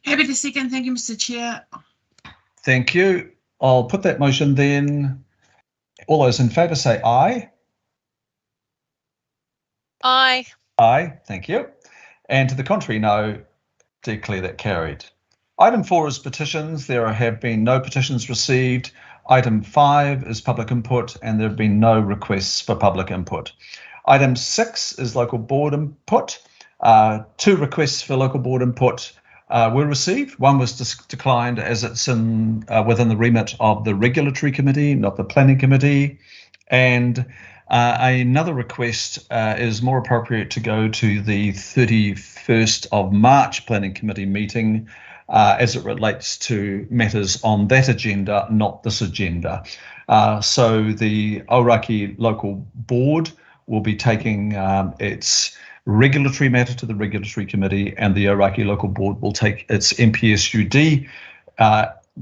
Happy to second. Thank you, Mr. Chair. Thank you. I'll put that motion then. All those in favour say aye. Aye. Aye, thank you. And to the contrary, no. Declare that carried. Item 4 is petitions. There have been no petitions received. Item 5 is public input, and there have been no requests for public input. Item 6 is local board input. 2 requests for local board input were received. One was declined as it's within the remit of the regulatory committee, not the planning committee. And another request is more appropriate to go to the 31st of March Planning Committee meeting as it relates to matters on that agenda, not this agenda. So the Aoraki Local Board will be taking its regulatory matter to the Regulatory Committee, and the Aoraki Local Board will take its MPSUD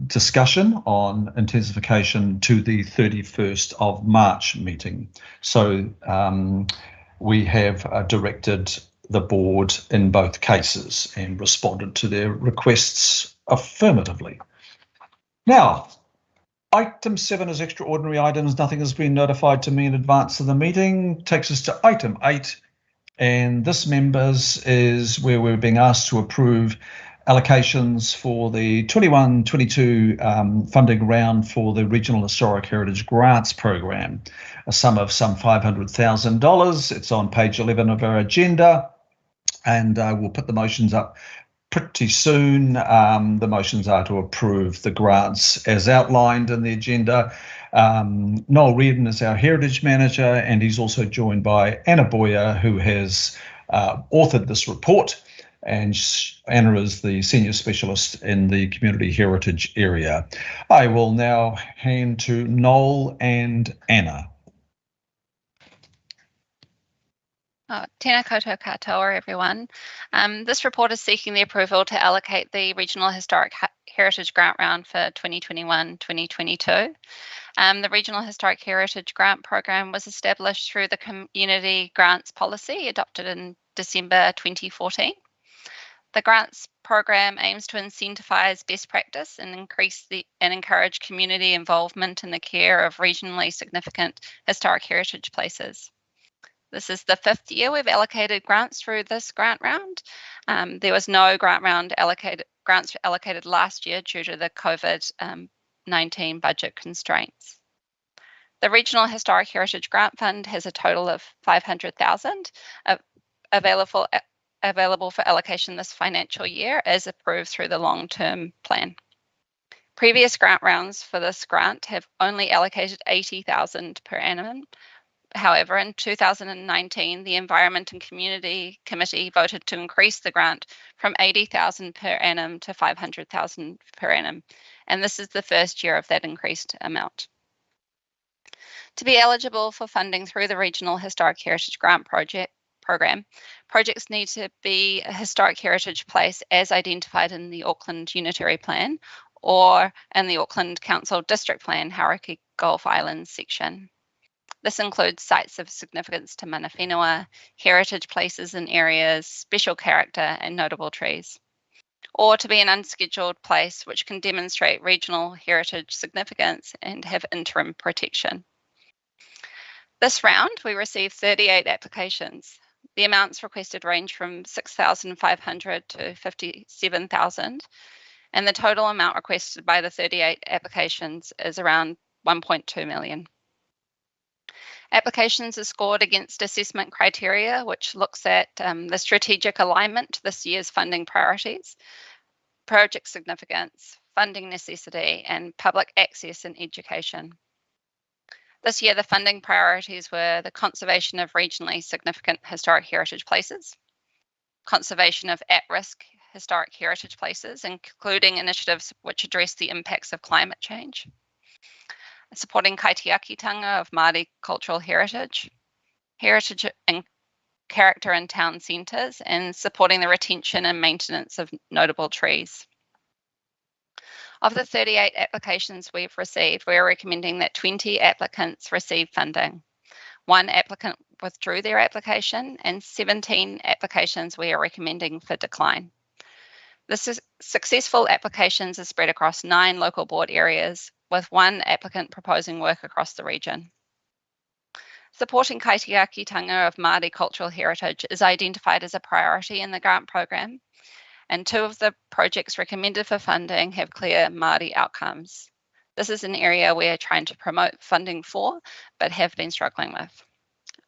discussion on intensification to the 31st of March meeting. So we have directed the board in both cases and responded to their requests affirmatively. Now, item 7 is extraordinary items. Nothing has been notified to me in advance of the meeting. Takes us to item 8, and this, members, is where we're being asked to approve allocations for the 21-22 funding round for the Regional Historic Heritage Grants Program, a sum of some $500,000. It's on page 11 of our agenda, and we'll put the motions up pretty soon. The motions are to approve the grants as outlined in the agenda. Noel Reardon is our Heritage Manager, and he's also joined by Anna Boyer, who has authored this report. And Anna is the Senior Specialist in the Community Heritage area. I will now hand to Noel and Anna. Tēnā koutou katoa, everyone. This report is seeking the approval to allocate the Regional Historic Heritage Grant Round for 2021-2022. The Regional Historic Heritage Grant Program was established through the Community Grants Policy adopted in December 2014. The grants program aims to incentivise best practice and encourage community involvement in the care of regionally significant historic heritage places. This is the 5th year we've allocated grants through this grant round. There was no grants allocated last year due to the COVID-19 budget constraints. The Regional Historic Heritage Grant Fund has a total of $500,000 available for allocation this financial year as approved through the long-term plan. Previous grant rounds for this grant have only allocated $80,000 per annum. However, in 2019, the Environment and Community Committee voted to increase the grant from $80,000 per annum to $500,000 per annum, and this is the first year of that increased amount. To be eligible for funding through the Regional Historic Heritage Grant Program, projects need to be a historic heritage place as identified in the Auckland Unitary Plan or in the Auckland Council District Plan, Hauraki Gulf Islands section. This includes sites of significance to mana whenua, heritage places and areas, special character and notable trees, or to be an unscheduled place which can demonstrate regional heritage significance and have interim protection. This round, we received 38 applications. The amounts requested range from $6,500 to $57,000, and the total amount requested by the 38 applications is around $1.2 million. Applications are scored against assessment criteria, which looks at the strategic alignment to this year's funding priorities, project significance, funding necessity, and public access and education. This year, the funding priorities were the conservation of regionally significant historic heritage places, conservation of at-risk historic heritage places, including initiatives which address the impacts of climate change, supporting kaitiakitanga of Māori cultural heritage, heritage and character in town centres, and supporting the retention and maintenance of notable trees. Of the 38 applications we've received, we're recommending that 20 applicants receive funding. 1 applicant withdrew their application, and 17 applications we are recommending for decline. The successful applications are spread across 9 local board areas, with 1 applicant proposing work across the region. Supporting kaitiakitanga of Māori cultural heritage is identified as a priority in the grant program, and 2 of the projects recommended for funding have clear Māori outcomes. This is an area we are trying to promote funding for, but have been struggling with.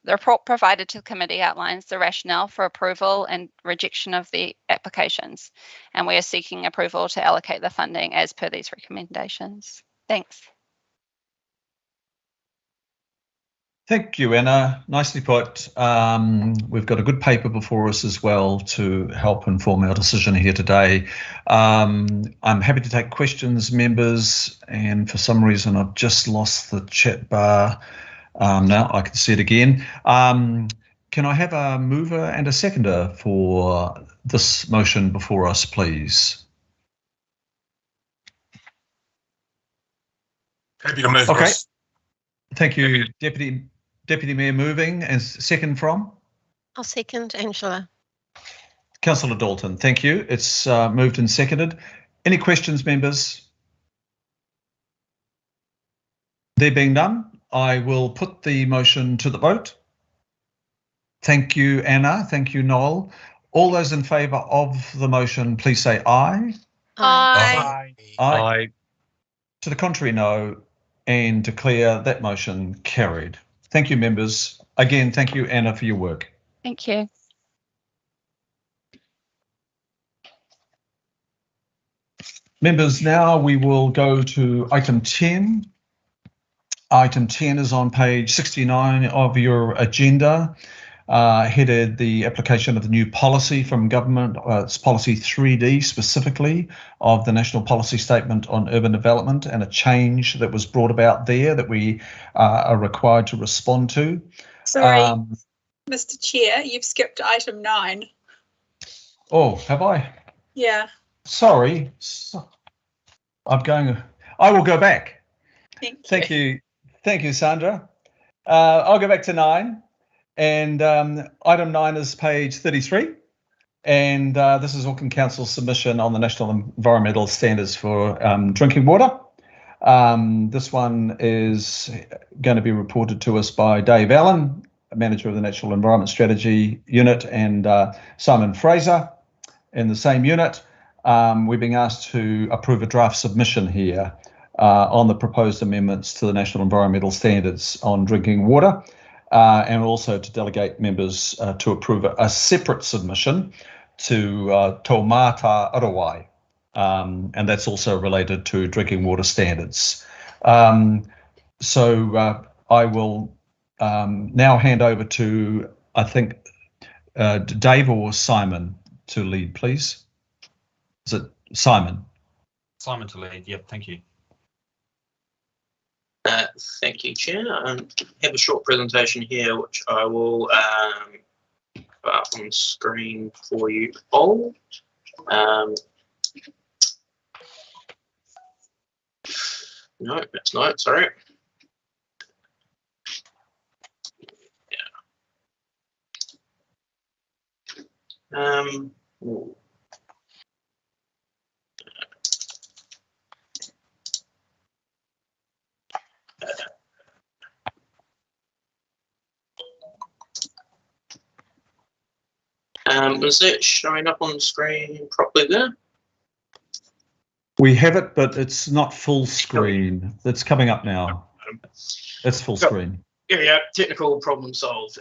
The report provided to the committee outlines the rationale for approval and rejection of the applications, and we are seeking approval to allocate the funding as per these recommendations. Thanks. Thank you, Anna. Nicely put. We've got a good paper before us as well to help inform our decision here today. I'm happy to take questions, members, and for some reason I've just lost the chat bar. Now I can see it again. Can I have a mover and a seconder for this motion before us, please? Happy to move. Okay. This. Thank you, Deputy Mayor moving, and second from? I'll second Angela. Councillor Dalton, thank you. It's moved and seconded. Any questions, members? There being none, I will put the motion to the vote. Thank you, Anna. Thank you, Noel. All those in favour of the motion, please say aye. Aye. Aye. To the contrary, no, and declare that motion carried. Thank you, members. Again, thank you, Anna, for your work. Thank you. Members, now we will go to item 10. Item 10 is on page 69 of your agenda, headed the application of the new policy from government. It's policy 3D specifically of the National Policy Statement on Urban Development, and a change that was brought about there that we are required to respond to. Sorry, Mr. Chair, you've skipped item 9. Oh, have I? Yeah. Sorry. I will go back. Thank you. Thank you, Sandra. I'll go back to 9. And item 9 is page 33. And this is Auckland Council's submission on the National Environmental Standards for drinking water. This one is going to be reported to us by Dave Allen, Manager of the Natural Environment Strategy Unit, and Simon Fraser in the same unit. We're being asked to approve a draft submission here on the proposed amendments to the National Environmental Standards on drinking water, and also to delegate members to approve a separate submission to Taumata Arawai, and that's also related to drinking water standards. So I will now hand over to, I think, Dave or Simon to lead, please. Is it Simon? Simon to lead. Yep. Thank you. Thank you, Chair. I have a short presentation here, which I will put up on screen for you all. No, that's not. Sorry. Yeah. Is it showing up on the screen properly there? We have it, but it's not full screen. It's coming up now. It's full screen. Yeah, technical problem solved.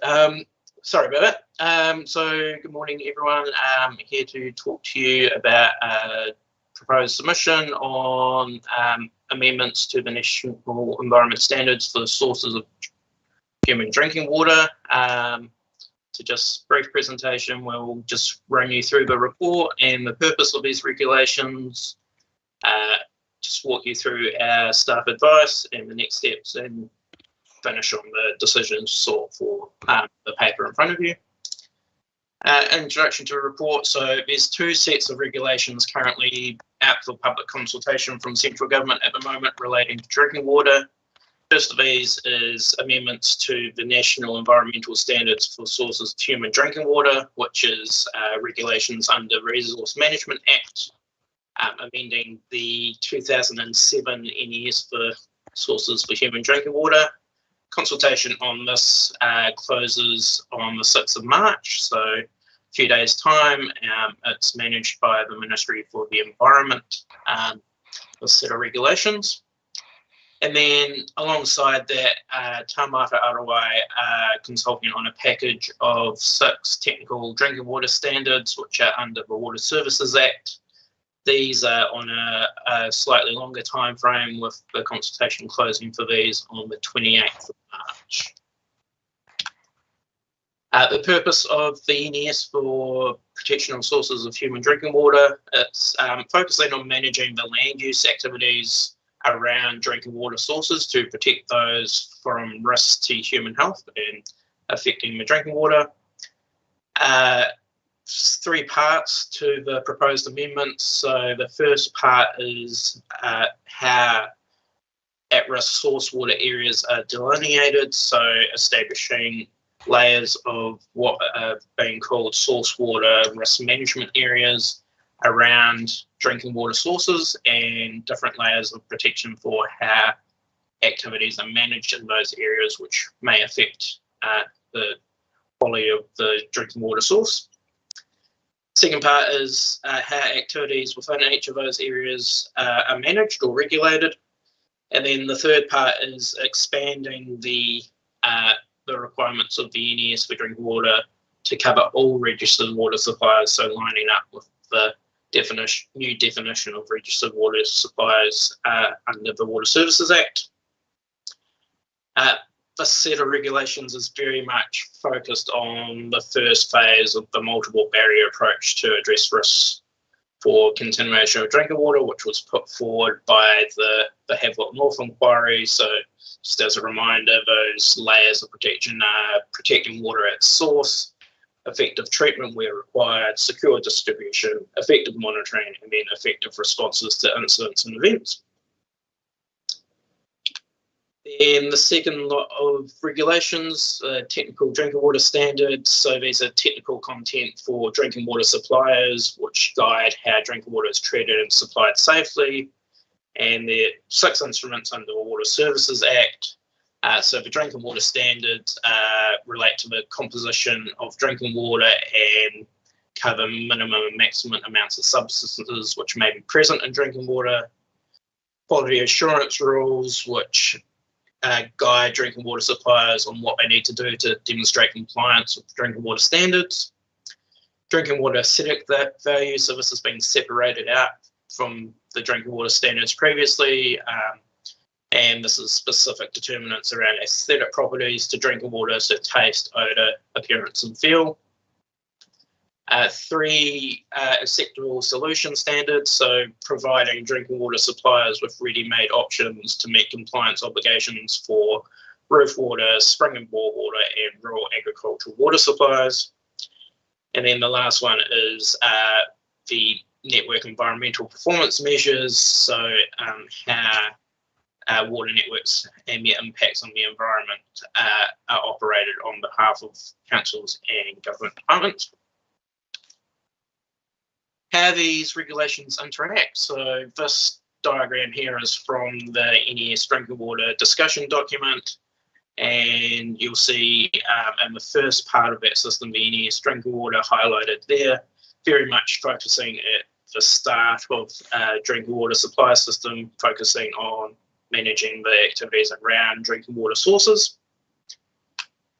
Sorry about that. So good morning, everyone. I'm here to talk to you about a proposed submission on amendments to the National Environment Standards for the sources of human drinking water. So just brief presentation, we'll just run you through the report and the purpose of these regulations, just walk you through our staff advice and the next steps, and finish on the decisions sought for the paper in front of you. Introduction to the report. So there's 2 sets of regulations currently out for public consultation from central government at the moment relating to drinking water. First of these is amendments to the National Environmental Standards for Sources of Human Drinking Water, which is regulations under Resource Management Act, amending the 2007 NES for Sources for Human Drinking Water. Consultation on this closes on the 6th of March, so a few days' time. It's managed by the Ministry for the Environment, a set of regulations. And then alongside that, Taumata Arawai are consulting on a package of 6 technical drinking water standards, which are under the Water Services Act. These are on a slightly longer time frame, with the consultation closing for these on the 28th of March. The purpose of the NES for protection of sources of human drinking water, it's focusing on managing the land use activities around drinking water sources to protect those from risks to human health and affecting the drinking water. 3 parts to the proposed amendments. So the first part is how at-risk source water areas are delineated, so establishing layers of what are being called source water risk management areas around drinking water sources, and different layers of protection for how activities are managed in those areas which may affect the quality of the drinking water source. Second part is how activities within each of those areas are managed or regulated. And then the third part is expanding the requirements of the NES for drinking water to cover all registered water suppliers, so lining up with the new definition of registered water suppliers under the Water Services Act. This set of regulations is very much focused on the first phase of the multiple barrier approach to address risks for contamination of drinking water, which was put forward by the Havelock North inquiry. So just as a reminder, those layers of protection are protecting water at source, effective treatment where required, secure distribution, effective monitoring, and then effective responses to incidents and events. Then the second lot of regulations, technical drinking water standards. So these are technical content for drinking water suppliers, which guide how drinking water is treated and supplied safely. And there are 6 instruments under the Water Services Act. So the drinking water standards relate to the composition of drinking water and cover minimum and maximum amounts of substances which may be present in drinking water. Quality assurance rules, which guide drinking water suppliers on what they need to do to demonstrate compliance with drinking water standards. Drinking water acidic value, so this has been separated out from the drinking water standards previously, and this is specific determinants around aesthetic properties to drinking water, so taste, odour, appearance and feel. 3 acceptable solution standards, so providing drinking water suppliers with ready-made options to meet compliance obligations for roof water, spring and bore water, and rural agricultural water supplies. And then the last one is the network environmental performance measures, so how water networks and their impacts on the environment are operated on behalf of councils and government departments. How these regulations interact. So this diagram here is from the NES drinking water discussion document, and you'll see in the first part of that system, the NES drinking water highlighted there, very much focusing at the start of drinking water supply system, focusing on managing the activities around drinking water sources.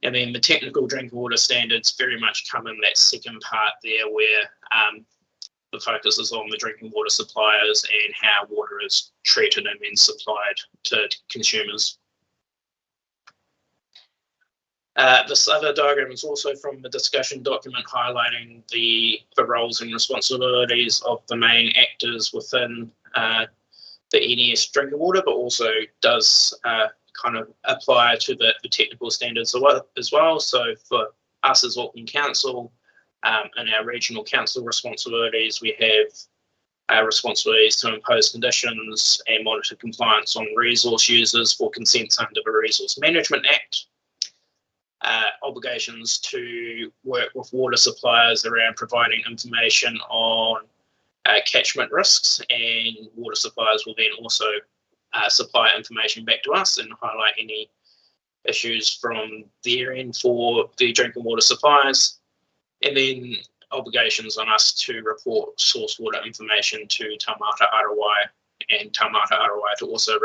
And then the technical drinking water standards very much come in that second part there, where the focus is on the drinking water suppliers and how water is treated and then supplied to consumers. This other diagram is also from the discussion document, highlighting the roles and responsibilities of the main actors within the NES drinking water, but also does kind of apply to the technical standards as well. So for us as Auckland Council, in our regional council responsibilities, we have responsibilities to impose conditions and monitor compliance on resource users for consents under the Resource Management Act. Obligations to work with water suppliers around providing information on catchment risks, and water suppliers will then also supply information back to us and highlight any issues from their end for the drinking water suppliers, and then obligations on us to report source water information to Taumata Arawai, and Taumata Arawai to also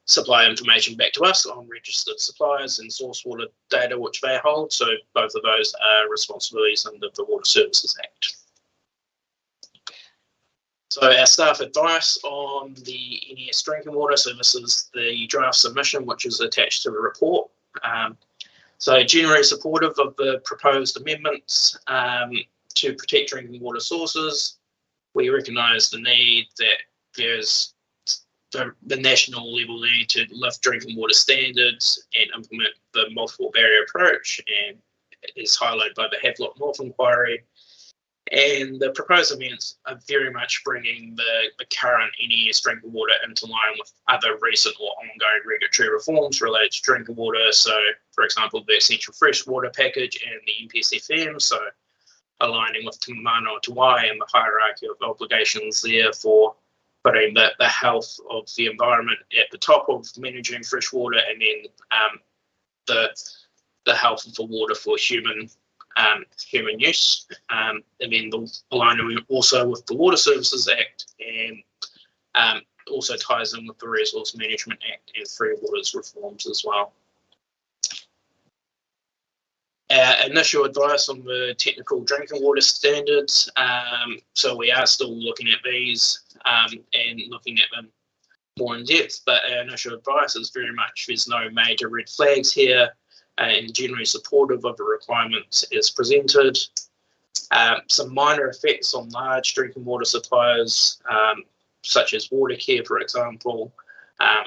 supply information back to us on registered suppliers and source water data which they hold. So both of those are responsibilities under the Water Services Act. So our staff advice on the NES drinking water, so this is the draft submission which is attached to the report. So generally supportive of the proposed amendments to protect drinking water sources. We recognise the need that there's the national level need to lift drinking water standards and implement the multiple barrier approach, and it is highlighted by the Havelock North inquiry. And the proposed amendments are very much bringing the current NES drinking water into line with other recent or ongoing regulatory reforms related to drinking water. So, for example, the Essential Freshwater Package and the MPSFM, so aligning with Te Mano Te Wai and the hierarchy of obligations there for putting the health of the environment at the top of managing fresh water, and then the health of the water for human use, and then the aligning also with the Water Services Act, and also ties in with the Resource Management Act and Free Waters reforms as well. Our initial advice on the technical drinking water standards, so we are still looking at these and looking at them more in depth, but our initial advice is very much there's no major red flags here, and generally supportive of the requirements as presented. Some minor effects on large drinking water suppliers, such as water care, for example,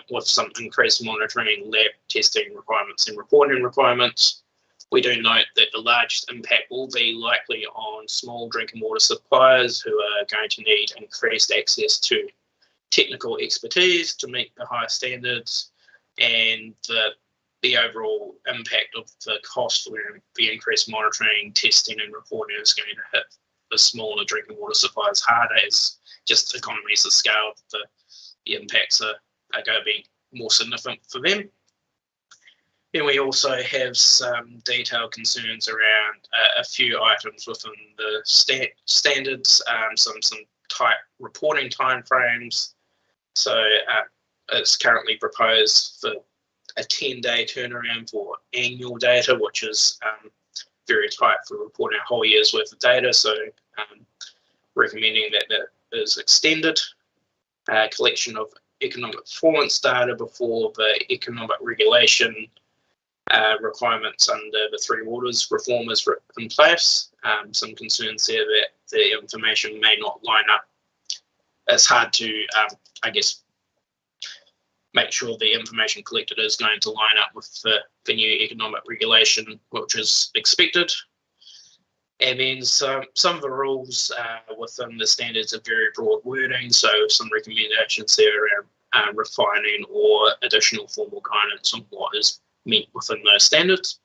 with some increased monitoring, lab testing requirements and reporting requirements. We do note that the largest impact will be likely on small drinking water suppliers who are going to need increased access to technical expertise to meet the high standards, and the overall impact of the cost for the increased monitoring, testing and reporting is going to hit the smaller drinking water suppliers harder, as just economies of scale, the impacts are going to be more significant for them. Then we also have some detailed concerns around a few items within the standards, some tight reporting timeframes. So it's currently proposed for a 10-day turnaround for annual data, which is very tight for reporting a whole year's worth of data. So recommending that is extended. Collection of economic performance data before the economic regulation requirements under the Three Waters reform is in place. Some concerns there that the information may not line up. It's hard to, I guess, make sure the information collected is going to line up with the new economic regulation, which is expected. And then some of the rules within the standards are very broad wording, so some recommendations there around refining or additional formal guidance on what is meant within those standards.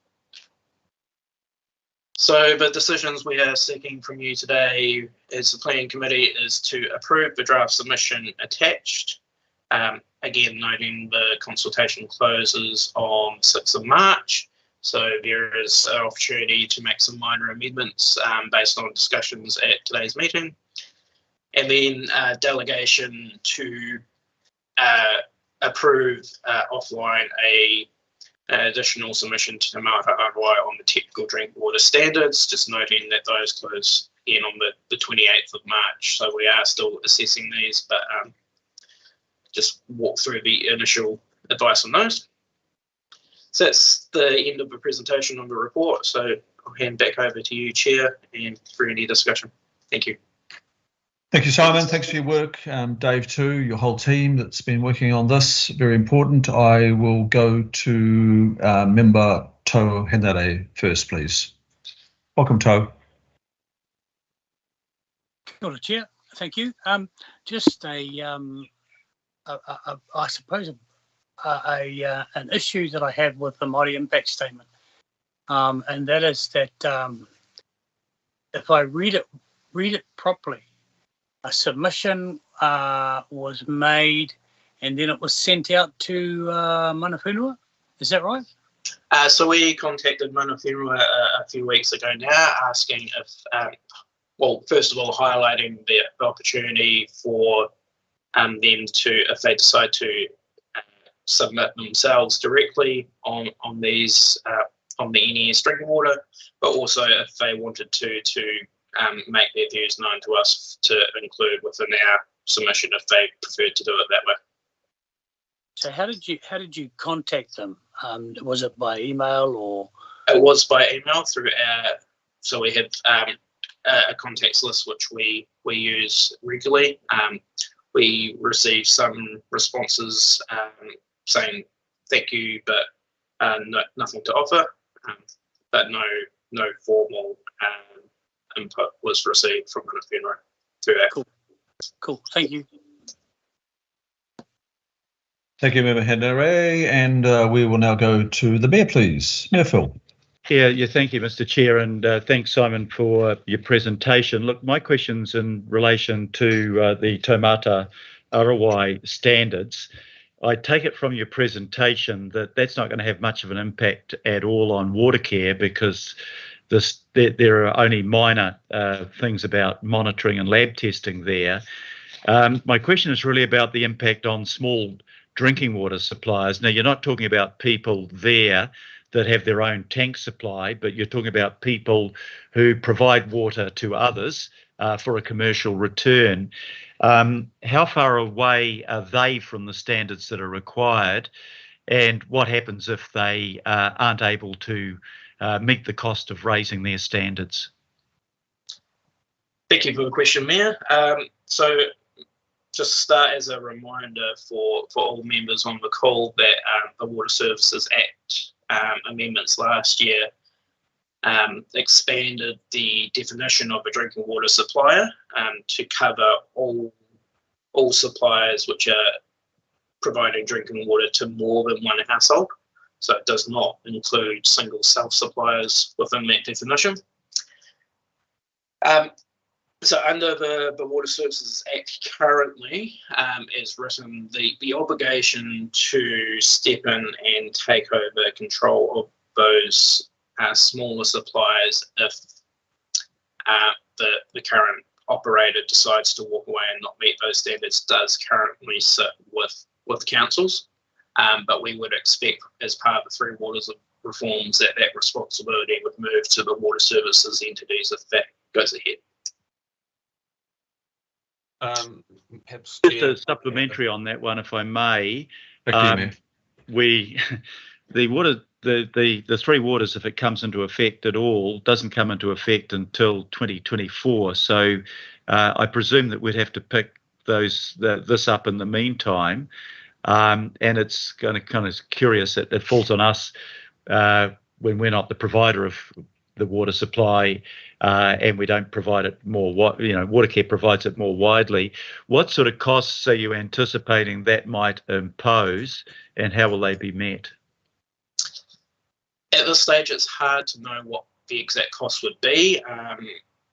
So the decisions we are seeking from you today as the Planning Committee is to approve the draft submission attached. Again, noting the consultation closes on 6th of March. So there is an opportunity to make some minor amendments based on discussions at today's meeting. And then delegation to approve offline an additional submission to Taumata Arawai on the technical drinking water standards, just noting that those close in on the 28th of March. So we are still assessing these, but just walk through the initial advice on those. So that's the end of the presentation on the report. So I'll hand back over to you, Chair, and for any discussion. Thank you. Thank you, Simon. Thanks for your work. Dave too, your whole team that's been working on this. Very important. I will go to member Tau Henare first, please. Welcome, Tau. Kia ora, Chair. Thank you. Just I suppose an issue that I have with the Māori impact statement, and that is that if I read it properly, a submission was made and then it was sent out to mana whenua. Is that right? So we contacted mana whenua a few weeks ago now, asking if, well, first of all, highlighting the opportunity for them to, if they decide to submit themselves directly on these on the NES drinking water, but also if they wanted to make their views known to us to include within our submission if they preferred to do it that way. So how did you contact them? Was it by email or? It was by email through our. So we have a contacts list which we use regularly. We received some responses saying thank you, but nothing to offer. But no formal input was received from mana whenua through that. Cool. Thank you. Thank you, Member Henry. And we will now go to the Mayor, please. Mayor Phil. Yeah, thank you, Mr. Chair, and thanks, Simon, for your presentation. Look, my question's in relation to the Taumata Arawai standards. I take it from your presentation that that's not going to have much of an impact at all on water care because there are only minor things about monitoring and lab testing there. My question is really about the impact on small drinking water suppliers. Now, you're not talking about people there that have their own tank supply, but you're talking about people who provide water to others for a commercial return. How far away are they from the standards that are required, and what happens if they aren't able to meet the cost of raising their standards? Thank you for the question, Mayor. So just to start as a reminder for all members on the call that the Water Services Act amendments last year expanded the definition of a drinking water supplier to cover all suppliers which are providing drinking water to more than one household. So it does not include single self-suppliers within that definition. So under the Water Services Act currently, as written, the obligation to step in and take over control of those smaller suppliers if the current operator decides to walk away and not meet those standards does currently sit with councils. But we would expect as part of the Three Waters reforms that responsibility would move to the water services entities if that goes ahead. Perhaps Just a supplementary on that one, if I may. The Three Waters, if it comes into effect at all, doesn't come into effect until 2024. So I presume that we'd have to pick this up in the meantime. And it's kind of curious that it falls on us when we're not the provider of the water supply and we don't provide it more, Watercare provides it more widely. What sort of costs are you anticipating that might impose and how will they be met? At this stage, it's hard to know what the exact cost would be.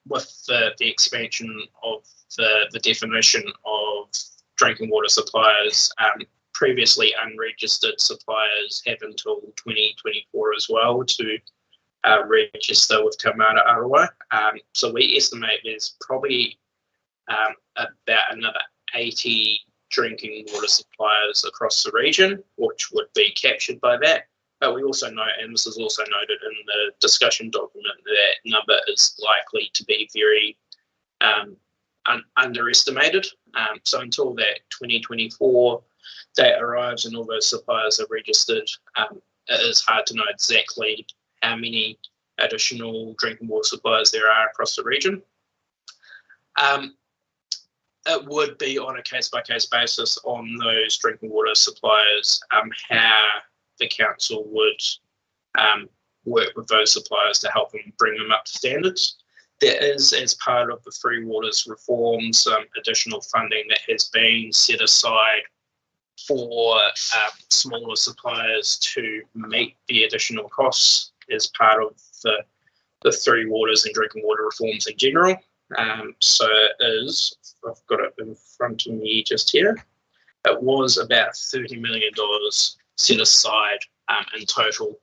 With the expansion of the definition of drinking water suppliers, previously unregistered suppliers have until 2024 as well to register with Taumata Arawai. So we estimate there's probably about another 80 drinking water suppliers across the region, which would be captured by that. But we also know, and this is also noted in the discussion document, that number is likely to be very underestimated. So until that 2024 date arrives and all those suppliers are registered, it is hard to know exactly how many additional drinking water suppliers there are across the region. It would be on a case-by-case basis on those drinking water suppliers, how the council would work with those suppliers to help them bring them up to standards. there is, as part of the Free Waters reform, some additional funding that has been set aside for smaller suppliers to meet the additional costs as part of the Three Waters and drinking water reforms in general. So it is, I've got it in front of me just here, it was about $30 million set aside in total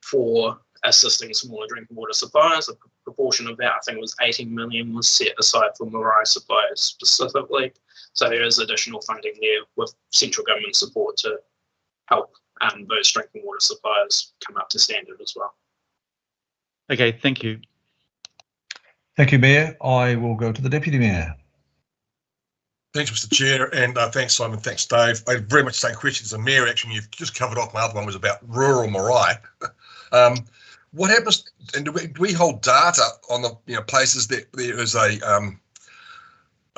for assisting smaller drinking water suppliers. A proportion of that, I think it was 18 million, was set aside for marae suppliers specifically. So there is additional funding there with central government support to help those drinking water suppliers come up to standard as well. Okay, thank you. Thank you, Mayor. I will go to the Deputy Mayor. Thanks, Mr. Chair, and thanks, Simon. Thanks, Dave. I very much the same question as the Mayor. Actually, you've just covered off. My other one was about rural marae. What happens, and do we hold data on the places that there is a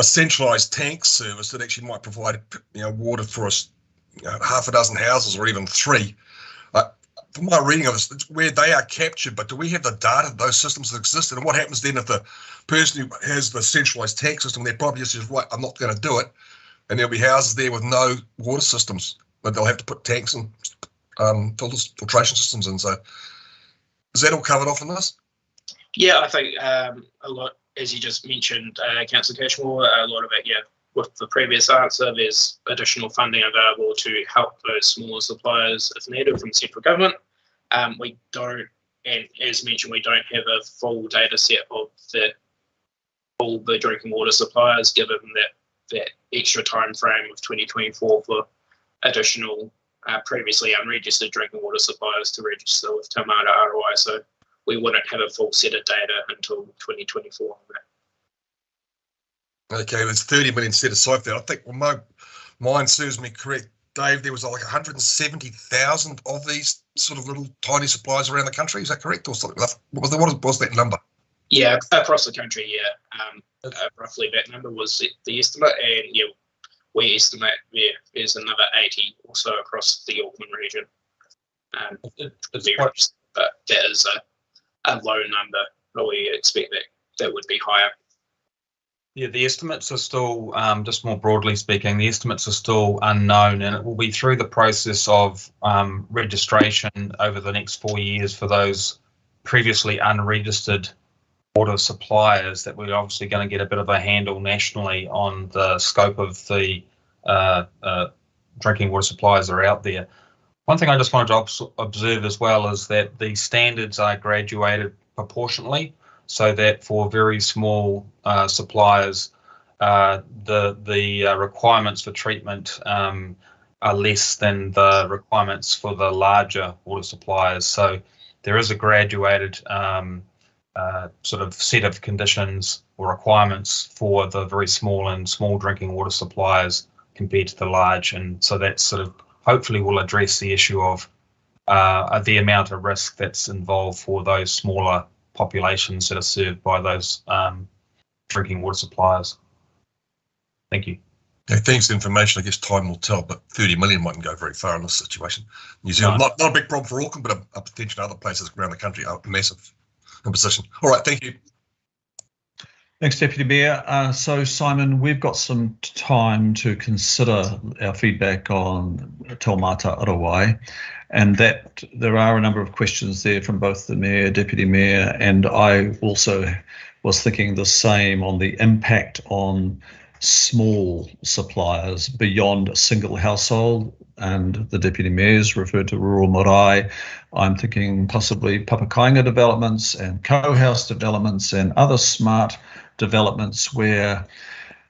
centralised tank service that actually might provide water for us, half a dozen houses or even 3? From my reading of this, it's where they are captured, but do we have the data that those systems exist? And what happens then if the person who has the centralised tank system, their probably just says, right, I'm not going to do it, and there'll be houses there with no water systems, but they'll have to put tanks and filtration systems in. So is that all covered off in this? Yeah, I think a lot, as you just mentioned, Councillor Cashmore, a lot of it, yeah, with the previous answer, there's additional funding available to help those smaller suppliers if needed from central government. We don't, and as mentioned, we don't have a full data set of all the drinking water suppliers, given that extra time frame of 2024 for additional previously unregistered drinking water suppliers to register with Taumata ROI. So we wouldn't have a full set of data until 2024 on that. Okay, there's 30 million set aside there. I think, well, mine serves me correct, Dave, there was like 170,000 of these sort of little tiny suppliers around the country. Is that correct? Or something? What was that number? Yeah, across the country, yeah. Roughly that number was the estimate, and yeah, we estimate there's another 80 or so across the Auckland region. But that is a low number, but we expect that would be higher. Yeah, the estimates are still, just more broadly speaking, the estimates are still unknown, and it will be through the process of registration over the next 4 years for those previously unregistered water suppliers that we're obviously going to get a bit of a handle nationally on the scope of the drinking water suppliers that are out there. One thing I just wanted to observe as well is that the standards are graduated proportionately, so that for very small suppliers, the requirements for treatment are less than the requirements for the larger water suppliers. So there is a graduated sort of set of conditions or requirements for the very small and small drinking water suppliers compared to the large, and so that sort of hopefully will address the issue of the amount of risk that's involved for those smaller populations that are served by those drinking water suppliers. Thank you. Yeah, thanks for the information. I guess time will tell, but 30 million mightn't go very far in this situation. New Zealand, not a big problem for Auckland, but a potential other places around the country are massive in position. All right, thank you. Thanks, Deputy Mayor. So, Simon, we've got some time to consider our feedback on Taumata Arawai, and that there are a number of questions there from both the Mayor, Deputy Mayor, and I also was thinking the same on the impact on small suppliers beyond a single household, and the Deputy Mayor's referred to rural marae. I'm thinking possibly Papakainga developments and co-house developments and other smart developments where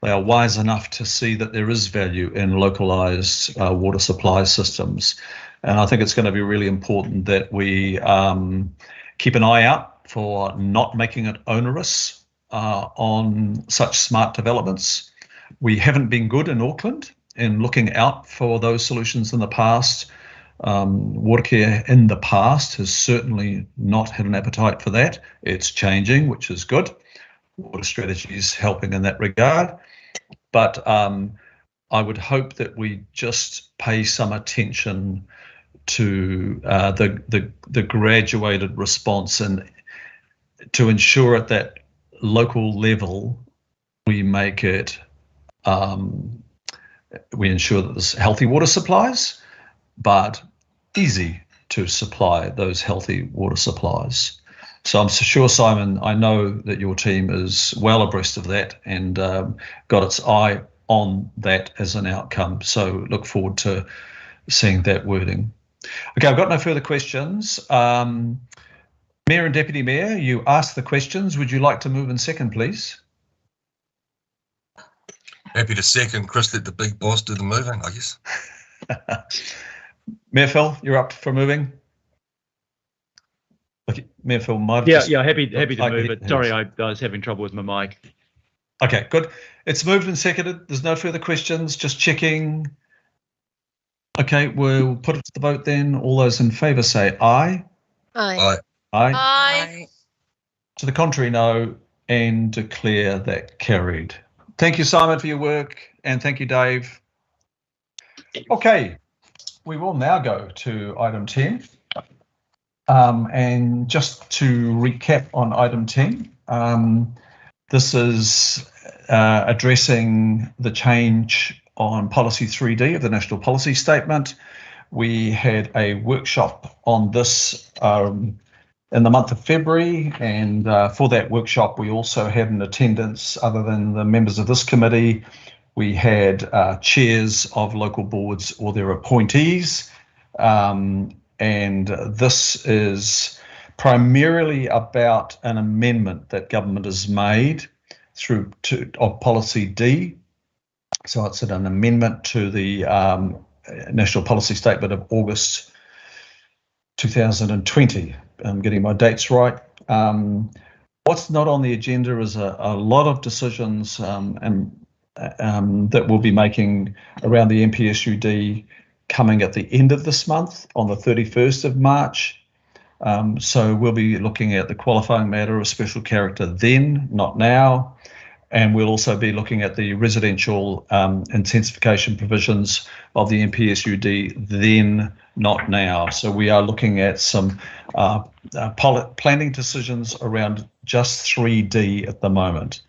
they are wise enough to see that there is value in localised water supply systems. And I think it's going to be really important that we keep an eye out for not making it onerous on such smart developments. We haven't been good in Auckland in looking out for those solutions in the past. Watercare in the past has certainly not had an appetite for that. It's changing, which is good. Water strategy is helping in that regard. But I would hope that we just pay some attention to the graduated response and to ensure that local level, we make it, we ensure that there's healthy water supplies, but easy to supply those healthy water supplies. So I'm sure, Simon, I know that your team is well abreast of that and got its eye on that as an outcome. So look forward to seeing that wording. Okay, I've got no further questions. Mayor and Deputy Mayor, you asked the questions. Would you like to move in second, please? Happy to second. Chris, let the big boss do the moving, I guess. Mayor Phil, you're up for moving. Okay, Mayor Phil might have happy to move it. Sorry, I was having trouble with my mic. Okay, good. It's moved and seconded. There's no further questions. Just checking. Okay, we'll put it to the vote then. All those in favour say aye. Aye. Aye. Aye. To the contrary, no, and declare that carried. Thank you, Simon, for your work, and thank you, Dave. Okay, we will now go to item 10. And just to recap on item 10, this is addressing the change on policy 3D of the National Policy Statement. We had a workshop on this in the month of February, and for that workshop we also had in attendance, other than the members of this committee, we had chairs of local boards or their appointees, and this is primarily about an amendment that government has made of policy D. So it's an amendment to the National Policy Statement of August 2020. I'm getting my dates right. What's not on the agenda is a lot of decisions that we'll be making around the NPSUD coming at the end of this month on the 31st of March. So we'll be looking at the qualifying matter of special character then, not now. And we'll also be looking at the residential intensification provisions of the NPSUD then, not now. So we are looking at some planning decisions around just 3D at the moment.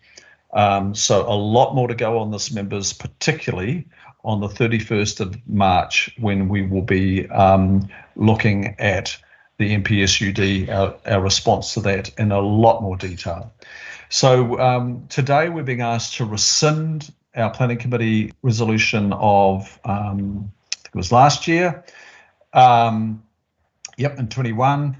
So a lot more to go on this, members, particularly on the 31st of March, when we will be looking at the NPSUD, our response to that in a lot more detail. So today we're being asked to rescind our Planning Committee resolution of, I think it was last year, in 21,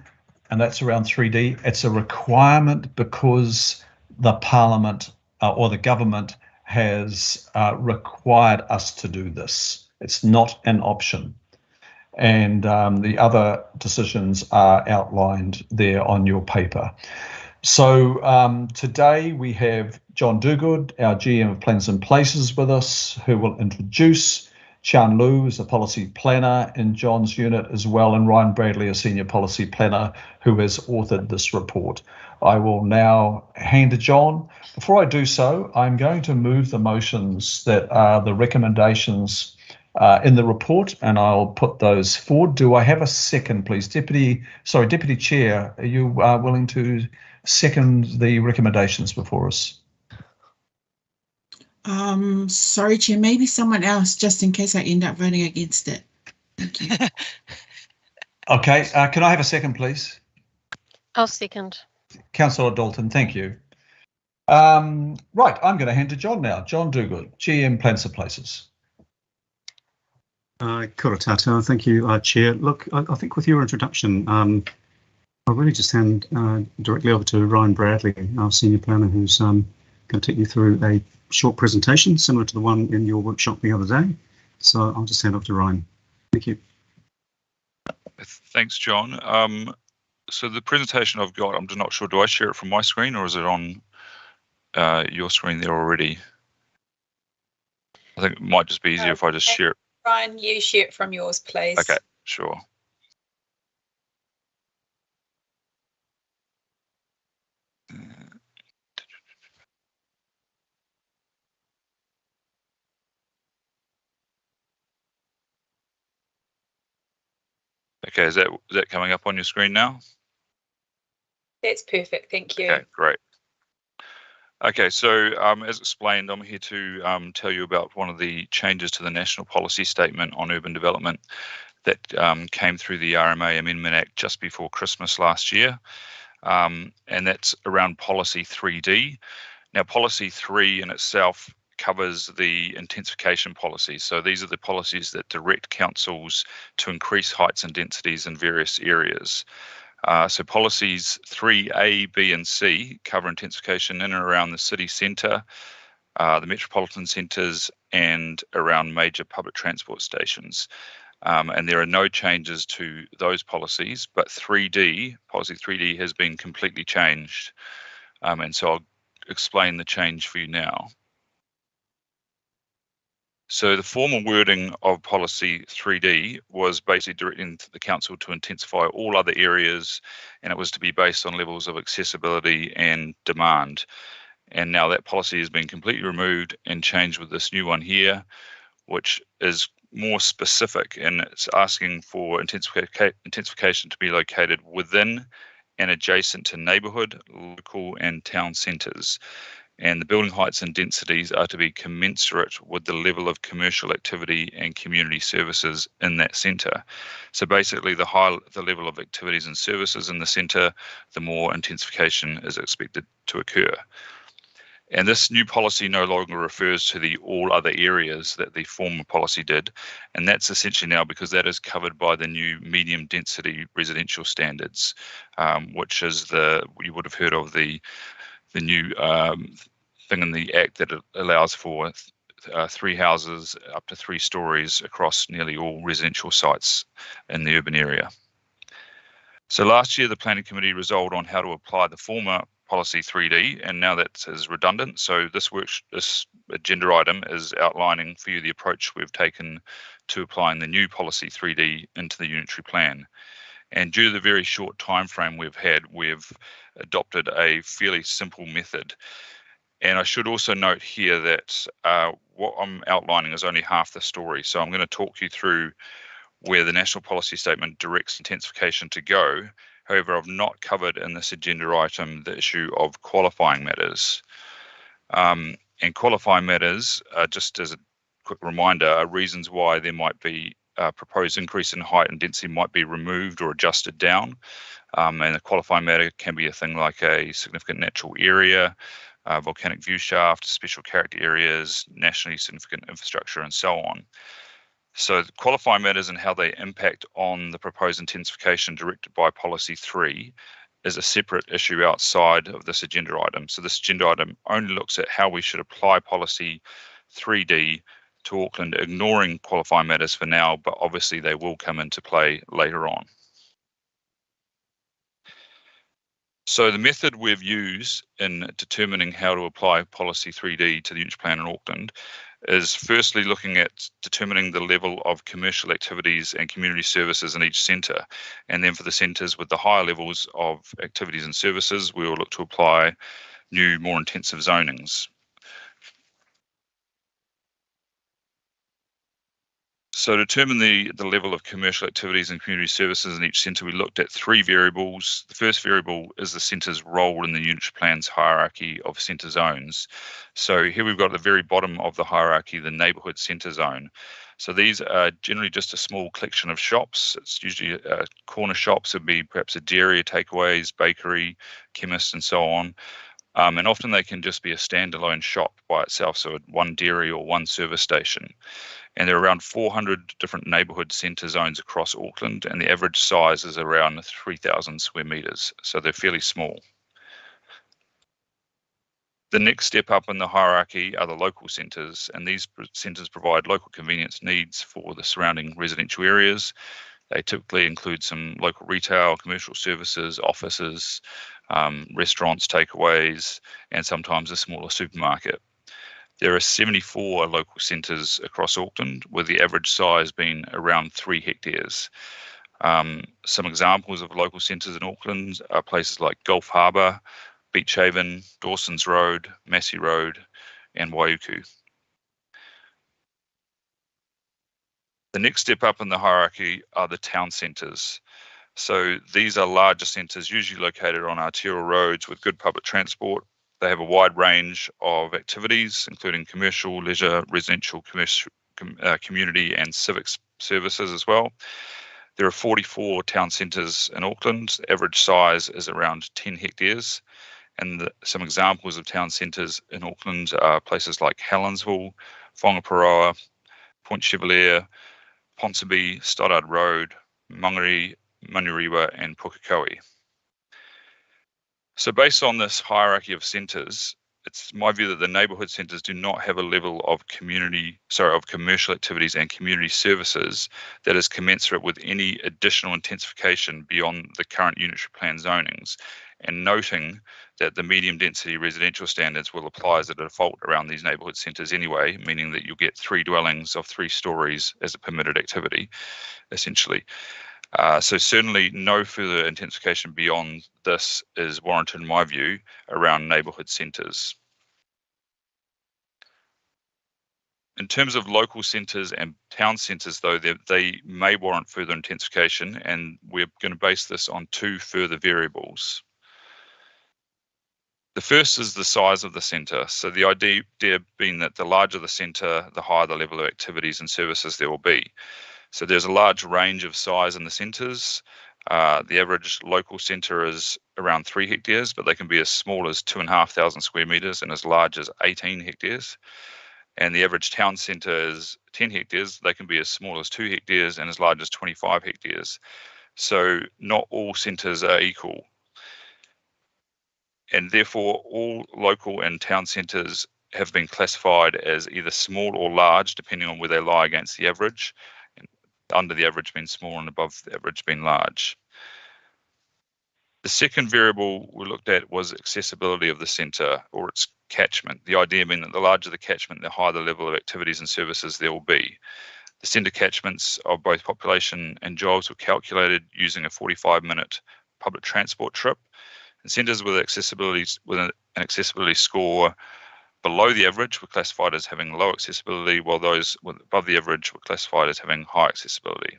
and that's around 3D. It's a requirement because the Parliament or the government has required us to do this. It's not an option. And the other decisions are outlined there on your paper. So today we have John Dugood, our GM of Plans and Places, with us, who will introduce. Chan Lu is a policy planner in John's unit as well, and Ryan Bradley, a senior policy planner who has authored this report. I will now hand to John. Before I do so, I'm going to move the motions that are the recommendations in the report, and I'll put those forward. Do I have a second, please? Deputy Chair, are you willing to second the recommendations before us? Sorry, Chair, maybe someone else, just in case I end up voting against it. Thank you. Okay, can I have a second, please? I'll second. Councillor Dalton, thank you. Right, I'm going to hand to John now. John Dugood, GM Plans and Places. Kia ora tātou. Thank you, Chair. Look, I think with your introduction, I'll really just hand directly over to Ryan Bradley, our senior planner, who's going to take you through a short presentation similar to the one in your workshop the other day. So I'll just hand off to Ryan. Thank you. Thanks, John. So the presentation I've got, I'm just not sure, do I share it from my screen or is it on your screen there already? I think it might just be easier if I just share it. Ryan, you share it from yours, please. Okay, sure. Okay, is that coming up on your screen now? That's perfect, thank you. Okay, great. Okay, so as explained, I'm here to tell you about one of the changes to the National Policy Statement on Urban Development that came through the RMA Amendment Act just before Christmas last year, and that's around Policy 3D. Now, Policy 3 in itself covers the intensification policies. So these are the policies that direct councils to increase heights and densities in various areas. So policies 3A, B and C cover intensification in and around the city centre, the metropolitan centres and around major public transport stations. And there are no changes to those policies, but 3D, policy 3D has been completely changed. And so I'll explain the change for you now. So the formal wording of policy 3D was basically directing the council to intensify all other areas, and it was to be based on levels of accessibility and demand. And now that policy has been completely removed and changed with this new one here, which is more specific, and it's asking for intensification to be located within and adjacent to neighbourhood, local and town centres. And the building heights and densities are to be commensurate with the level of commercial activity and community services in that centre. So basically, the higher the level of activities and services in the centre, the more intensification is expected to occur. And this new policy no longer refers to the all other areas that the former policy did. And that's essentially now because that is covered by the new medium density residential standards, which is you would have heard of the new thing in the Act that allows for 3 houses up to 3 stories across nearly all residential sites in the urban area. So last year, the Planning Committee resolved on how to apply the former policy 3D, and now that is redundant. So this agenda item is outlining for you the approach we've taken to applying the new policy 3D into the unitary plan. And due to the very short time frame we've adopted a fairly simple method. And I should also note here that what I'm outlining is only half the story. So I'm going to talk you through where the National Policy Statement directs intensification to go. However, I've not covered in this agenda item the issue of qualifying matters. And qualifying matters, just as a quick reminder, are reasons why there might be proposed increase in height and density might be removed or adjusted down. And a qualifying matter can be a thing like a significant natural area, volcanic view shaft, special character areas, nationally significant infrastructure, and so on. So the qualifying matters and how they impact on the proposed intensification directed by Policy 3 is a separate issue outside of this agenda item. So this agenda item only looks at how we should apply Policy 3D to Auckland, ignoring qualifying matters for now, but obviously they will come into play later on. So the method we've used in determining how to apply Policy 3D to the unitary plan in Auckland is firstly looking at determining the level of commercial activities and community services in each centre. And then for the centres with the higher levels of activities and services, we will look to apply new, more intensive zonings. So to determine the level of commercial activities and community services in each centre, we looked at 3 variables. The first variable is the centre's role in the unitary plan's hierarchy of centre zones. So here we've got at the very bottom of the hierarchy, the neighbourhood centre zone. So these are generally just a small collection of shops. It's usually corner shops. It'd be perhaps a dairy, takeaways, bakery, chemist, and so on. And often they can just be a standalone shop by itself, so one dairy or one service station. And there are around 400 different neighbourhood centre zones across Auckland, and the average size is around 3,000 square metres, so they're fairly small. The next step up in the hierarchy are the local centres, and these centres provide local convenience needs for the surrounding residential areas. They typically include some local retail, commercial services, offices, restaurants, takeaways, and sometimes a smaller supermarket. There are 74 local centres across Auckland, with the average size being around 3 hectares. Some examples of local centres in Auckland are places like Gulf Harbour, Beach Haven, Dawson's Road, Massey Road, and Waiuku. The next step up in the hierarchy are the town centres. So these are larger centres, usually located on arterial roads with good public transport, They have a wide range of activities, including commercial, leisure, residential, community and civic services as well. There are 44 town centres in Auckland. The average size is around 10 hectares. And some examples of town centres in Auckland are places like Helensville, Whangaparoa, Point Chevalier, Ponsonby, Stoddard Road, Mangere, Manurewa and Pukekohe. So based on this hierarchy of centres, it's my view that the neighbourhood centres do not have a level of commercial activities and community services that is commensurate with any additional intensification beyond the current unitary plan zonings, and noting that the medium density residential standards will apply as a default around these neighbourhood centres anyway, meaning that you'll get 3 dwellings of 3 stories as a permitted activity, essentially. So certainly no further intensification beyond this is warranted, in my view, around neighbourhood centres. In terms of local centres and town centres, though, they may warrant further intensification, and we're going to base this on 2 further variables. The first is the size of the centre. So the idea being that the larger the centre, the higher the level of activities and services there will be. So there's a large range of size in the centres. The average local centre is around 3 hectares, but they can be as small as 2,500 square metres and as large as 18 hectares. And the average town centre is 10 hectares. They can be as small as 2 hectares and as large as 25 hectares. So not all centres are equal. And therefore, all local and town centres have been classified as either small or large, depending on where they lie against the average. Under the average being small and above the average being large. The second variable we looked at was accessibility of the centre or its catchment. The idea being that the larger the catchment, the higher the level of activities and services there will be. The centre catchments of both population and jobs were calculated using a 45-minute public transport trip. And centres with an accessibility score below the average were classified as having low accessibility, while those above the average were classified as having high accessibility.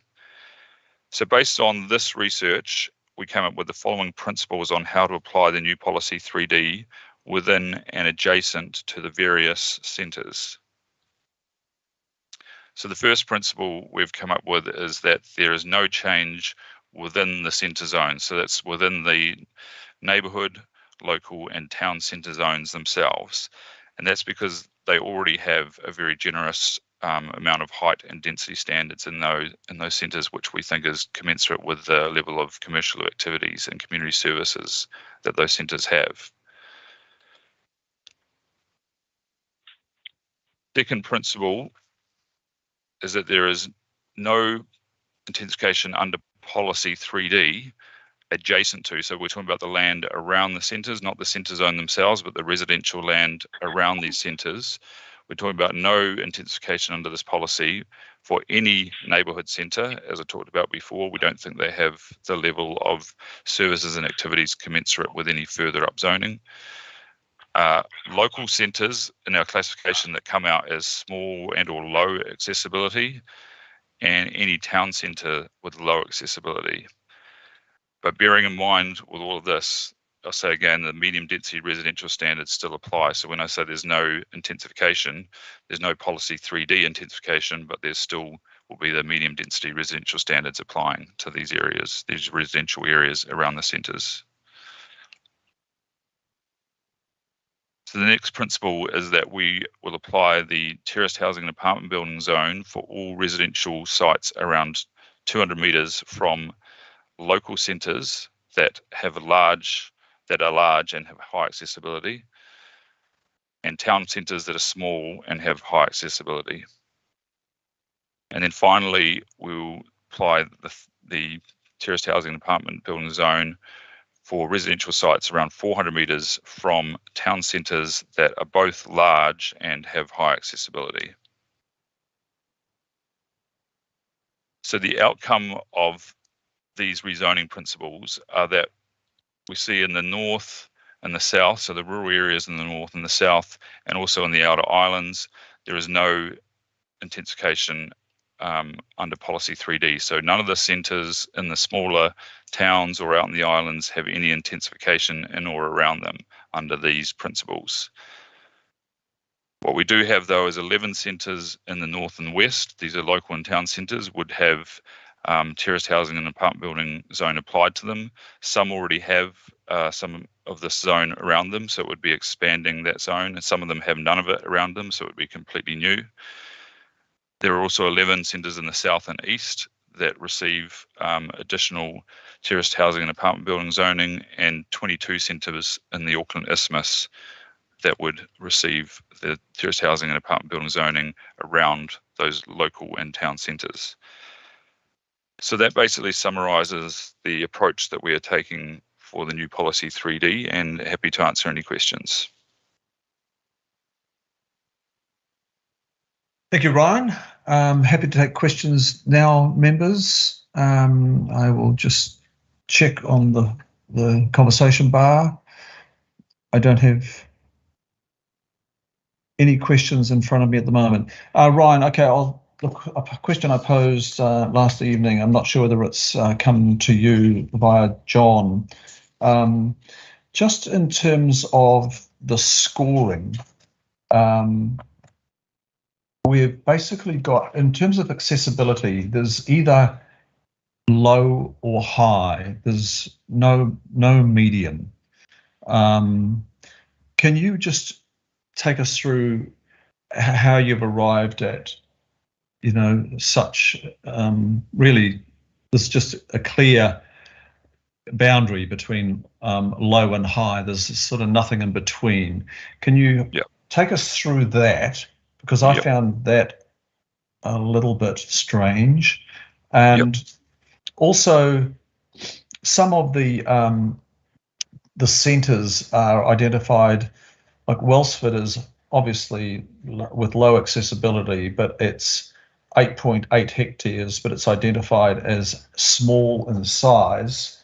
So based on this research, we came up with the following principles on how to apply the new policy 3D within and adjacent to the various centres. So the first principle we've come up with is that there is no change within the centre zone. So that's within the neighbourhood, local and town centre zones themselves. And that's because they already have a very generous amount of height and density standards in those centres, which we think is commensurate with the level of commercial activities and community services that those centres have. Second principle is that there is no intensification under policy 3D adjacent to, so we're talking about the land around the centres, not the centre zone themselves, but the residential land around these centres. We're talking about no intensification under this policy for any neighbourhood centre. As I talked about before, we don't think they have the level of services and activities commensurate with any further upzoning. Local centres in our classification that come out as small and or low accessibility, and any town centre with low accessibility. But bearing in mind with all of this, I'll say again, the medium density residential standards still apply. So when I say there's no intensification, there's no policy 3D intensification, but there still will be the medium density residential standards applying to these areas, these residential areas around the centres. So the next principle is that we will apply the terraced housing and apartment building zone for all residential sites around 200 metres from local centres that are large and have high accessibility, and town centres that are small and have high accessibility. And then finally, we'll apply the terraced housing and apartment building zone for residential sites around 400 metres from town centres that are both large and have high accessibility. So the outcome of these rezoning principles are that we see in the north and the south, so the rural areas in the north and the south, and also in the outer islands, there is no intensification under policy 3D. So none of the centres in the smaller towns or out in the islands have any intensification in or around them under these principles. What we do have, though, is 11 centres in the north and west. These are local and town centres, would have terraced housing and apartment building zone applied to them. Some already have some of this zone around them, so it would be expanding that zone, and some of them have none of it around them, so it would be completely new. There are also 11 centres in the south and east that receive additional terraced housing and apartment building zoning, and 22 centres in the Auckland Isthmus that would receive the terraced housing and apartment building zoning around those local and town centres. So that basically summarises the approach that we are taking for the new policy 3D, and happy to answer any questions. Thank you, Ryan. Happy to take questions now, members. I will just check on the conversation bar. I don't have any questions in front of me at the moment. Ryan, okay, I'll look, a question I posed last evening. I'm not sure whether it's come to you via John. Just in terms of the scoring, we've basically got, in terms of accessibility, there's either low or high. There's no medium. Can you just take us through how you've arrived at, you know, such really there's just a clear boundary between low and high. There's sort of nothing in between. Can you take us through that? Because I found that a little bit strange. And also some of the centres are identified, like Wellsford is obviously with low accessibility, but it's 8.8 hectares, but it's identified as small in size.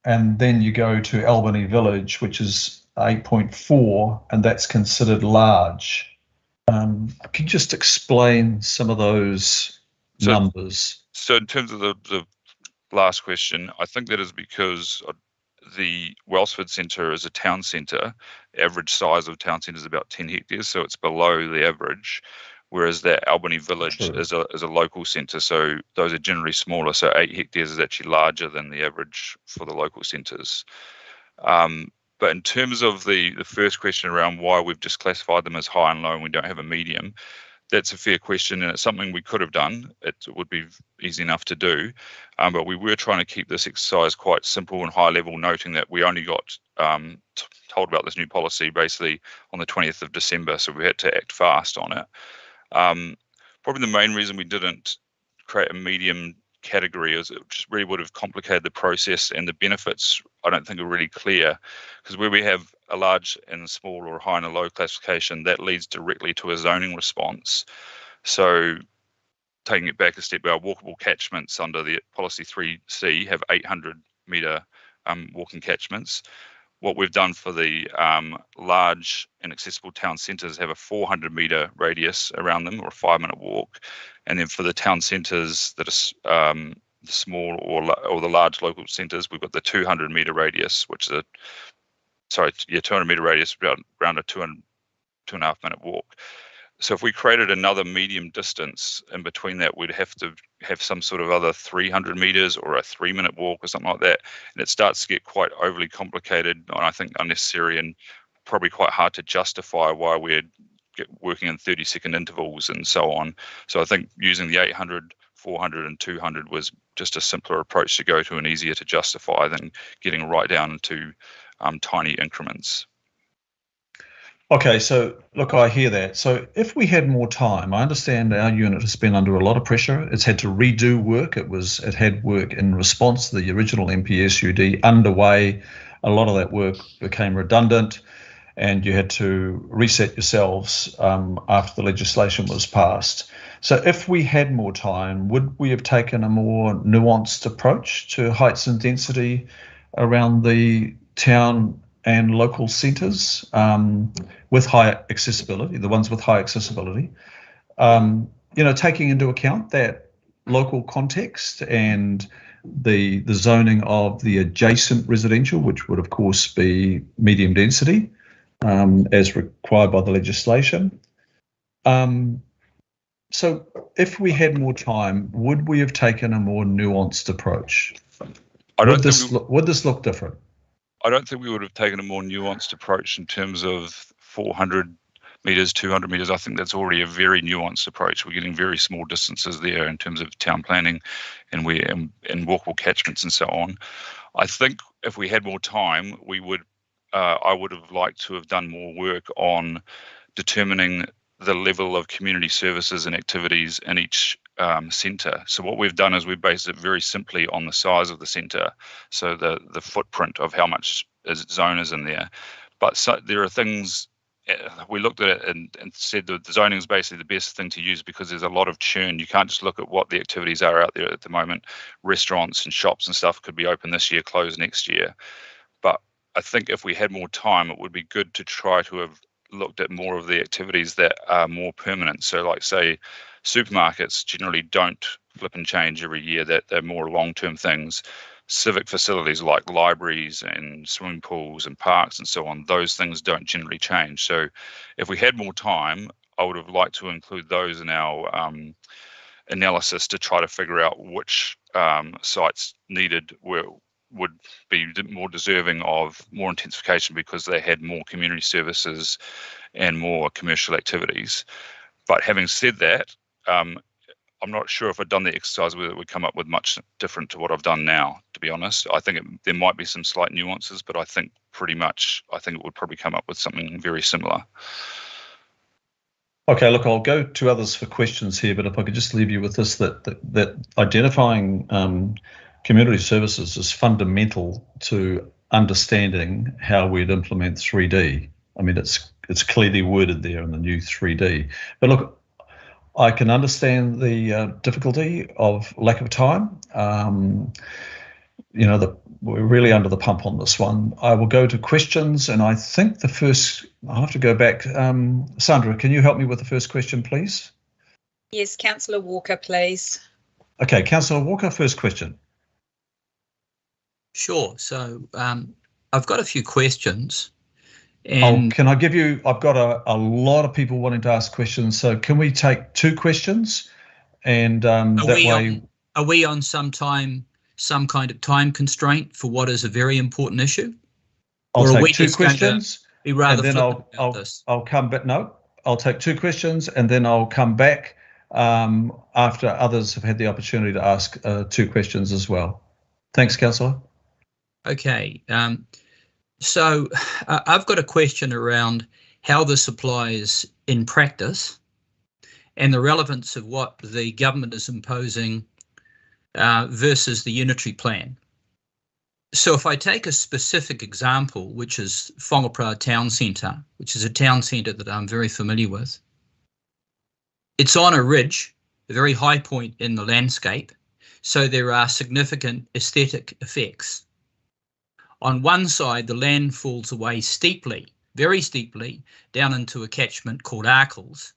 And then you go to Albany Village, which is 8.4, and that's considered large. Can you just explain some of those numbers? So in terms of the last question, I think that is because the Wellsford Centre is a town centre. Average size of town centre is about 10 hectares, so it's below the average. Whereas that Albany Village is a local centre, so those are generally smaller. So 8 hectares is actually larger than the average for the local centres. But in terms of the first question around why we've just classified them as high and low and we don't have a medium, that's a fair question, and it's something we could have done. It would be easy enough to do, but we were trying to keep this exercise quite simple and high level, noting that we only got told about this new policy basically on the 20th of December, so we had to act fast on it. Probably the main reason we didn't create a medium category is it just really would have complicated the process, and the benefits I don't think are really clear, because where we have a large and a small or a high and a low classification, that leads directly to a zoning response. So taking it back a step, our walkable catchments under the policy 3C have 800 metre walking catchments. What we've done for the large and accessible town centres have a 400 metre radius around them, or a 5-minute walk. And then for the town centres that are small or the large local centres, we've got the 200 metre radius, which is 200 metre radius, around a 2.5 minute walk. So if we created another medium distance in between that, we'd have to have some sort of other 300 metres or a 3-minute walk or something like that. And it starts to get quite overly complicated, and I think unnecessary, and probably quite hard to justify why we're working in 30-second intervals and so on. So I think using the 800, 400 and 200 was just a simpler approach to go to and easier to justify than getting right down into tiny increments. Okay, so look, I hear that. So if we had more time, I understand our unit has been under a lot of pressure. It's had to redo work. It had work in response to the original MPSUD underway. A lot of that work became redundant, and you had to reset yourselves after the legislation was passed. So if we had more time, would we have taken a more nuanced approach to heights and density around the town and local centres with high accessibility, the ones with high accessibility, taking into account that local context and the zoning of the adjacent residential, which would of course be medium density, as required by the legislation. So if we had more time, would we have taken a more nuanced approach? Would this look different? I don't think we would have taken a more nuanced approach in terms of 400 metres, 200 metres. I think that's already a very nuanced approach. We're getting very small distances there in terms of town planning and walkable catchments and so on. I think if we had more time, we would. I would have liked to have done more work on determining the level of community services and activities in each centre. So what we've done is we've based it very simply on the size of the centre, so the footprint of how much zone is in there. But there are things, we looked at it and said that the zoning is basically the best thing to use because there's a lot of churn. You can't just look at what the activities are out there at the moment. Restaurants and shops and stuff could be open this year, closed next year. But I think if we had more time, it would be good to try to have looked at more of the activities that are more permanent. So like say supermarkets generally don't flip and change every year, that they're more long-term things. Civic facilities like libraries and swimming pools and parks and so on, those things don't generally change. So if we had more time, I would have liked to include those in our analysis to try to figure out which sites would be more deserving of more intensification because they had more community services and more commercial activities. But having said that, I'm not sure if I'd done the exercise whether it would come up with much different to what I've done now, to be honest. I think there might be some slight nuances, but I think it would probably come up with something very similar. Okay, look, I'll go to others for questions here, but if I could just leave you with this, that identifying community services is fundamental to understanding how we'd implement 3D. I mean, it's clearly worded there in the new 3D. But look, I can understand the difficulty of lack of time. We're really under the pump on this one. I will go to questions, and I think I'll have to go back. Sandra, can you help me with the first question, please? Yes, Councillor Walker, please. Okay, Councillor Walker, first question. Sure. So I've got a few questions. And can I give you, I've got a lot of people wanting to ask questions. So can we take 2 questions? And are we on some kind of time constraint for what is a very important issue? I'll take 2 questions. Be rather and then I'll come back. No, I'll take 2 questions and then I'll come back after others have had the opportunity to ask 2 questions as well. Thanks, Councillor. Okay, so I've got a question around how this applies in practice and the relevance of what the government is imposing versus the unitary plan. So if I take a specific example, which is Whangaparāoa Town Centre, which is a town centre that I'm very familiar with, it's on a ridge, a very high point in the landscape, so there are significant aesthetic effects. On one side, the land falls away steeply, very steeply, down into a catchment called Arkles,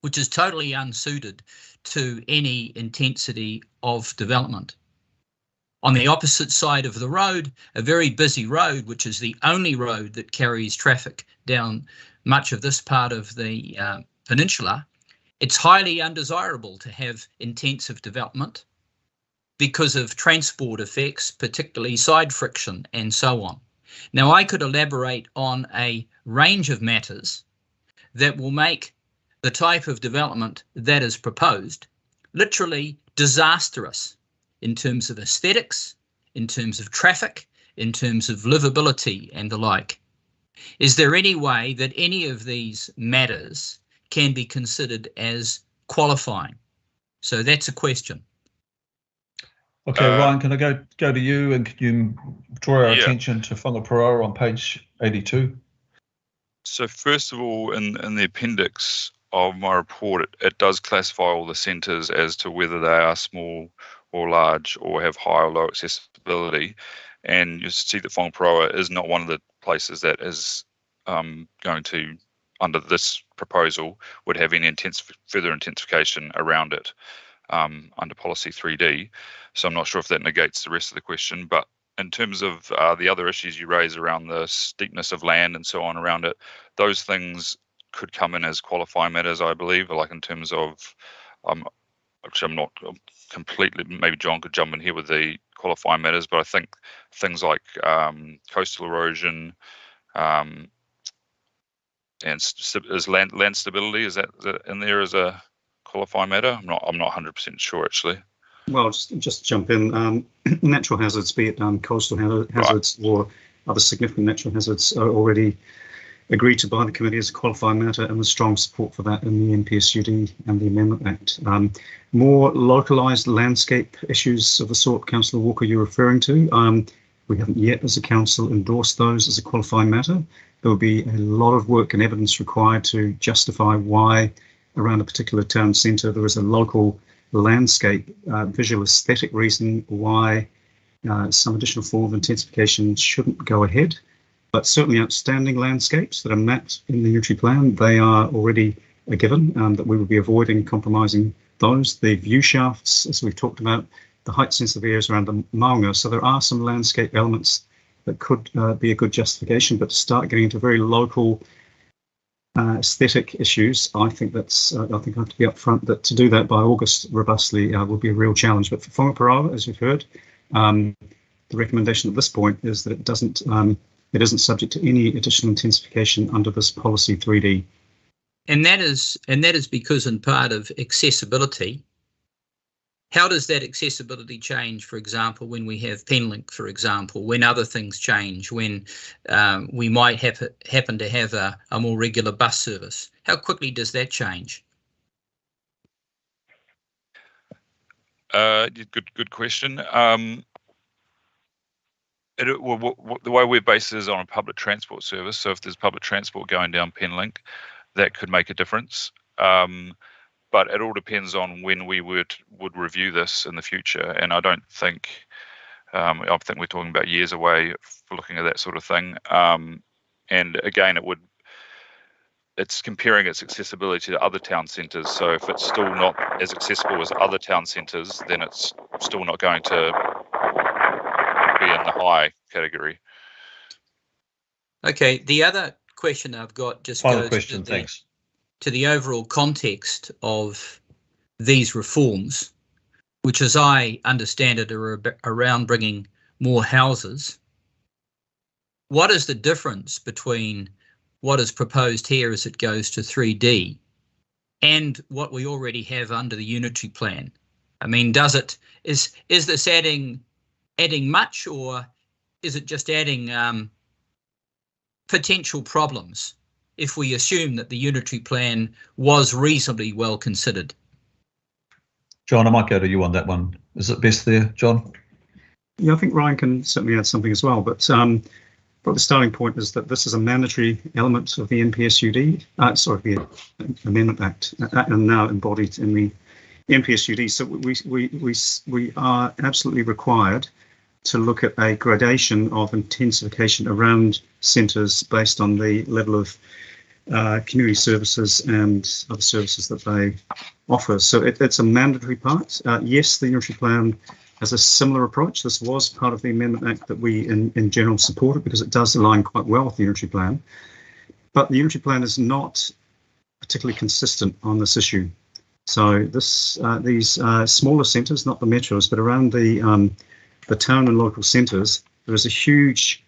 which is totally unsuited to any intensity of development. On the opposite side of the road, a very busy road, which is the only road that carries traffic down much of this part of the peninsula, it's highly undesirable to have intensive development because of transport effects, particularly side friction and so on. Now, I could elaborate on a range of matters that will make the type of development that is proposed literally disastrous in terms of aesthetics, in terms of traffic, in terms of livability and the like. Is there any way that any of these matters can be considered as qualifying? So that's a question. Okay, Ryan, can I go to you and can you draw our attention to Whangaparāoa on page 82? So first of all, in the appendix of my report, it does classify all the centres as to whether they are small or large or have high or low accessibility. And you see that Whangaparāoa is not one of the places that is going to, under this proposal, would have any further intensification around it. under policy 3D. So I'm not sure if that negates the rest of the question, but in terms of the other issues you raise around the steepness of land and so on around it, those things could come in as qualifying matters, I believe, like in terms of, which I'm not completely, maybe John could jump in here with the qualifying matters, but I think things like coastal erosion and is land stability, is that in there as a qualifying matter? I'm not 100% sure actually. Well, just jump in. Natural hazards, be it coastal hazards or other significant natural hazards, are already agreed to by the committee as a qualifying matter, and there's strong support for that in the NPSUD and the Amendment Act. More localised landscape issues of the sort, Councillor Walker, you're referring to, we haven't yet as a council endorsed those as a qualifying matter. There will be a lot of work and evidence required to justify why around a particular town centre there is a local landscape visual aesthetic reason why some additional form of intensification shouldn't go ahead. But certainly outstanding landscapes that are mapped in the unitary plan, they are already a given, that we will be avoiding compromising those. The view shafts, as we've talked about, the height sensitive areas around the maunga. So there are some landscape elements that could be a good justification, but to start getting into very local aesthetic issues, I think that's, I think I have to be upfront that to do that by August robustly will be a real challenge. But for Whangaparaoa, as you've heard, the recommendation at this point is that it isn't subject to any additional intensification under this policy 3D. And that is because in part of accessibility. How does that accessibility change, for example, when we have Penlink, for example, when other things change, when we might happen to have a more regular bus service? How quickly does that change? Good question. The way we're based is on a public transport service. So if there's public transport going down Penlink, that could make a difference. But it all depends on when we would review this in the future. And I don't think, I think we're talking about years away for looking at that sort of thing. And again, it's comparing its accessibility to other town centres. So if it's still not as accessible as other town centres, then it's still not going to be in the high category. Okay, the other question I've got just Final goes question, thanks. To the overall context of these reforms, which as I understand it are around bringing more houses. What is the difference between what is proposed here as it goes to 3D and what we already have under the unitary plan? I mean, is this adding much, or is it just adding potential problems if we assume that the unitary plan was reasonably well considered? John, I might go to you on that one. Is it best there, John? Yeah, I think Ryan can certainly add something as well, but probably the starting point is that this is a mandatory element of the NPSUD, the Amendment Act, and now embodied in the NPSUD. So we are absolutely required to look at a gradation of intensification around centres based on the level of community services and other services that they offer. So it's a mandatory part. Yes, the unitary plan has a similar approach. This was part of the Amendment Act that we in general supported because it does align quite well with the unitary plan. But the unitary plan is not particularly consistent on this issue. So these smaller centres, not the metros, but around the town and local centres, there is a huge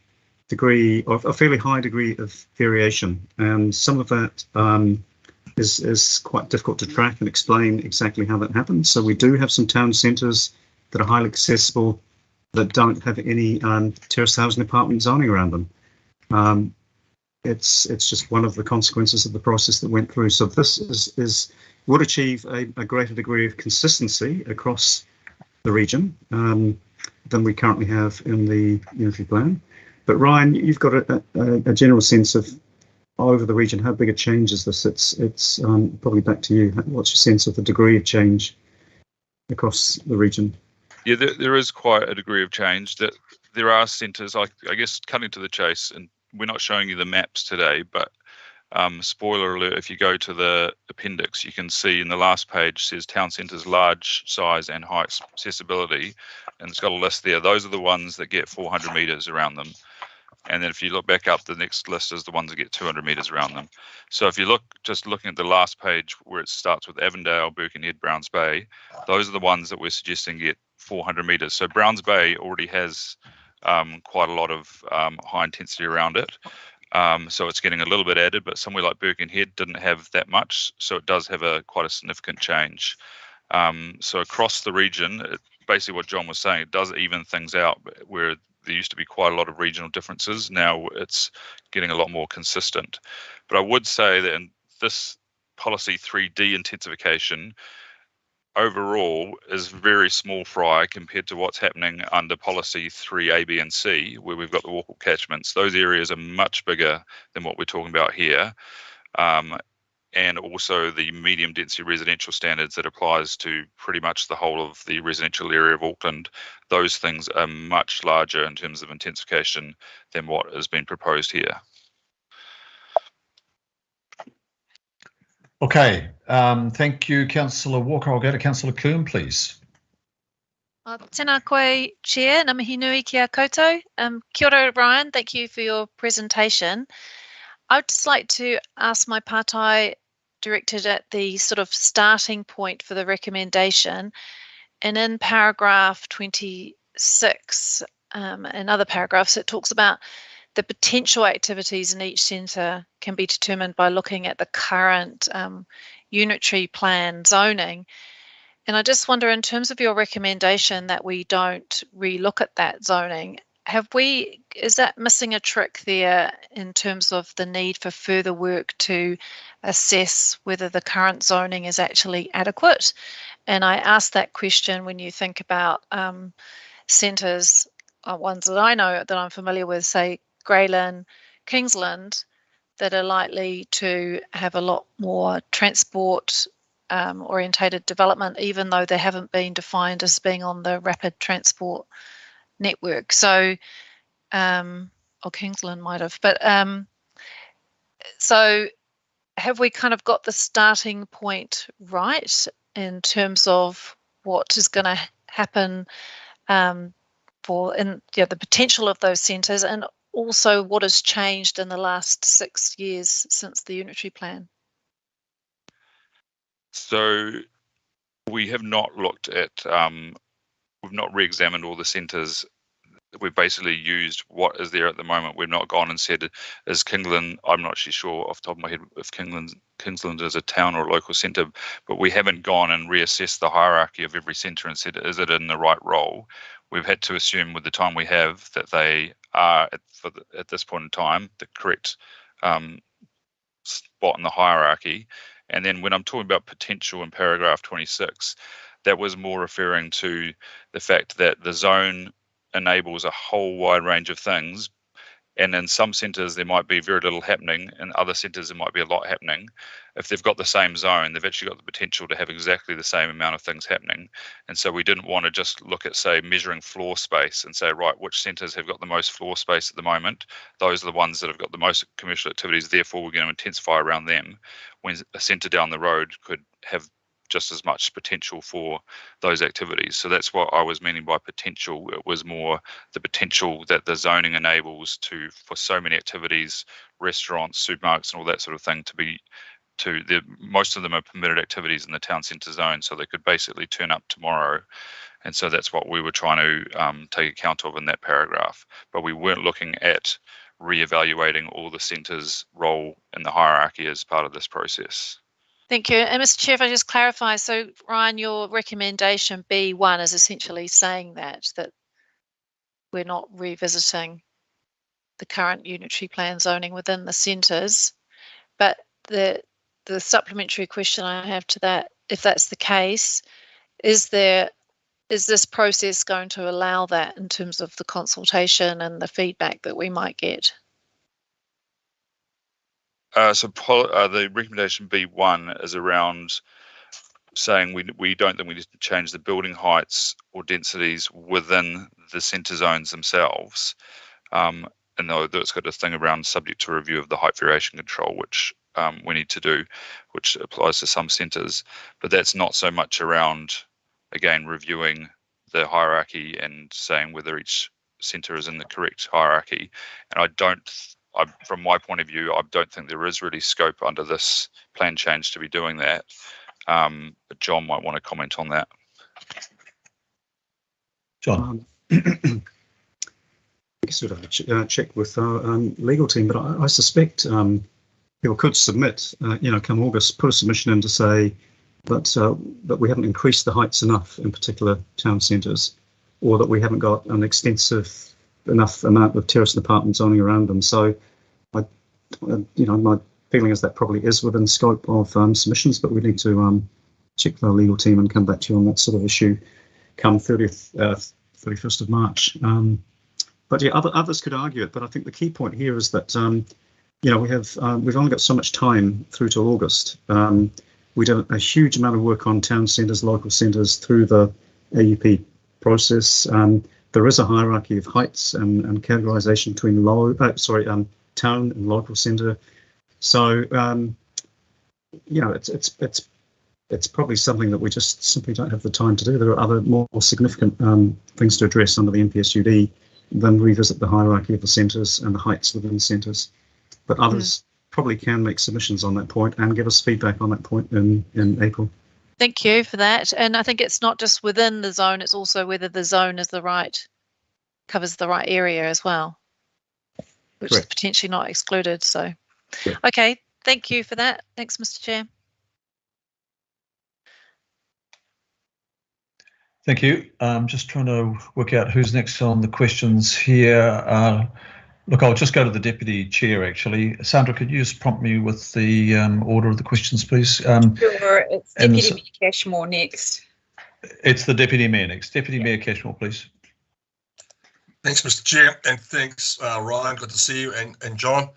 degree of a fairly high degree of variation, and some of that is quite difficult to track and explain exactly how that happens. So we do have some town centres that are highly accessible that don't have any terraced housing apartment zoning around them. It's just one of the consequences of the process that went through. So this would achieve a greater degree of consistency across the region than we currently have in the unitary plan. But Ryan, you've got a general sense of over the region, how big a change is this? It's probably back to you. What's your sense of the degree of change across the region? Yeah, there is quite a degree of change. That there are centres, I guess, cutting to the chase, and we're not showing you the maps today, but Spoiler alert, if you go to the appendix, you can see in the last page says town centres large size and high accessibility, and it's got a list there. Those are the ones that get 400 metres around them. And then if you look back up, the next list is the ones that get 200 metres around them. So if you look, just looking at the last page where it starts with Avondale, Birkenhead, Browns Bay, those are the ones that we're suggesting get 400 metres. So Browns Bay already has quite a lot of high intensity around it. So it's getting a little bit added, but somewhere like Birkenhead didn't have that much. So it does have quite a significant change. So across the region, basically what John was saying, it does even things out where there used to be quite a lot of regional differences. Now it's getting a lot more consistent. But I would say that in this policy 3D intensification, overall is very small fry compared to what's happening under policy 3A, B and C, where we've got the walkable catchments. Those areas are much bigger than what we're talking about here. And also the medium density residential standards that applies to pretty much the whole of the residential area of Auckland. Those things are much larger in terms of intensification than what has been proposed here. Okay, thank you, Councillor Walker. I'll go to Councillor Coombe, please. Tēnā koe, Chair, ngā mihi nui ki a koutou. Kia ora, Ryan, thank you for your presentation. I'd just like to ask my partai directed at the sort of starting point for the recommendation, and in paragraph 26 and other paragraphs it talks about the potential activities in each centre can be determined by looking at the current unitary plan zoning. And I just wonder, in terms of your recommendation that we don't re-look at that zoning, is that missing a trick there in terms of the need for further work to assess whether the current zoning is actually adequate? And I ask that question when you think about centres, ones that I know that I'm familiar with, say Greylin, Kingsland, that are likely to have a lot more transport orientated development, even though they haven't been defined as being on the rapid transport network. So, or Kingsland might have, but so have we kind of got the starting point right in terms of what is going to happen for the potential of those centres, and also what has changed in the last 6 years since the unitary plan? So we have not looked at, we've not re-examined all the centres. We've basically used what is there at the moment. We've not gone and said, is Kingsland, I'm not actually sure off the top of my head if Kingsland is a town or a local centre, but we haven't gone and reassessed the hierarchy of every centre and said, is it in the right role? We've had to assume with the time we have that they are, at this point in time, the correct spot in the hierarchy. And then when I'm talking about potential in paragraph 26, that was more referring to the fact that the zone enables a whole wide range of things. And in some centres, there might be very little happening. In other centres, there might be a lot happening. If they've got the same zone, they've actually got the potential to have exactly the same amount of things happening. And so we didn't want to just look at, say, measuring floor space and say, right, which centres have got the most floor space at the moment? Those are the ones that have got the most commercial activities. Therefore, we're going to intensify around them, when a centre down the road could have just as much potential for those activities. So that's what I was meaning by potential. It was more the potential that the zoning enables for so many activities, restaurants, supermarkets and all that sort of thing most of them are permitted activities in the town centre zone, so they could basically turn up tomorrow. And so that's what we were trying to take account of in that paragraph. But we weren't looking at re-evaluating all the centres' role in the hierarchy as part of this process. Thank you. And Mr. Chair, if I just clarify, so Ryan, your recommendation B1 is essentially saying that we're not revisiting the current unitary plan zoning within the centres, but the supplementary question I have to that, if that's the case, is this process going to allow that in terms of the consultation and the feedback that we might get? The recommendation B1 is around saying we don't think we need to change the building heights or densities within the centre zones themselves. And though it's got a thing around subject to review of the height variation control, which we need to do, which applies to some centres, but that's not so much around, again, reviewing the hierarchy and saying whether each centre is in the correct hierarchy. And from my point of view, I don't think there is really scope under this plan change to be doing that. But John might want to comment on that. John. I guess we'd have to check with our legal team, but I suspect people could submit, come August, put a submission in to say that we haven't increased the heights enough in particular town centres, or that we haven't got an extensive enough amount of terrace and apartment zoning around them. So, my feeling is that probably is within scope of submissions, but we need to check with our legal team and come back to you on that sort of issue come 31st of March. But yeah, others could argue it, but I think the key point here is that we've only got so much time through to August. We did a huge amount of work on town centres, local centres through the AUP process. There is a hierarchy of heights and categorisation between town and local centre. So it's probably something that we just simply don't have the time to do. There are other more significant things to address under the NPSUD than revisit the hierarchy of the centres and the heights within the centres. But others probably can make submissions on that point and give us feedback on that point in April. Thank you for that. And I think it's not just within the zone, it's also whether the zone is covers the right area as well, which Correct. is potentially not excluded. So, Yeah. Okay, thank you for that. Thanks, Mr. Chair. Thank you. I'm just trying to work out who's next on the questions here. Look, I'll just go to the Deputy Chair, actually. Sandra, could you just prompt me with the order of the questions, please? Sure, it's Deputy Mayor Cashmore next. It's the Deputy Mayor next. Deputy Mayor Cashmore, please. Thanks, Mr. Chair, and thanks, Ryan. Good to see you, and John.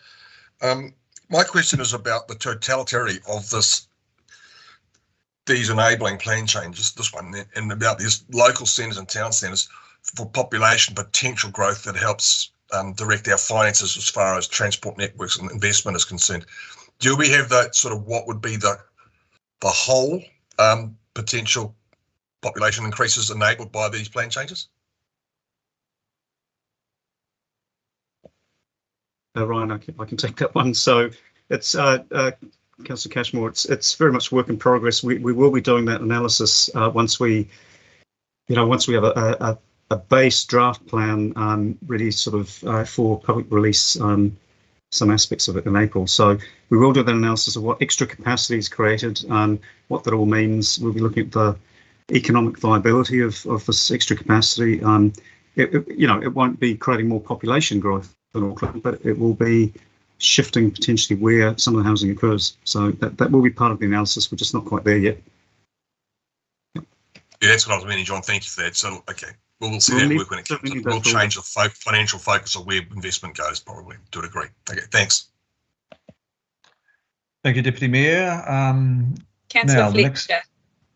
My question is about the totality of these enabling plan changes, this one, and about these local centres and town centres for population potential growth that helps direct our finances as far as transport networks and investment is concerned. Do we have that sort of what would be the whole potential population increases enabled by these plan changes? Ryan, I can take that one. So it's Councillor Cashmore. It's very much work in progress. We will be doing that analysis once we have a base draft plan ready, sort of for public release. Some aspects of it in April. So we will do that analysis of what extra capacity is created, what that all means. We'll be looking at the economic viability of this extra capacity. It won't be creating more population growth in Auckland, but it will be shifting potentially where some of the housing occurs. So that will be part of the analysis. We're just not quite there yet. Yeah, that's what I was meaning, John. Thank you for that. So, okay, we'll see that work when it comes. We'll change the financial focus of where investment goes, probably, to a degree. Okay, thanks. Thank you, Deputy Mayor. Councillor Fletcher.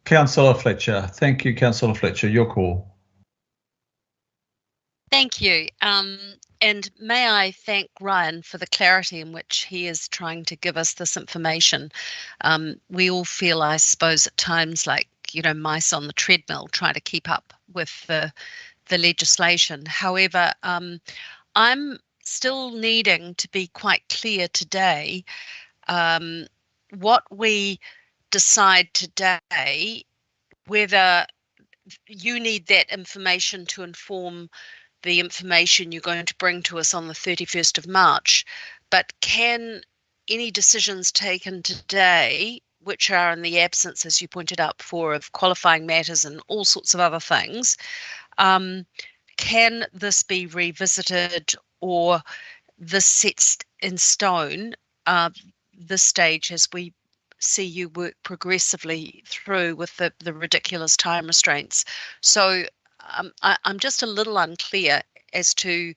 Councillor Fletcher. Thank you, Councillor Fletcher. Your call. Thank you. And may I thank Ryan for the clarity in which he is trying to give us this information. We all feel, I suppose, at times like, mice on the treadmill trying to keep up with the legislation. However, I'm still needing to be quite clear today what we decide today, whether you need that information to inform the information you're going to bring to us on the 31st of March, but can any decisions taken today, which are in the absence, as you pointed out before, of qualifying matters and all sorts of other things, can this be revisited, or this sets in stone this stage as we see you work progressively through with the ridiculous time restraints? So I'm just a little unclear as to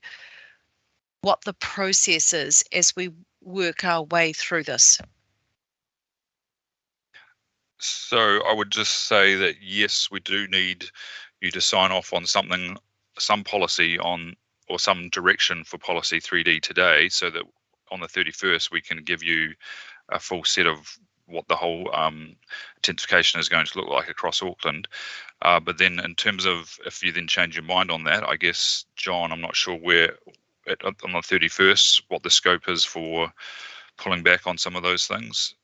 what the process is as we work our way through this. So I would just say that, yes, we do need you to sign off on some policy on, or some direction for policy 3D today, so that on the 31st we can give you a full set of what the whole intensification is going to look like across Auckland. But then in terms of if you then change your mind on that, I guess, John, I'm not sure where on the 31st, what the scope is for pulling back on some of those things.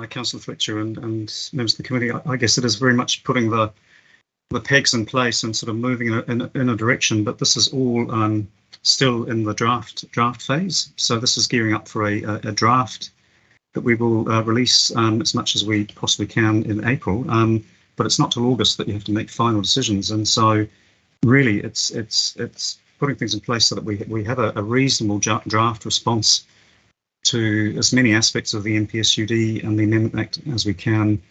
Councillor Fletcher and members of the committee, I guess it is very much putting the pegs in place and sort of moving in a direction, but this is all still in the draft phase. So this is gearing up for a draft that we will release as much as we possibly can in April. But it's not till August that you have to make final decisions, and so really it's putting things in place so that we have a reasonable draft response to as many aspects of the NPSUD and the Amendment Act as we can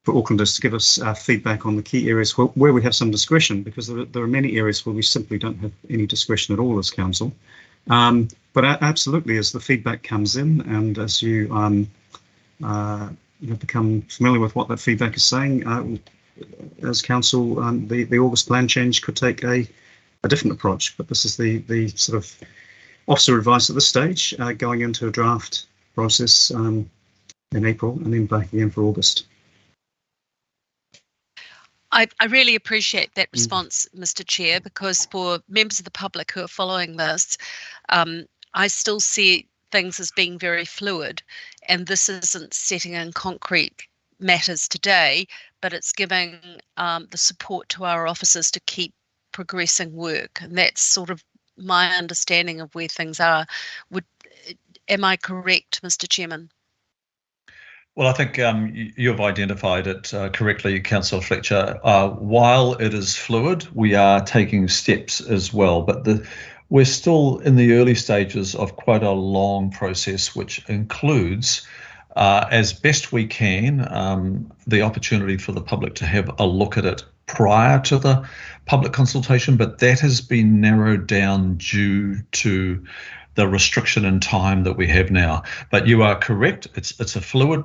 for Aucklanders to give us feedback on the key areas where we have some discretion, because there are many areas where we simply don't have any discretion at all as council. But absolutely, as the feedback comes in and as you become familiar with what that feedback is saying, as council, the August plan change could take a different approach. But this is the sort of officer advice at this stage, going into a draft process in April and then back again for August. I really appreciate that response, Mr. Chair, because for members of the public who are following this, I still see things as being very fluid, and this isn't setting in concrete matters today, but it's giving the support to our officers to keep progressing work, and that's sort of my understanding of where things are. Am I correct, Mr. Chairman? Well, I think you've identified it correctly, Councillor Fletcher. While it is fluid, we are taking steps as well, but we're still in the early stages of quite a long process, which includes, as best we can, the opportunity for the public to have a look at it prior to the public consultation, but that has been narrowed down due to the restriction in time that we have now. But you are correct, it's a fluid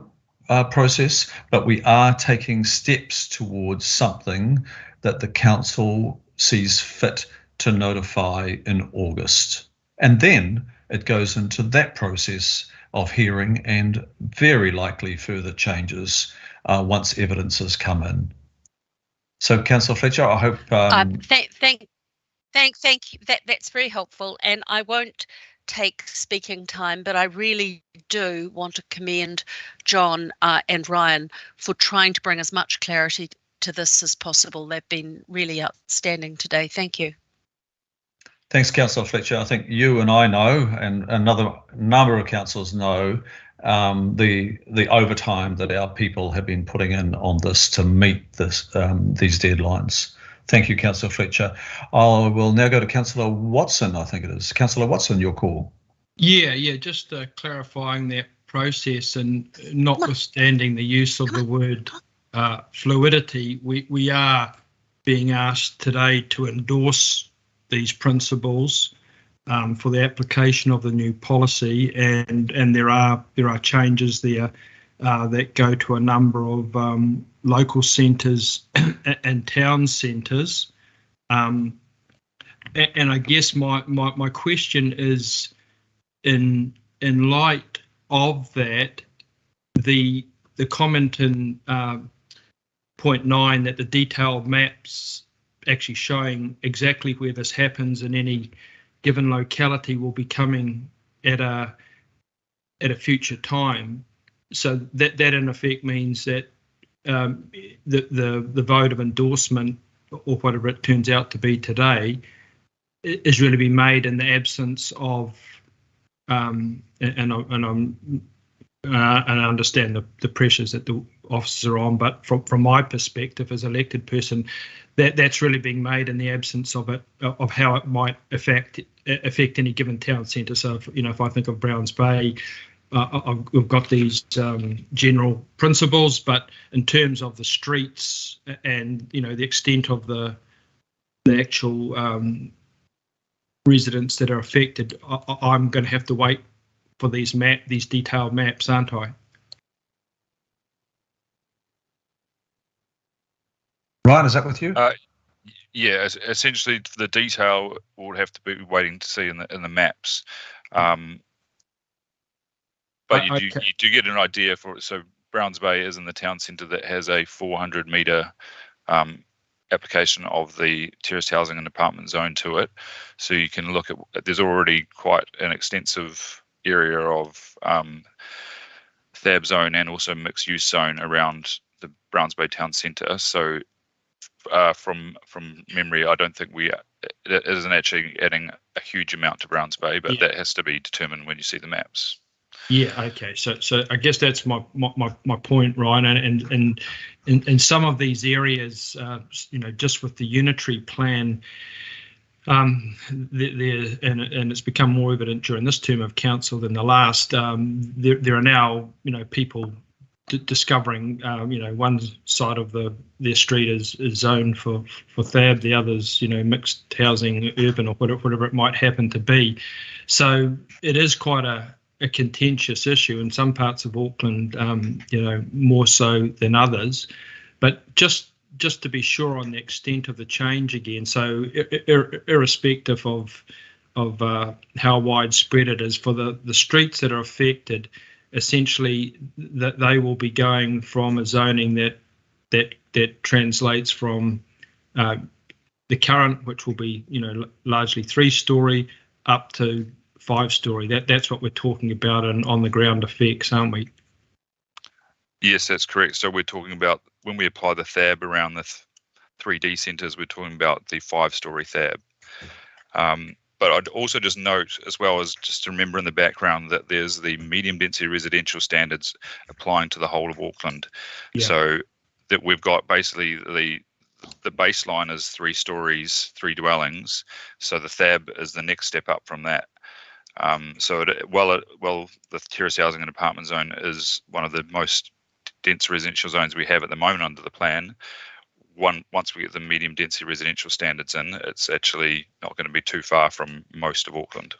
process, but we are taking steps towards something that the council sees fit to notify in August. And then it goes into that process of hearing and very likely further changes once evidence has come in. So, Councillor Fletcher, I hope... Thank you. That's very helpful, and I won't take speaking time, but I really do want to commend John and Ryan for trying to bring as much clarity to this as possible. They've been really outstanding today. Thank you. Thanks, Councillor Fletcher. I think you and I know, and another number of councillors know, the overtime that our people have been putting in on this to meet these deadlines. Thank you, Councillor Fletcher. I will now go to Councillor Watson, I think it is. Councillor Watson, your call. Yeah, just clarifying that process, and notwithstanding the use of the word fluidity, we are being asked today to endorse these principles for the application of the new policy, and there are changes there that go to a number of local centres and town centres, and I guess my question is, in light of that, the comment in point 9 that the detailed maps actually showing exactly where this happens in any given locality will be coming at a future time. So that in effect means that the vote of endorsement, or whatever it turns out to be today, is really being made in the absence of, and I understand the pressures that the officers are on, but from my perspective as elected person, that's really being made in the absence of it, of how it might affect any given town centre. So if I think of Browns Bay, I've got these general principles, but in terms of the streets and the extent of the actual residents that are affected, I'm going to have to wait for these detailed maps, aren't I? Ryan, is that with you? Yeah, essentially the detail we'll have to be waiting to see in the maps. But you do get an idea for it. So Browns Bay is in the town centre that has a 400 metre application of the terraced housing and apartment zone to it. So you can look at, there's already quite an extensive area of THAB zone and also mixed use zone around the Browns Bay town centre. So from memory, I don't think it isn't actually adding a huge amount to Browns Bay, but that has to be determined when you see the maps. Yeah. Okay. So I guess that's my point, Ryan. And in some of these areas, just with the unitary plan, and it's become more evident during this term of council than the last. There are now, people discovering, one side of their street is zoned for THAB, the others, mixed housing, urban, or whatever it might happen to be. So it is quite a contentious issue in some parts of Auckland, more so than others. But just to be sure on the extent of the change again, so irrespective of how widespread it is, for the streets that are affected, essentially that they will be going from a zoning that translates from the current, which will be largely 3-storey, up to 5-storey. That's what we're talking about and on the ground effects, aren't we? Yes, that's correct. So we're talking about when we apply the THAB around the 3D centres, we're talking about the 5-storey THAB. But I'd also just note, as well as just to remember in the background, that there's the medium density residential standards applying to the whole of Auckland. Yeah. So that we've got basically the baseline is 3 stories, 3 dwellings. So the THAB is the next step up from that. So the terrace housing and apartment zone is one of the most dense residential zones we have at the moment under the plan. Once we get the medium density residential standards in, it's actually not going to be too far from most of Auckland.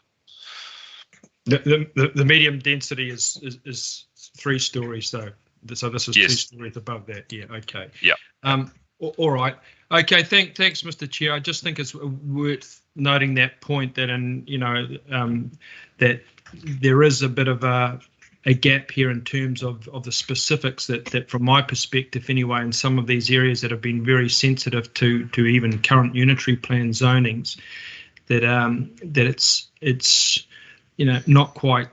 The medium density is 3 stories though. So this is 2 stories above that. Yeah. Okay. Yeah. All right. Okay. Thanks, Mr. Chair. I just think it's worth noting that point that that there is a bit of a gap here in terms of the specifics that from my perspective anyway, in some of these areas that have been very sensitive to even current unitary plan zonings, that it's not quite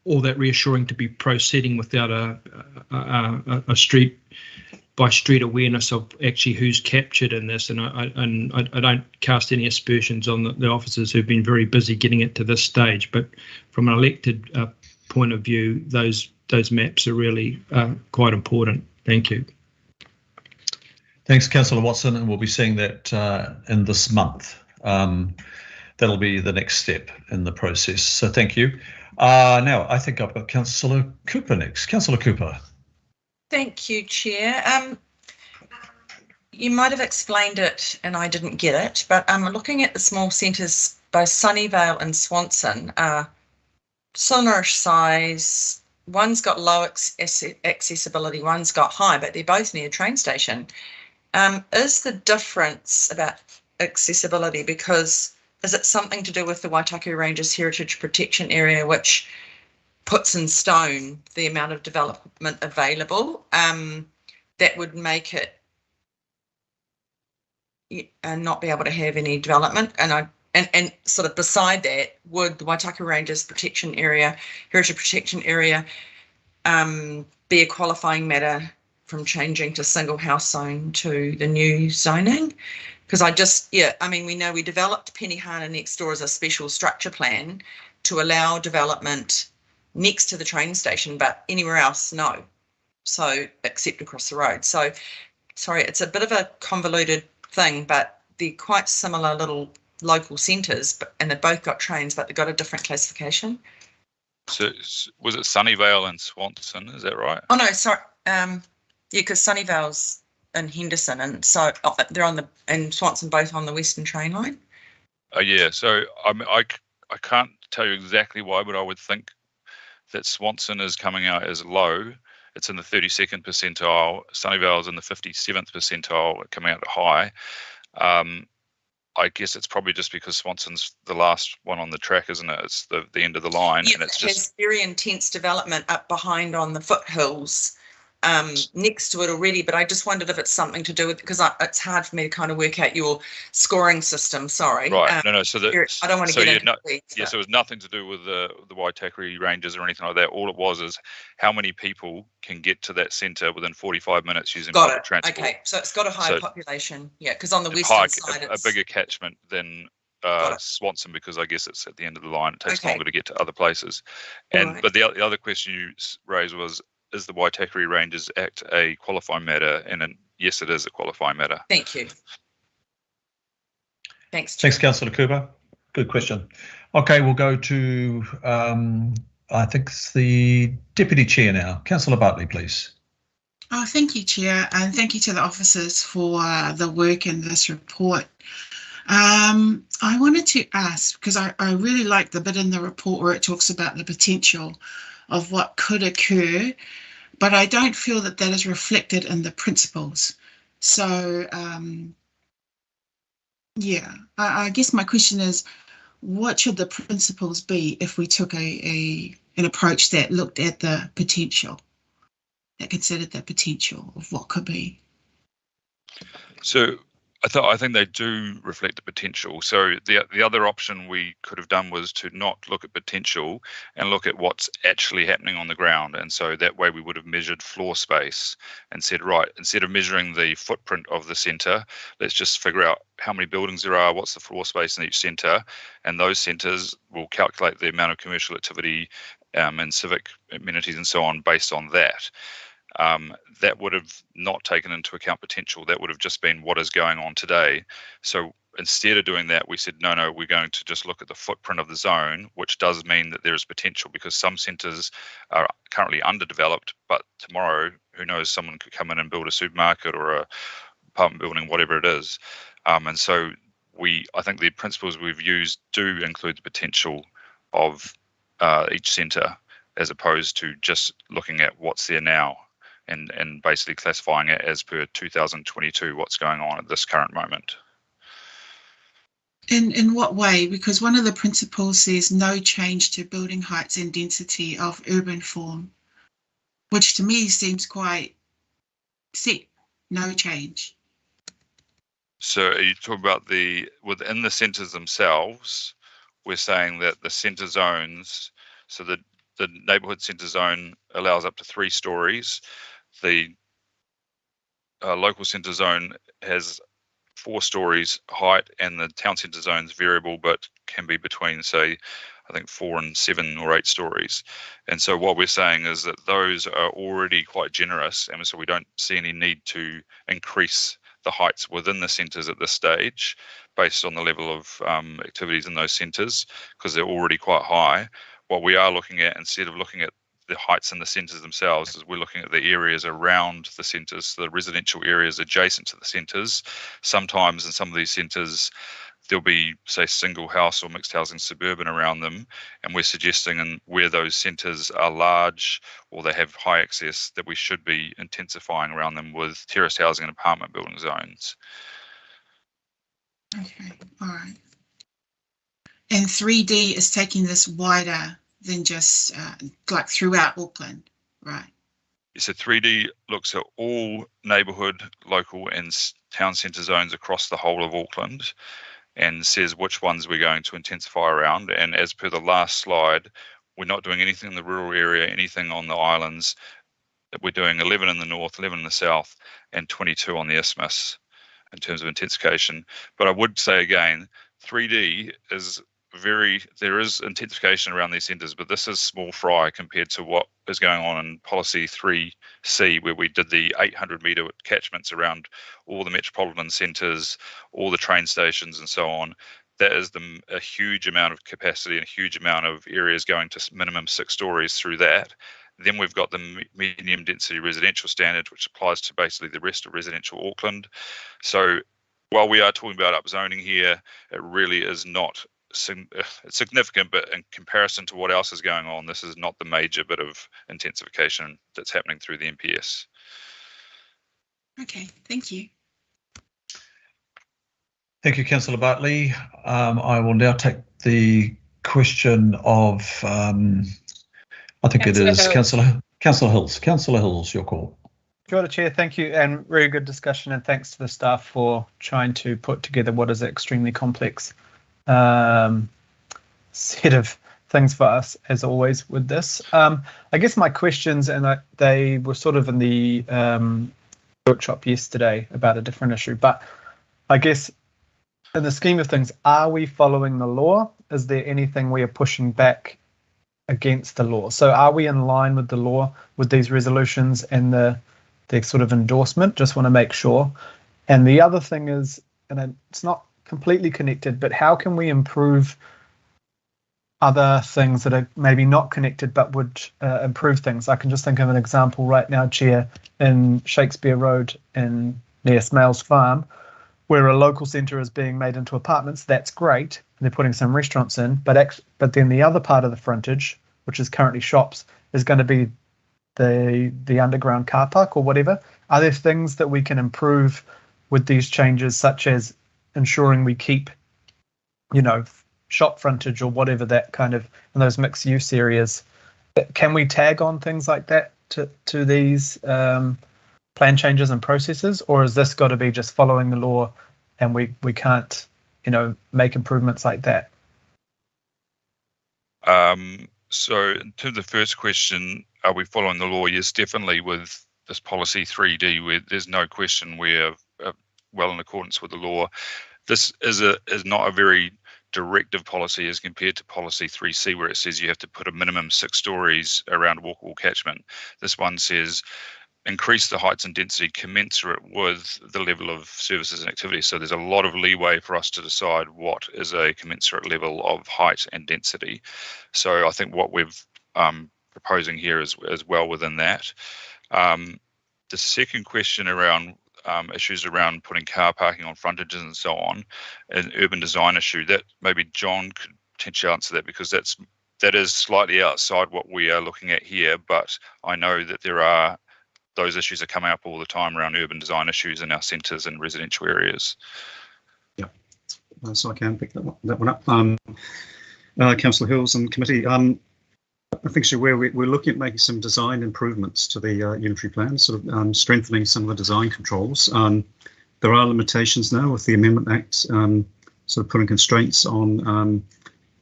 all that reassuring to be proceeding without a street by street awareness of actually who's captured in this, and I don't cast any aspersions on the officers who've been very busy getting it to this stage, but from an elected point of view, those maps are really quite important. Thank you. Thanks, Councillor Watson, and we'll be seeing that in this month. That'll be the next step in the process. So thank you. Now I think I've got Councillor Cooper next. Councillor Cooper. Thank you, Chair. You might have explained it and I didn't get it, but looking at the small centres, both Sunnyvale and Swanson are similar size. One's got low accessibility, one's got high, but they're both near a train station. Is the difference about accessibility is it something to do with the Waitaku Ranges Heritage Protection Area, which puts in stone the amount of development available that would make it not be able to have any development? And sort of beside that, would the Waitaku Ranges Protection Area, Heritage Protection Area, be a qualifying matter from changing to single house zone to the new zoning? Because we know we developed Penihana next door as a special structure plan to allow development next to the train station, but anywhere else, no. So, except across the road. So, sorry, it's a bit of a convoluted thing, but they're quite similar little local centres, and they've both got trains, but they've got a different classification. So, was it Sunnyvale and Swanson? Is that right? Oh no, sorry. Because Sunnyvale's in Henderson, and so they're and Swanson both on the Western train line. Oh yeah. So I can't tell you exactly why, but I would think that Swanson is coming out as low it's in the 32nd percentile. Sunnyvale's in the 57th percentile, coming out at high. I guess it's probably just because Swanson's the last one on the track, isn't it? It's the end of the line, Yeah, and it's it has very intense development up behind on the foothills next to it already. But I just wondered if it's something to do with, because it's hard for me to kind of work out your scoring system. Sorry. Right. No. So I don't want to get into it. Yes, it was nothing to do with the Waitakere Ranges or anything like that. All it was is how many people can get to that centre within 45 minutes using public transport. Okay, so it's got a high population. Yeah, because on the western side, it's a bigger catchment than Swanson, because I guess it's at the end of the line. It takes longer to get to other places. But the other question you raised was, is the Waitakere Ranges Act a qualifying matter? And yes, it is a qualifying matter. Thank you. Thanks. Thanks, Councillor Cooper. Good question. Okay, we'll go to, I think it's the Deputy Chair now. Councillor Bartley, please. Oh, thank you, Chair, and thank you to the officers for the work in this report. I wanted to ask, because I really like the bit in the report where it talks about the potential of what could occur, but I don't feel that that is reflected in the principles. So, yeah, I guess my question is, what should the principles be if we took an approach that looked at the potential, that considered the potential of what could be? So I think they do reflect the potential. So the other option we could have done was to not look at potential and look at what's actually happening on the ground. And so that way we would have measured floor space and said, right, instead of measuring the footprint of the centre, let's just figure out how many buildings there are, what's the floor space in each centre, and those centres will calculate the amount of commercial activity and civic amenities and so on based on that. That would have not taken into account potential. That would have just been what is going on today. So instead of doing that, we said, no, we're going to just look at the footprint of the zone, which does mean that there is potential, because some centres are currently underdeveloped, but tomorrow, who knows, someone could come in and build a supermarket or a apartment building, whatever it is. And so I think the principles we've used do include the potential of each centre, as opposed to just looking at what's there now. And basically classifying it as per 2022, what's going on at this current moment. In what way? Because one of the principles says no change to building heights and density of urban form, which to me seems quite set, no change. So are you talking about within the centres themselves? We're saying that the centre zones, so the neighbourhood centre zone allows up to 3 stories. The local centre zone has 4 stories height, and the town centre zone is variable, but can be between, say, I think 4 and 7 or 8 stories. And so what we're saying is that those are already quite generous, and so we don't see any need to increase the heights within the centres at this stage based on the level of activities in those centres, because they're already quite high. What we are looking at, instead of looking at the heights in the centres themselves, is we're looking at the areas around the centres, so the residential areas adjacent to the centres. Sometimes in some of these centres, there'll be, say, single house or mixed housing suburban around them, and we're suggesting where those centres are large or they have high access, that we should be intensifying around them with terraced housing and apartment building zones. Okay, all right. And 3D is taking this wider than just like throughout Auckland, right? So 3D looks at all neighbourhood, local and town centre zones across the whole of Auckland, and says which ones we're going to intensify around. And as per the last slide, we're not doing anything in the rural area, anything on the islands. We're doing 11 in the north, 11 in the south, and 22 on the isthmus in terms of intensification. But I would say again, 3D is there is intensification around these centres, but this is small fry compared to what is going on in policy 3C, where we did the 800-metre catchments around all the metropolitan centres, all the train stations and so on. That is a huge amount of capacity and a huge amount of areas going to minimum 6 stories through that. Then we've got the medium density residential standard, which applies to basically the rest of residential Auckland. So while we are talking about upzoning here, it really is not significant, but in comparison to what else is going on, this is not the major bit of intensification that's happening through the NPS. Okay, thank you. Thank you, Councillor Bartley. I will now take the question of, I think it is Councillor Hills. Councillor Hills, your call. Kia ora, Chair, thank you, and very good discussion, and thanks to the staff for trying to put together what is an extremely complex set of things for us, as always, with this. I guess my questions, and they were sort of in the workshop yesterday about a different issue, but I guess in the scheme of things, are we following the law? Is there anything we are pushing back against the law? So are we in line with the law with these resolutions and the sort of endorsement? Just want to make sure. And the other thing is, and it's not completely connected, but how can we improve other things that are maybe not connected but would improve things? I can just think of an example right now, Chair, in Shakespeare Road in near Smales Farm, where a local centre is being made into apartments. That's great. They're putting some restaurants in, but then the other part of the frontage, which is currently shops, is going to be the underground car park or whatever. Are there things that we can improve with these changes, such as ensuring we keep, shop frontage or whatever, that kind of, in those mixed use areas? Can we tag on things like that to these plan changes and processes, or is this got to be just following the law and we can't, make improvements like that? So in terms of the first question, are we following the law? Yes, definitely. With this policy 3D, where there's no question we're well in accordance with the law. This is not a very directive policy as compared to policy 3C, where it says you have to put a minimum 6 stories around a walkable catchment. This one says increase the heights and density commensurate with the level of services and activities. So there's a lot of leeway for us to decide what is a commensurate level of height and density. So I think what we've proposing here is well within that. The second question around issues around putting car parking on frontages and so on, an urban design issue, that maybe John could potentially answer that, because that is slightly outside what we are looking at here, but I know that those issues are coming up all the time around urban design issues in our centres and residential areas. Yeah, so I can pick that one up. Councillor Hills and committee, I think so we're looking at making some design improvements to the unitary plan, sort of strengthening some of the design controls. There are limitations now with the Amendment Act, sort of putting constraints on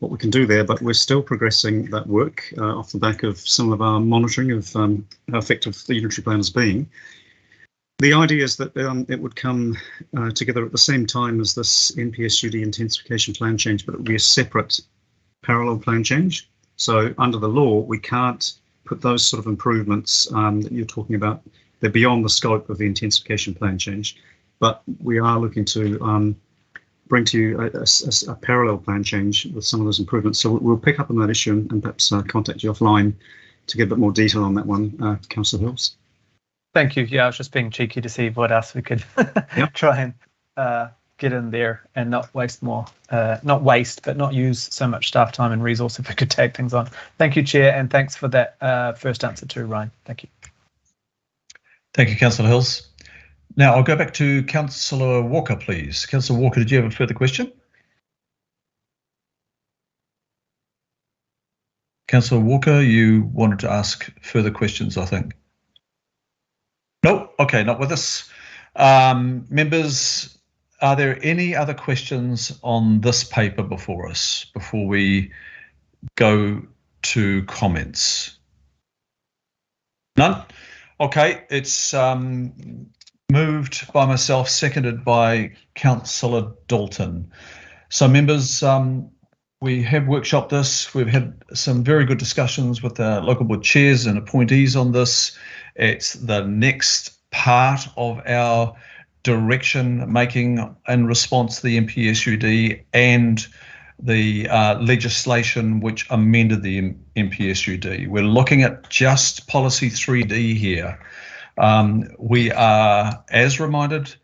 what we can do there, but we're still progressing that work off the back of some of our monitoring of how effective the unitary plan has been. The idea is that it would come together at the same time as this NPSUD intensification plan change, but it would be a separate parallel plan change. So under the law, we can't put those sort of improvements that you're talking about. They're beyond the scope of the intensification plan change, but we are looking to bring to you a parallel plan change with some of those improvements. So we'll pick up on that issue and perhaps contact you offline to get a bit more detail on that one, Councillor Hills. Thank you. Yeah, I was just being cheeky to see what else we could try and get in there and not waste more, but not use so much staff time and resource if we could tag things on. Thank you, Chair, and thanks for that first answer too, Ryan. Thank you. Thank you, Councillor Hills. Now I'll go back to Councillor Walker, please. Councillor Walker, did you have a further question? Councillor Walker, you wanted to ask further questions, I think. No, okay, not with us. Members, are there any other questions on this paper before us, before we go to comments? None? Okay, it's moved by myself, seconded by Councillor Dalton. So members, we have workshopped this. We've had some very good discussions with the local board chairs and appointees on this. It's the next part of our direction making in response to the NPSUD and the legislation which amended the NPSUD. We're looking at just policy 3D here. We are, as reminded,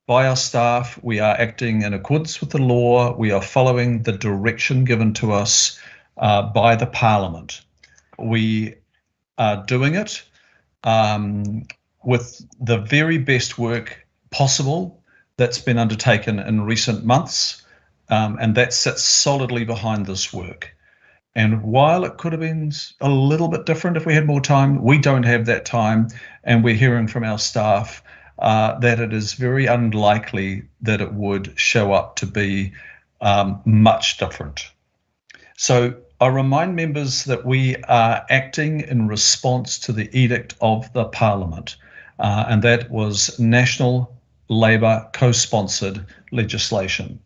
by our staff. We are acting in accordance with the law. We are following the direction given to us by the Parliament. We are doing it with the very best work possible that's been undertaken in recent months, and that sits solidly behind this work. And while it could have been a little bit different if we had more time, we don't have that time, and we're hearing from our staff that it is very unlikely that it would show up to be much different. So I remind members that we are acting in response to the edict of the Parliament, and that was National Labour co-sponsored legislation.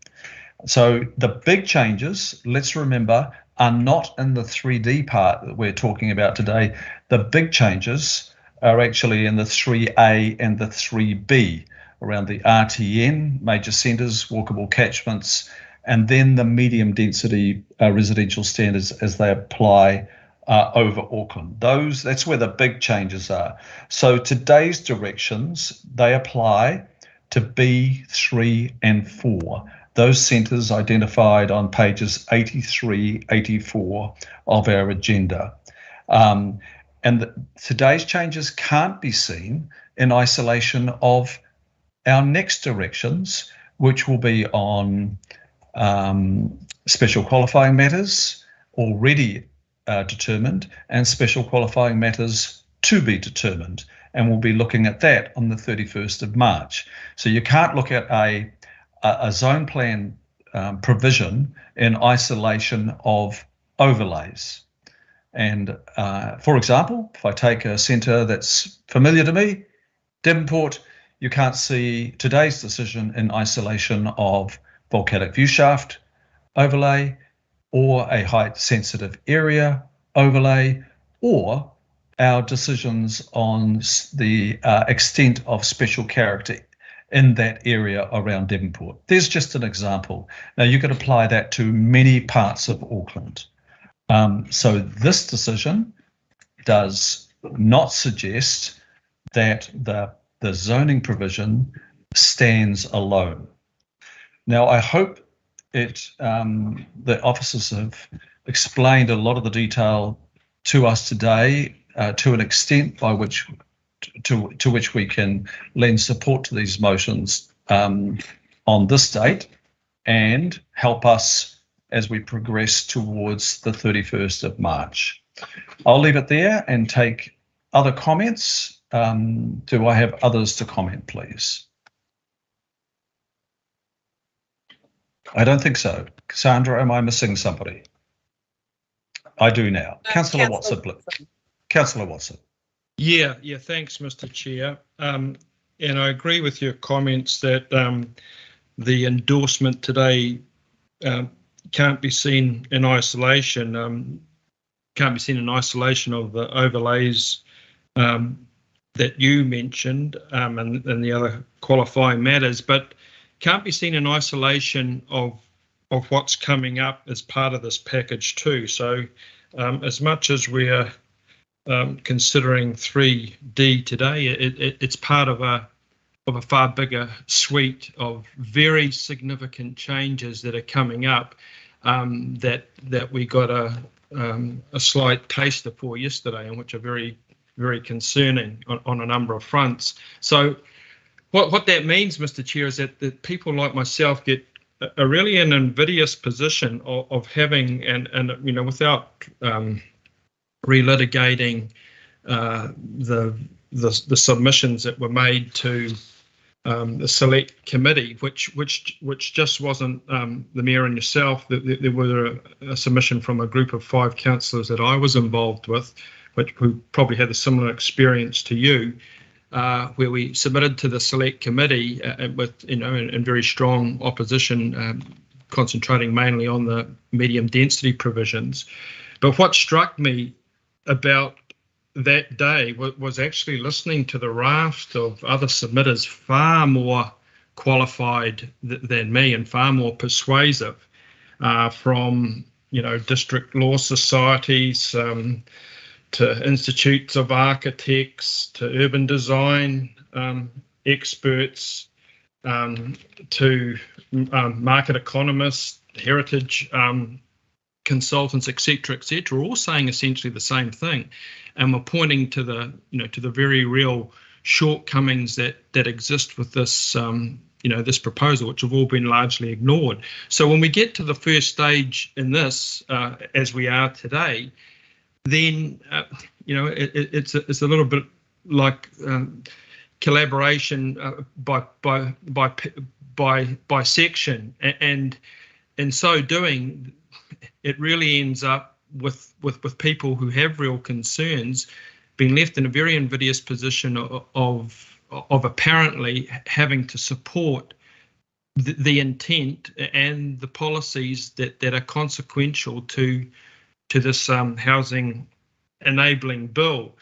So the big changes, let's remember, are not in the 3D part that we're talking about today. The big changes are actually in the 3A and the 3B around the RTN, major centres, walkable catchments, and then the medium density residential standards as they apply over Auckland. That's where the big changes are. So today's directions, they apply to B, 3 and 4. Those centres identified on pages 83, 84 of our agenda. Today's changes can't be seen in isolation of our next directions, which will be on special qualifying matters already determined and special qualifying matters to be determined. And we'll be looking at that on the 31st of March. So you can't look at a zone plan provision in isolation of overlays. And for example, if I take a centre that's familiar to me, Devonport, you can't see today's decision in isolation of volcanic view shaft overlay or a height sensitive area overlay or our decisions on the extent of special character in that area around Devonport. There's just an example. Now you could apply that to many parts of Auckland. So this decision does not suggest that the zoning provision stands alone. Now I hope the officers have explained a lot of the detail to us today to an extent by which to which we can lend support to these motions on this date and help us as we progress towards the 31st of March. I'll leave it there and take other comments. Do I have others to comment, please? I don't think so. Cassandra, am I missing somebody? I do now. Councillor Watson, please. Councillor Watson. Yeah, thanks, Mr. Chair. And I agree with your comments that the endorsement today can't be seen in isolation. Can't be seen in isolation of the overlays that you mentioned and the other qualifying matters, but can't be seen in isolation of what's coming up as part of this package too. So as much as we're considering 3D today, it's part of a far bigger suite of very significant changes that are coming up that we got a slight taster for yesterday, and which are very, very concerning on a number of fronts. So what that means, Mr. Chair, is that people like myself get a really an invidious position of having, and you know, without relitigating the submissions that were made to the select committee, which just wasn't the mayor and yourself. There was a submission from a group of 5 councillors that I was involved with, who probably had a similar experience to you, where we submitted to the select committee with, you know, in very strong opposition, concentrating mainly on the medium density provisions. But what struck me about that day was actually listening to the raft of other submitters, far more qualified than me and far more persuasive, from, you know, district law societies, to institutes of architects, to urban design experts, to market economists, heritage consultants, etc., all saying essentially the same thing, and we're pointing to the to the very real shortcomings that exist with this this proposal, which have all been largely ignored. So when we get to the first stage in this, as we are today, then it's a little bit like collaboration by section, and in so doing, it really ends up with people who have real concerns being left in a very invidious position of apparently having to support the intent and the policies that are consequential to this housing enabling bill.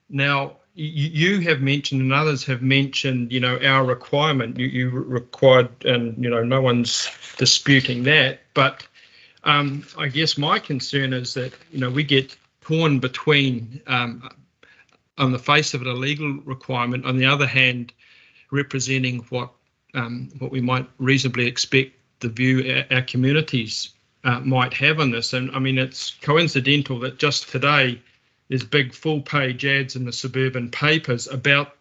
Now, you have mentioned and others have mentioned, our requirement. You required, and no one's disputing that. But I guess my concern is that we get torn between, on the face of it, a legal requirement. On the other hand, representing what we might reasonably expect the view our communities might have on this. And I mean, it's coincidental that just today there's big full-page ads in the suburban papers about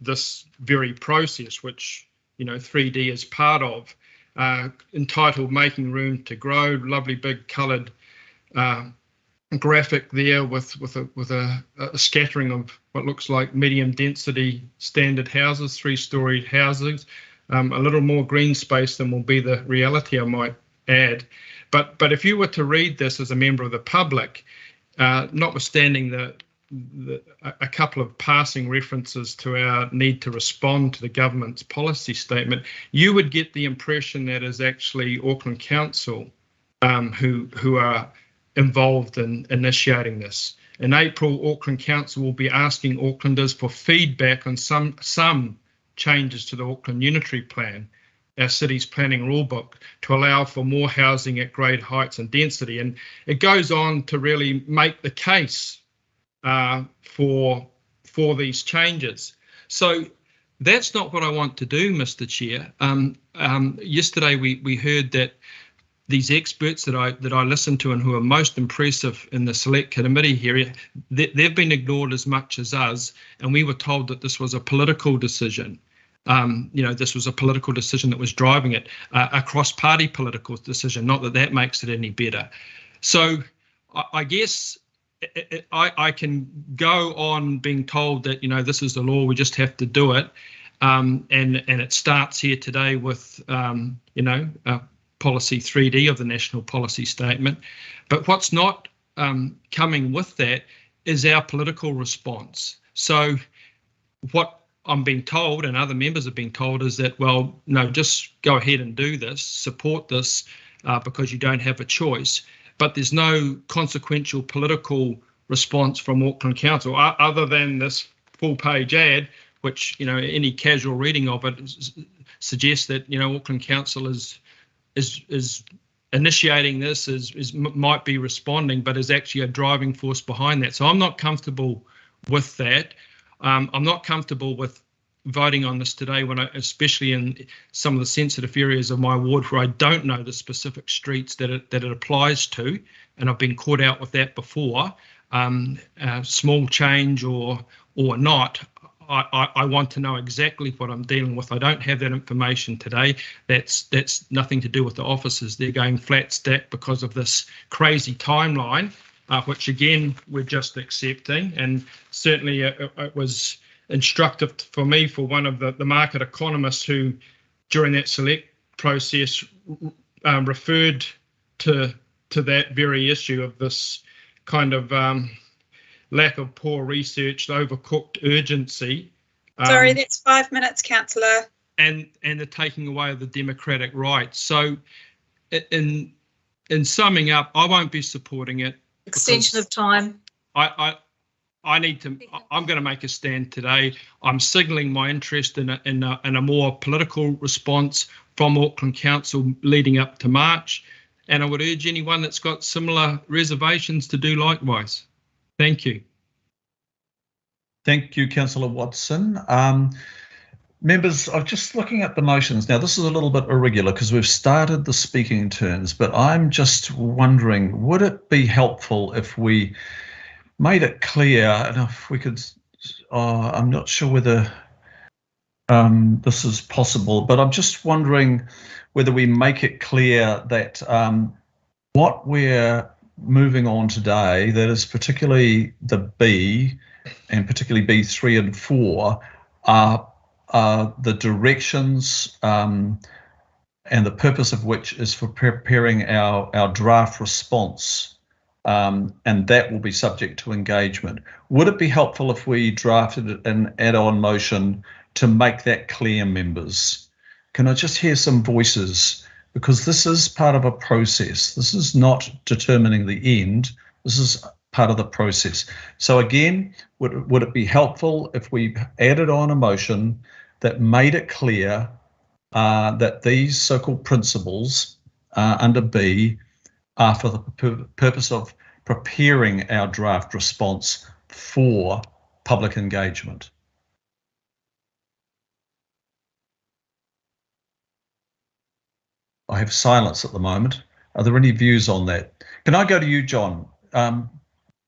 this very process, which 3D is part of, entitled "Making Room to Grow." Lovely big coloured graphic there with a scattering of what looks like medium density standard houses, 3-storey houses, a little more green space than will be the reality, I might add. But if you were to read this as a member of the public, notwithstanding a couple of passing references to our need to respond to the government's policy statement, you would get the impression that is actually Auckland Council who are involved in initiating this. In April, Auckland Council will be asking Aucklanders for feedback on some changes to the Auckland Unitary Plan, our city's planning rulebook, to allow for more housing at grade heights and density. And it goes on to really make the case for these changes. So that's not what I want to do, Mr. Chair. Yesterday we heard that these experts that I listened to and who are most impressive in the select committee here, they've been ignored as much as us, and we were told that this was a political decision. This was a political decision that was driving it, a cross-party political decision, not that that makes it any better. So I guess I can go on being told that, this is the law, we just have to do it. And it starts here today with, policy 3D of the National Policy Statement. But what's not coming with that is our political response. So what I'm being told, and other members have been told, is that, well, no, just go ahead and do this, support this, because you don't have a choice. But there's no consequential political response from Auckland Council other than this full-page ad, which, any casual reading of it suggests that, Auckland Council is initiating this, might be responding, but is actually a driving force behind that. So I'm not comfortable with that. I'm not comfortable with voting on this today, especially in some of the sensitive areas of my ward where I don't know the specific streets that it applies to, and I've been caught out with that before. Small change or not, I want to know exactly what I'm dealing with. I don't have that information today. That's nothing to do with the officers. They're going flat stack because of this crazy timeline, which again we're just accepting. And certainly it was instructive for me, for one of the market economists who, during that select process, referred to that very issue of this kind of lack of poor research, overcooked urgency. Sorry, that's 5 minutes, Councillor. And the taking away of the democratic rights. So in summing up, I won't be supporting it. Extension of time. I'm going to make a stand today. I'm signalling my interest in a more political response from Auckland Council leading up to March. And I would urge anyone that's got similar reservations to do likewise. Thank you. Thank you, Councillor Watson. Members, I'm just looking at the motions. Now, this is a little bit irregular because we've started the speaking turns, but I'm just wondering, would it be helpful if we made it clear, and if we could, I'm not sure whether this is possible, but I'm just wondering whether we make it clear that what we're moving on today, that is particularly the B, and particularly B3 and 4, are the directions and the purpose of which is for preparing our draft response, and that will be subject to engagement. Would it be helpful if we drafted an add-on motion to make that clear, members? Can I just hear some voices? Because this is part of a process. This is not determining the end. This is part of the process. So again, would it be helpful if we added on a motion that made it clear that these so-called principles under B are for the purpose of preparing our draft response for public engagement? I have silence at the moment. Are there any views on that? Can I go to you, John?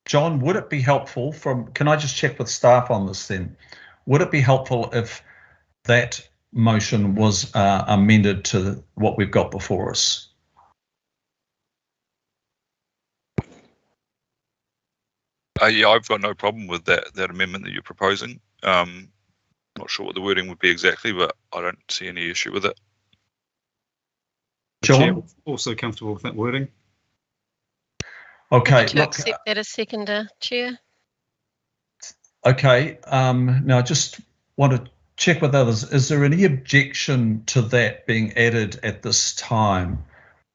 John, would it be helpful can I just check with staff on this then? Would it be helpful if that motion was amended to what we've got before us? Yeah, I've got no problem with that amendment that you're proposing. Not sure what the wording would be exactly, but I don't see any issue with it. John? Also comfortable with that wording. Okay. To accept that as seconder, Chair. Okay. Now I just want to check with others. Is there any objection to that being added at this time?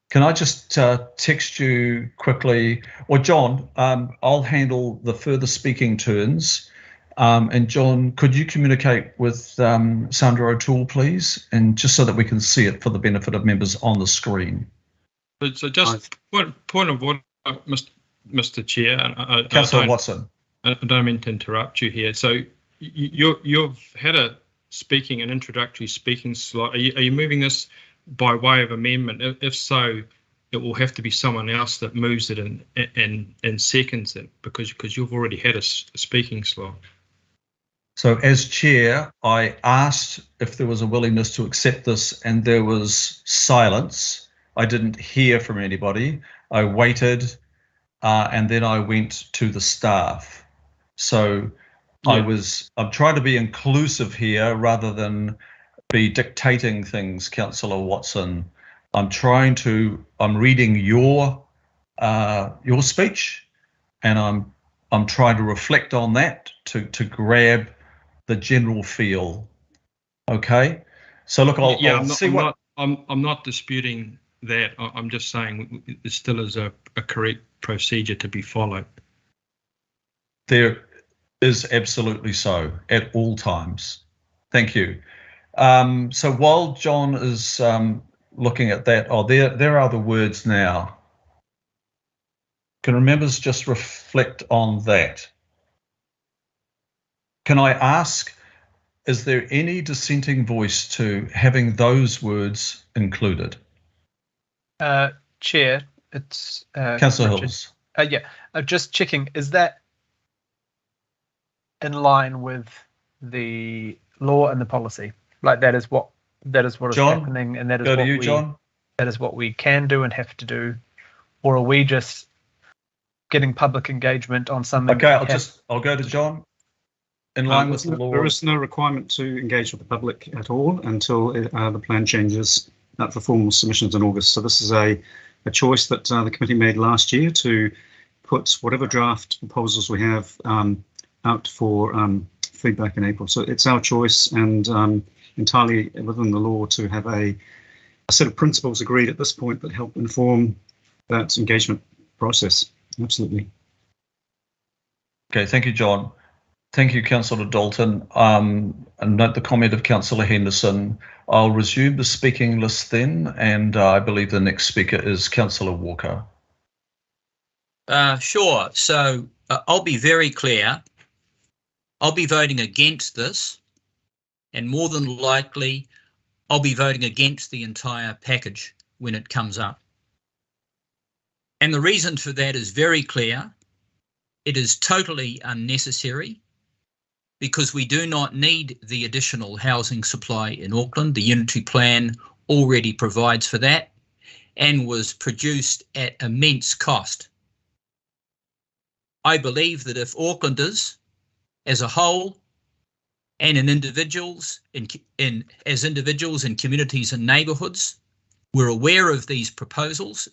Can I just text you quickly? Or John, I'll handle the further speaking turns. And John, could you communicate with Sandra O'Toole, please? And just so that we can see it for the benefit of members on the screen. So just point of order, Mr. Chair. Councillor Watson. I don't mean to interrupt you here. So you've had an introductory speaking slot. Are you moving this by way of amendment? If so, it will have to be someone else that moves it and seconds it because you've already had a speaking slot. So as chair, I asked if there was a willingness to accept this and there was silence. I didn't hear from anybody. I waited and then I went to the staff. So yeah. I'm trying to be inclusive here rather than be dictating things, Councillor Watson. I'm reading your speech, and I'm trying to reflect on that to grab the general feel. Okay, so look, I'm not disputing that. I'm just saying it still is a correct procedure to be followed. There is absolutely so at all times. Thank you. So while John is looking at that, there are the words now. Can members just reflect on that? Can I ask, is there any dissenting voice to having those words included? Chair, it's Councillor Hills. Just checking, is that in line with the law and the policy? Like that is what is John, happening, and that is go what to you, John. That is what we can do and have to do, or are we just getting public engagement on something? Okay, I'll go to John. In line with the law, there is no requirement to engage with the public at all until the plan changes for formal submissions in August. So this is a choice that the committee made last year to put whatever draft proposals we have out for feedback in April. So it's our choice and entirely within the law to have a set of principles agreed at this point that help inform that engagement process. Absolutely. Okay, thank you, John. Thank you, Councillor Dalton. And note the comment of Councillor Henderson. I'll resume the speaking list then, and I believe the next speaker is Councillor Walker. Sure. So I'll be very clear. I'll be voting against this, and more than likely I'll be voting against the entire package when it comes up. And the reason for that is very clear. It is totally unnecessary because we do not need the additional housing supply in Auckland. The Unitary Plan already provides for that and was produced at immense cost. I believe that if Aucklanders as a whole and as individuals in communities and neighbourhoods were aware of these proposals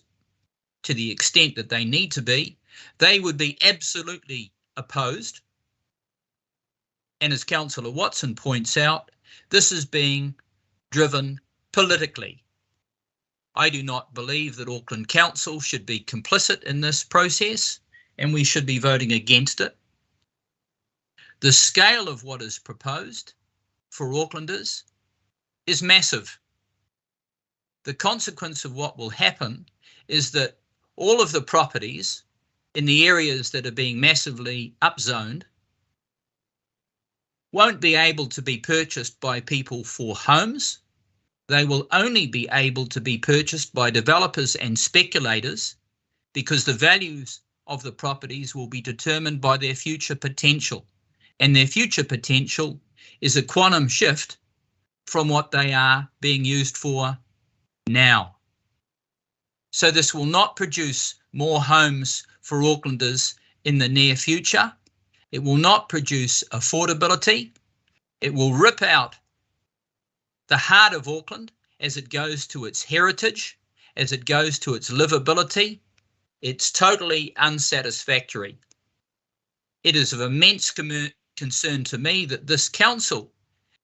to the extent that they need to be, they would be absolutely opposed. And as Councillor Watson points out, this is being driven politically. I do not believe that Auckland Council should be complicit in this process, and we should be voting against it. The scale of what is proposed for Aucklanders is massive. The consequence of what will happen is that all of the properties in the areas that are being massively upzoned won't be able to be purchased by people for homes. They will only be able to be purchased by developers and speculators because the values of the properties will be determined by their future potential. And their future potential is a quantum shift from what they are being used for now. So this will not produce more homes for Aucklanders in the near future. It will not produce affordability. It will rip out the heart of Auckland as it goes to its heritage, as it goes to its livability. It's totally unsatisfactory. It is of immense concern to me that this council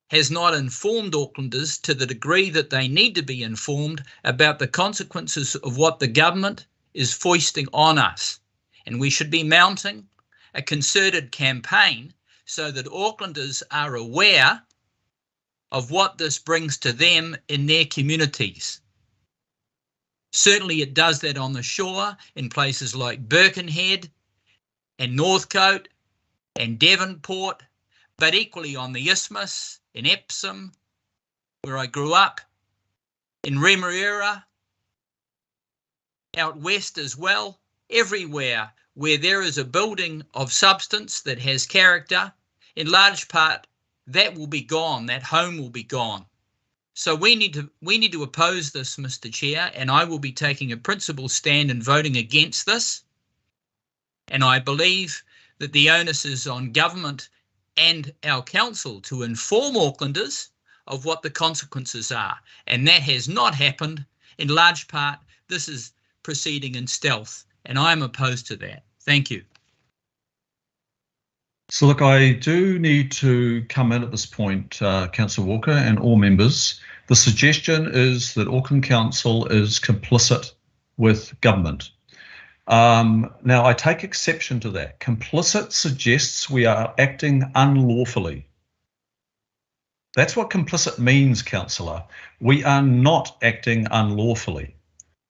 has not informed Aucklanders to the degree that they need to be informed about the consequences of what the government is foisting on us. And we should be mounting a concerted campaign so that Aucklanders are aware of what this brings to them in their communities. Certainly it does that on the shore in places like Birkenhead and Northcote and Devonport, but equally on the Isthmus, in Epsom, where I grew up, in Remuera, out west as well, everywhere where there is a building of substance that has character, in large part, that will be gone, that home will be gone. So we need to oppose this, Mr. Chair, and I will be taking a principled stand and voting against this. And I believe that the onus is on government and our council to inform Aucklanders of what the consequences are. And that has not happened. In large part, this is proceeding in stealth, and I am opposed to that. Thank you. So look, I do need to come in at this point, Councillor Walker and all members. The suggestion is that Auckland Council is complicit with government. Now, I take exception to that. Complicit suggests we are acting unlawfully. That's what complicit means, Councillor. We are not acting unlawfully.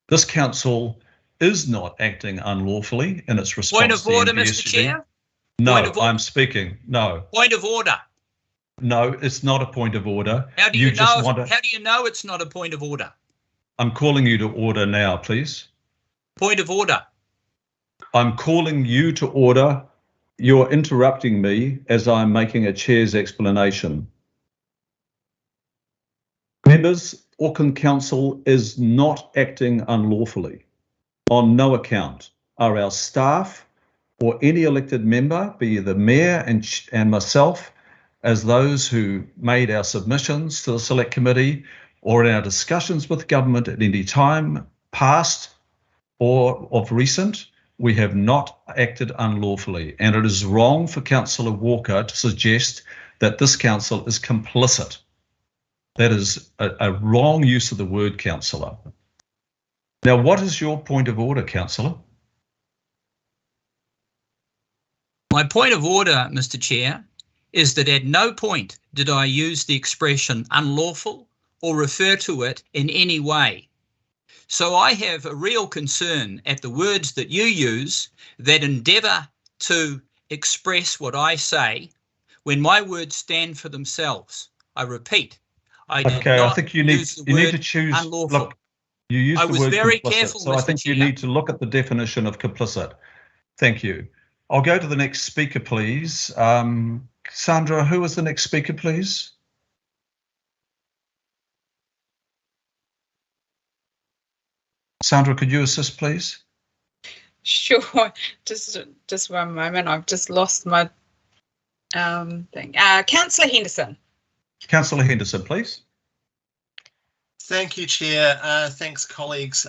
This council is not acting unlawfully in its response Point of order, to the Mr. Chair. No, I'm speaking. No. Point of order. No, it's not a point of order. How do you know it's not a point of order? I'm calling you to order now, please. Point of order. I'm calling you to order. You're interrupting me as I'm making a chair's explanation. Members, Auckland Council is not acting unlawfully. On no account are our staff or any elected member, be the mayor and myself, as those who made our submissions to the Select Committee or in our discussions with government at any time, past or of recent, we have not acted unlawfully. And it is wrong for Councillor Walker to suggest that this council is complicit. That is a wrong use of the word, Councillor. Now, what is your point of order, Councillor? My point of order, Mr. Chair, is that at no point did I use the expression unlawful or refer to it in any way. So I have a real concern at the words that you use that endeavour to express what I say when my words stand for themselves. I repeat, I did Okay, I not think you need use the to word choose. unlawful. Look, you used I the was word very complicit, careful, so I Mr. think you Chair. need to look at the definition of complicit. Thank you. I'll go to the next speaker, please. Sandra, who is the next speaker, please? Sandra, could you assist, please? Sure. Just one moment. I've just lost my thing. Councillor Henderson. Councillor Henderson, please. Thank you, Chair. Thanks, colleagues.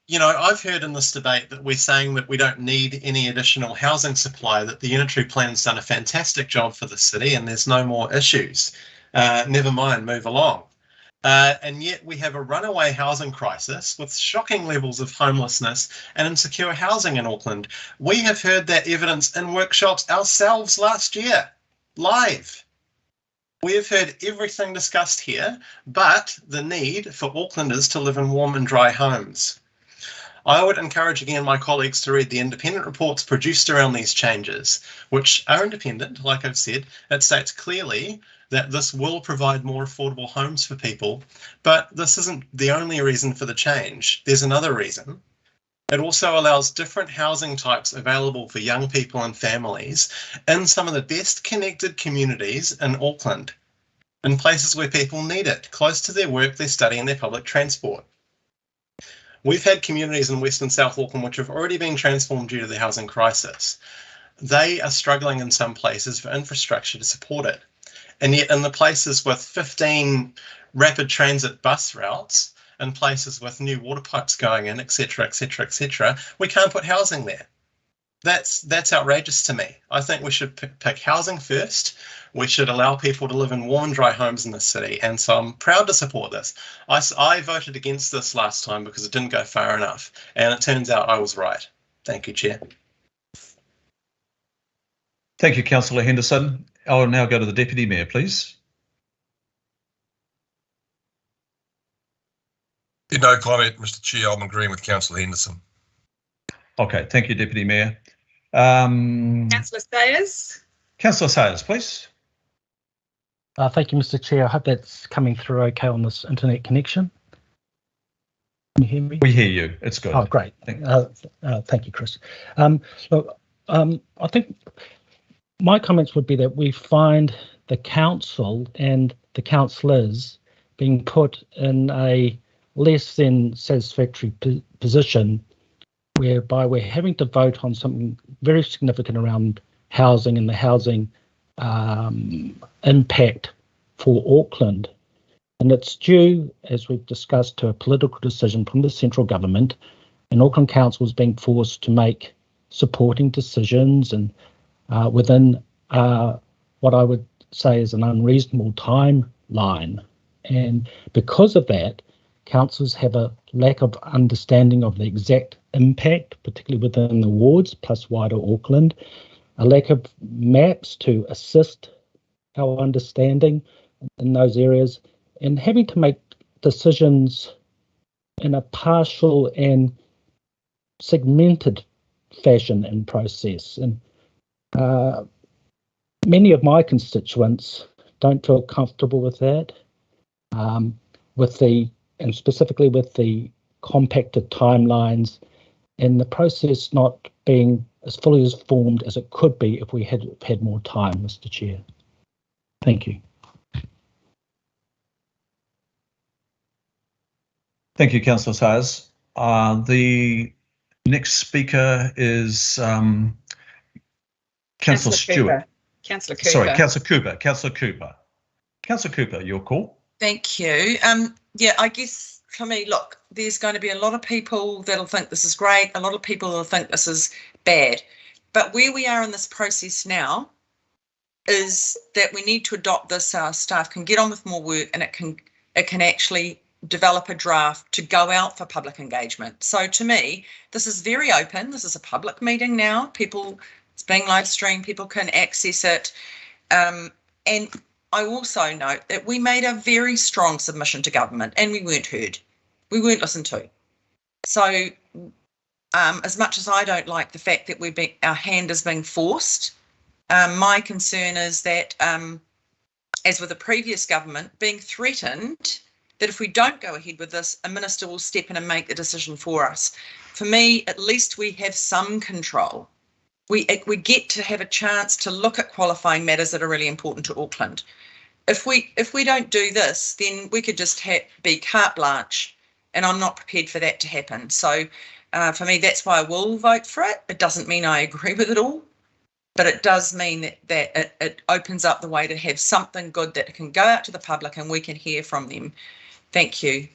You know, I've heard in this debate that we're saying that we don't need any additional housing supply, that the unitary plan's done a fantastic job for the city and there's no more issues. Never mind, move along. And yet we have a runaway housing crisis with shocking levels of homelessness and insecure housing in Auckland. We have heard that evidence in workshops ourselves last year, live. We have heard everything discussed here, but the need for Aucklanders to live in warm and dry homes. I would encourage again my colleagues to read the independent reports produced around these changes, which are independent, like I've said. It states clearly that this will provide more affordable homes for people, but this isn't the only reason for the change. There's another reason. It also allows different housing types available for young people and families in some of the best connected communities in Auckland, in places where people need it, close to their work, their study and their public transport. We've had communities in West and South Auckland which have already been transformed due to the housing crisis. They are struggling in some places for infrastructure to support it. And yet in the places with 15 rapid transit bus routes and places with new water pipes going in, etc., etc., etc., we can't put housing there. That's outrageous to me. I think we should pick housing first. We should allow people to live in warm and dry homes in the city. And so I'm proud to support this. I voted against this last time because it didn't go far enough. And it turns out I was right. Thank you, Chair. Thank you, Councillor Henderson. I'll now go to the Deputy Mayor, please. No comment, Mr. Chair. I'm agreeing with Councillor Henderson. Okay, thank you, Deputy Mayor. Councillor Sayers. Councillor Sayers, please. Thank you, Mr. Chair. I hope that's coming through okay on this internet connection. Can you hear me? We hear you. It's good. Oh, great. Thank you, Chris. Look, I think my comments would be that we find the council and the councillors being put in a less than satisfactory position whereby we're having to vote on something very significant around housing and the housing impact for Auckland. And it's due, as we've discussed, to a political decision from the central government, and Auckland Council is being forced to make supporting decisions and within what I would say is an unreasonable timeline. And because of that, councils have a lack of understanding of the exact impact, particularly within the wards, plus wider Auckland, a lack of maps to assist our understanding in those areas, and having to make decisions in a partial and segmented fashion and process. And many of my constituents don't feel comfortable with that, and specifically with the compacted timelines and the process not being as fully as formed as it could be if we had had more time, Mr. Chair. Thank you. Thank you, Councillor Sayers. The next speaker is Councillor Stewart. Councillor Cooper. Sorry, Councillor Cooper. Councillor Cooper. Councillor Cooper, your call. Thank you. Yeah, I guess for me, look, there's going to be a lot of people that'll think this is great, a lot of people that'll think this is bad. But where we are in this process now is that we need to adopt this so our staff can get on with more work and it can actually develop a draft to go out for public engagement. So to me, this is very open. This is a public meeting now. It's being live streamed, people can access it. And I also note that we made a very strong submission to government and we weren't heard. We weren't listened to. So as much as I don't like the fact that our hand is being forced, my concern is that as with the previous government, being threatened that if we don't go ahead with this, a minister will step in and make the decision for us. For me, at least we have some control. We get to have a chance to look at qualifying matters that are really important to Auckland. If we don't do this, then we could just be carte blanche, and I'm not prepared for that to happen. So for me, that's why I will vote for it. It doesn't mean I agree with it all, but it does mean that it opens up the way to have something good that can go out to the public and we can hear from them. Thank you.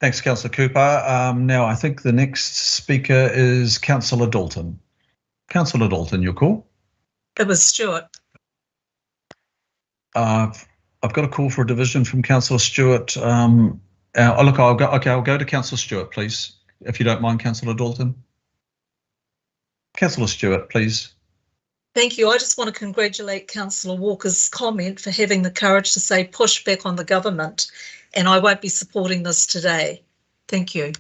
Thanks, Councillor Cooper. Now, I think the next speaker is Councillor Dalton. Councillor Dalton, your call. It was Stuart. I've got a call for a division from Councillor Stewart. Look, I'll go to Councillor Stewart, please, if you don't mind, Councillor Dalton. Councillor Stewart, please. Thank you. I just want to congratulate Councillor Walker's comment for having the courage to say push back on the government, and I won't be supporting this today. Thank you.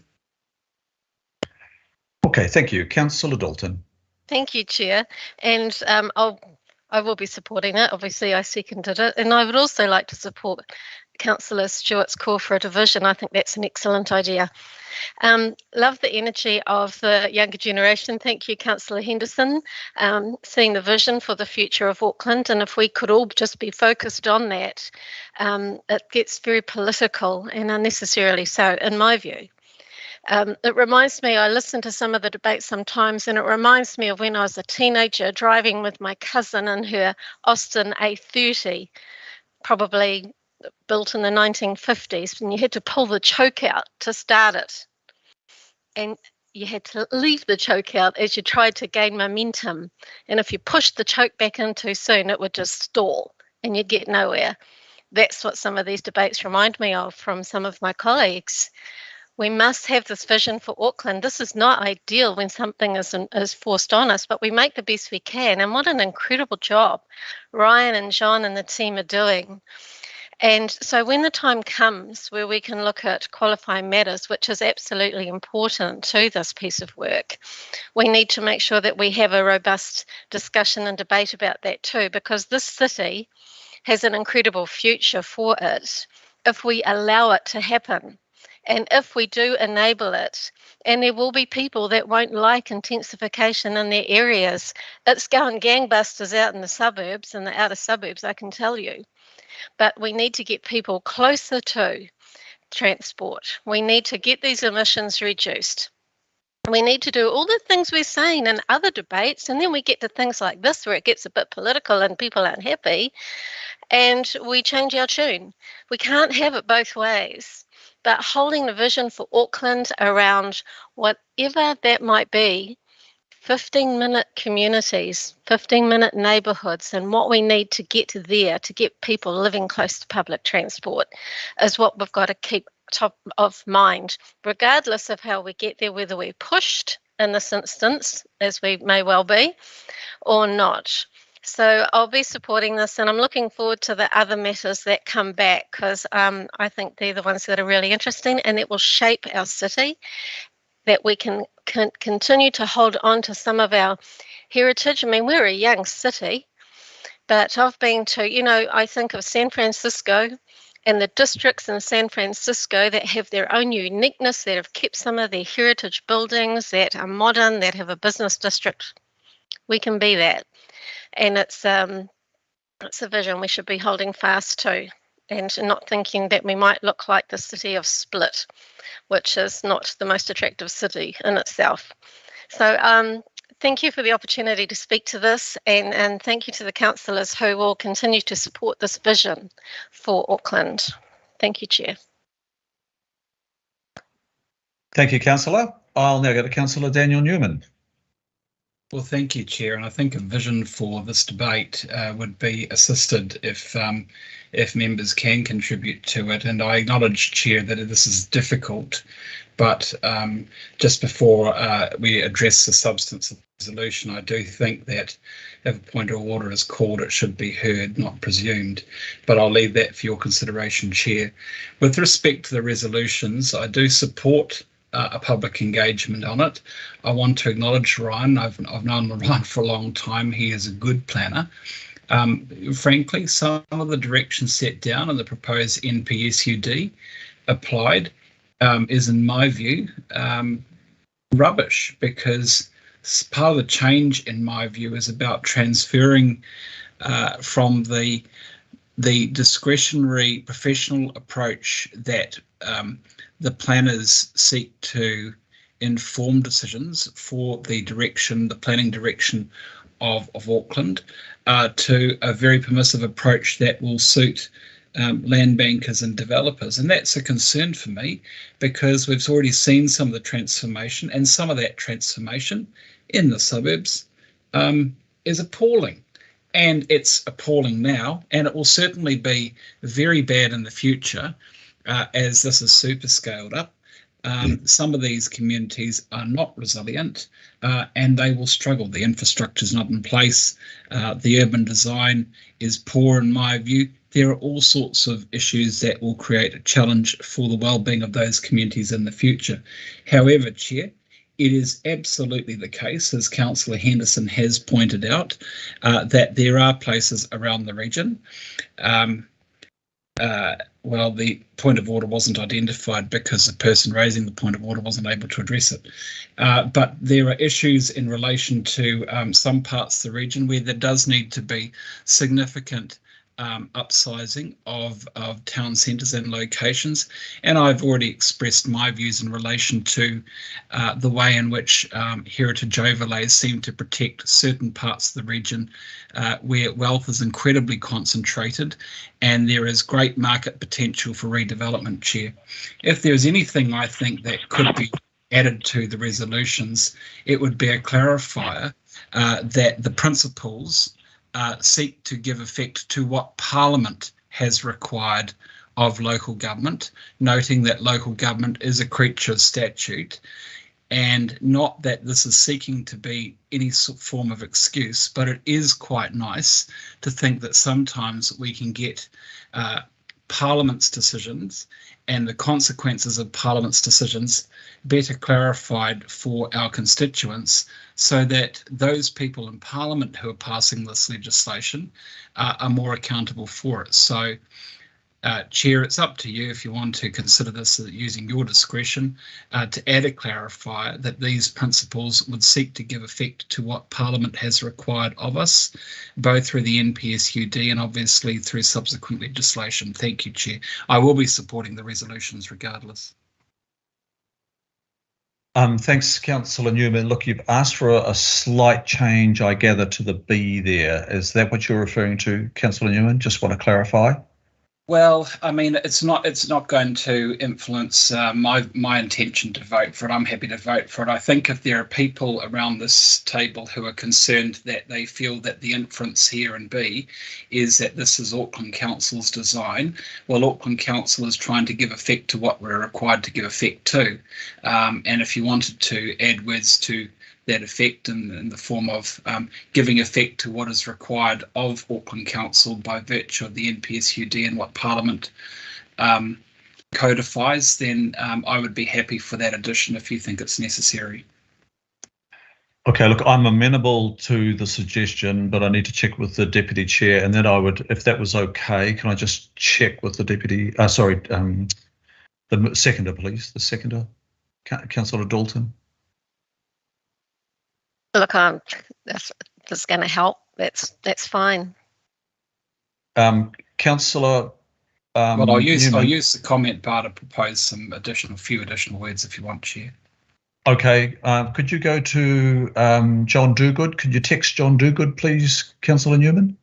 Okay, thank you. Councillor Dalton. Thank you, Chair. And I will be supporting it. Obviously, I seconded it. And I would also like to support Councillor Stewart's call for a division. I think that's an excellent idea. Love the energy of the younger generation. Thank you, Councillor Henderson, seeing the vision for the future of Auckland. And if we could all just be focused on that, it gets very political and unnecessarily so, in my view. It reminds me, I listen to some of the debates sometimes, and it reminds me of when I was a teenager driving with my cousin in her Austin A30, probably built in the 1950s, and you had to pull the choke out to start it. And you had to leave the choke out as you tried to gain momentum. And if you pushed the choke back in too soon, it would just stall and you'd get nowhere. That's what some of these debates remind me of from some of my colleagues. We must have this vision for Auckland. This is not ideal when something is forced on us, but we make the best we can. And what an incredible job Ryan and John and the team are doing. And so when the time comes where we can look at qualifying matters, which is absolutely important to this piece of work, we need to make sure that we have a robust discussion and debate about that too, because this city has an incredible future for it if we allow it to happen. And if we do enable it, and there will be people that won't like intensification in their areas, it's going gangbusters out in the suburbs and the outer suburbs, I can tell you. But we need to get people closer to transport. We need to get these emissions reduced. We need to do all the things we're saying in other debates, and then we get to things like this where it gets a bit political and people aren't happy, and we change our tune. We can't have it both ways. But holding the vision for Auckland around whatever that might be, 15-minute communities, 15-minute neighbourhoods, and what we need to get there to get people living close to public transport is what we've got to keep top of mind, regardless of how we get there, whether we're pushed in this instance, as we may well be, or not. So I'll be supporting this, and I'm looking forward to the other matters that come back, because I think they're the ones that are really interesting, and it will shape our city, that we can continue to hold on to some of our heritage. I mean, we're a young city, but I've been to, I think of San Francisco and the districts in San Francisco that have their own uniqueness, that have kept some of their heritage buildings, that are modern, that have a business district. We can be that. And it's a vision we should be holding fast to, and not thinking that we might look like the city of Split, which is not the most attractive city in itself. So thank you for the opportunity to speak to this, and thank you to the councillors who will continue to support this vision for Auckland. Thank you, Chair. Thank you, Councillor. I'll now go to Councillor Daniel Newman. Well, thank you, Chair. And I think a vision for this debate would be assisted if members can contribute to it. And I acknowledge, Chair, that this is difficult. But just before we address the substance of the resolution, I do think that if a point of order is called, it should be heard, not presumed. But I'll leave that for your consideration, Chair. With respect to the resolutions, I do support a public engagement on it. I want to acknowledge Ryan. I've known Ryan for a long time. He is a good planner. Frankly, some of the direction set down in the proposed NPSUD applied is, in my view, rubbish, because part of the change, in my view, is about transferring from the discretionary professional approach that the planners seek to inform decisions for the planning direction of Auckland, to a very permissive approach that will suit land bankers and developers. And that's a concern for me, because we've already seen some of the transformation, and some of that transformation in the suburbs is appalling. And it's appalling now, and it will certainly be very bad in the future as this is super scaled up. Some of these communities are not resilient and they will struggle. The infrastructure is not in place. The urban design is poor, in my view. There are all sorts of issues that will create a challenge for the well-being of those communities in the future. However, Chair, it is absolutely the case, as Councillor Henderson has pointed out, that there are places around the region. Well, the point of order wasn't identified because the person raising the point of order wasn't able to address it. But there are issues in relation to some parts of the region where there does need to be significant upsizing of town centres and locations. And I've already expressed my views in relation to the way in which heritage overlays seem to protect certain parts of the region where wealth is incredibly concentrated and there is great market potential for redevelopment, Chair. If there's anything I think that could be added to the resolutions, it would be a clarifier that the principles seek to give effect to what Parliament has required of local government, noting that local government is a creature of statute, and not that this is seeking to be any form of excuse, but it is quite nice to think that sometimes we can get Parliament's decisions and the consequences of Parliament's decisions better clarified for our constituents, so that those people in Parliament who are passing this legislation are more accountable for it. So, Chair, it's up to you if you want to consider this using your discretion to add a clarifier that these principles would seek to give effect to what Parliament has required of us, both through the NPSUD and obviously through subsequent legislation. Thank you, Chair. I will be supporting the resolutions regardless. Thanks, Councillor Newman. Look, you've asked for a slight change, I gather, to the B there. Is that what you're referring to, Councillor Newman? Just want to clarify. Well, I mean, it's not going to influence my intention to vote for it. I'm happy to vote for it. I think if there are people around this table who are concerned that they feel that the inference here in B is that this is Auckland Council's design, well, Auckland Council is trying to give effect to what we're required to give effect to. And if you wanted to add words to that effect in the form of giving effect to what is required of Auckland Council by virtue of the NPSUD and what Parliament codifies, then I would be happy for that addition if you think it's necessary. Okay, look, I'm amenable to the suggestion, but I need to check with the Deputy Chair, and then I would, if that was okay, can I just check with the Deputy, the seconder, please, the seconder, Councillor Dalton. Look, that's going to help. That's fine. Councillor. Well, I'll use the comment bar to propose some few additional words if you want, Chair. Okay. Could you go to John Dogood? Could you text John Dogood, please, Councillor Newman?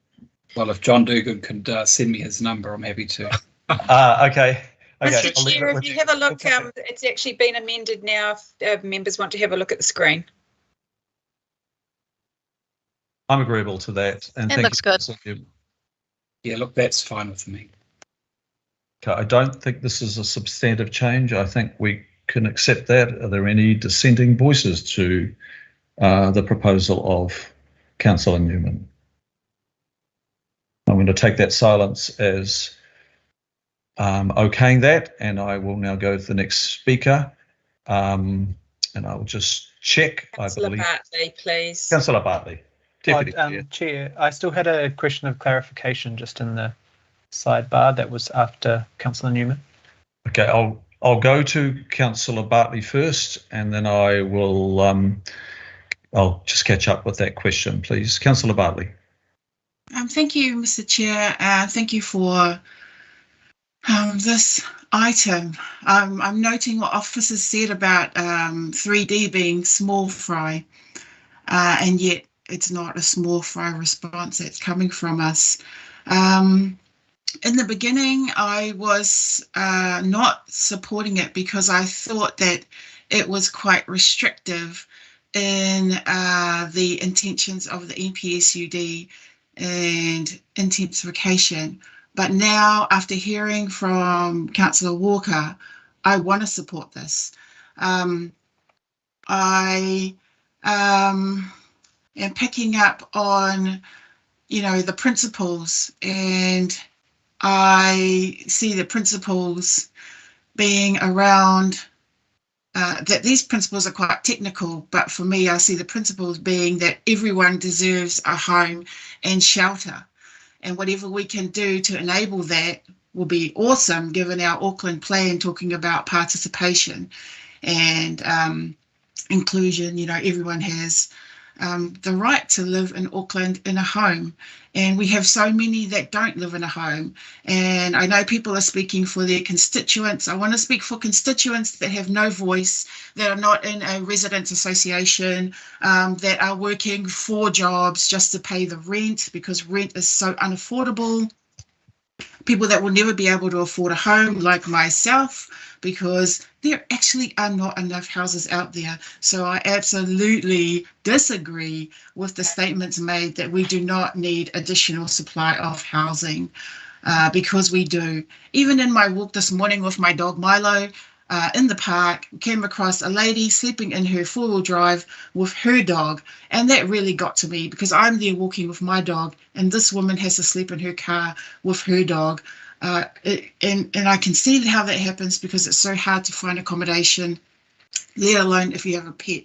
Well, if John Dogood could send me his number, I'm happy to. Okay. Mr. Chair, if you have a look, it's actually been amended now. If members want to have a look at the screen. I'm agreeable to that. And it looks good. Yeah, look, that's fine with me. Okay, I don't think this is a substantive change. I think we can accept that. Are there any dissenting voices to the proposal of Councillor Newman? I'm going to take that silence as okaying that, and I will now go to the next speaker. And I'll just check. Councillor I believe. Bartley, please. Councillor Bartley. Deputy Chair. Chair, I still had a question of clarification just in the sidebar. That was after Councillor Newman. Okay, I'll go to Councillor Bartley first, and then I will. I'll just catch up with that question, please. Councillor Bartley. Thank you, Mr. Chair. Thank you for this item. I'm noting what officers said about 3D being small fry, and yet it's not a small fry response that's coming from us. In the beginning, I was not supporting it because I thought that it was quite restrictive in the intentions of the NPSUD and intensification. But now, after hearing from Councillor Walker, I want to support this. I am picking up on, the principles, and I see the principles being around that these principles are quite technical, but for me, I see the principles being that everyone deserves a home and shelter. And whatever we can do to enable that will be awesome, given our Auckland plan talking about participation and inclusion. Everyone has the right to live in Auckland in a home. And we have so many that don't live in a home. And I know people are speaking for their constituents. I want to speak for constituents that have no voice, that are not in a residents association, that are working 4 jobs just to pay the rent because rent is so unaffordable. People that will never be able to afford a home, like myself, because there actually are not enough houses out there. So I absolutely disagree with the statements made that we do not need additional supply of housing, because we do. Even in my walk this morning with my dog Milo, in the park, came across a lady sleeping in her 4-wheel drive with her dog, and that really got to me because I'm there walking with my dog, and this woman has to sleep in her car with her dog. And I can see how that happens because it's so hard to find accommodation, let alone if you have a pet.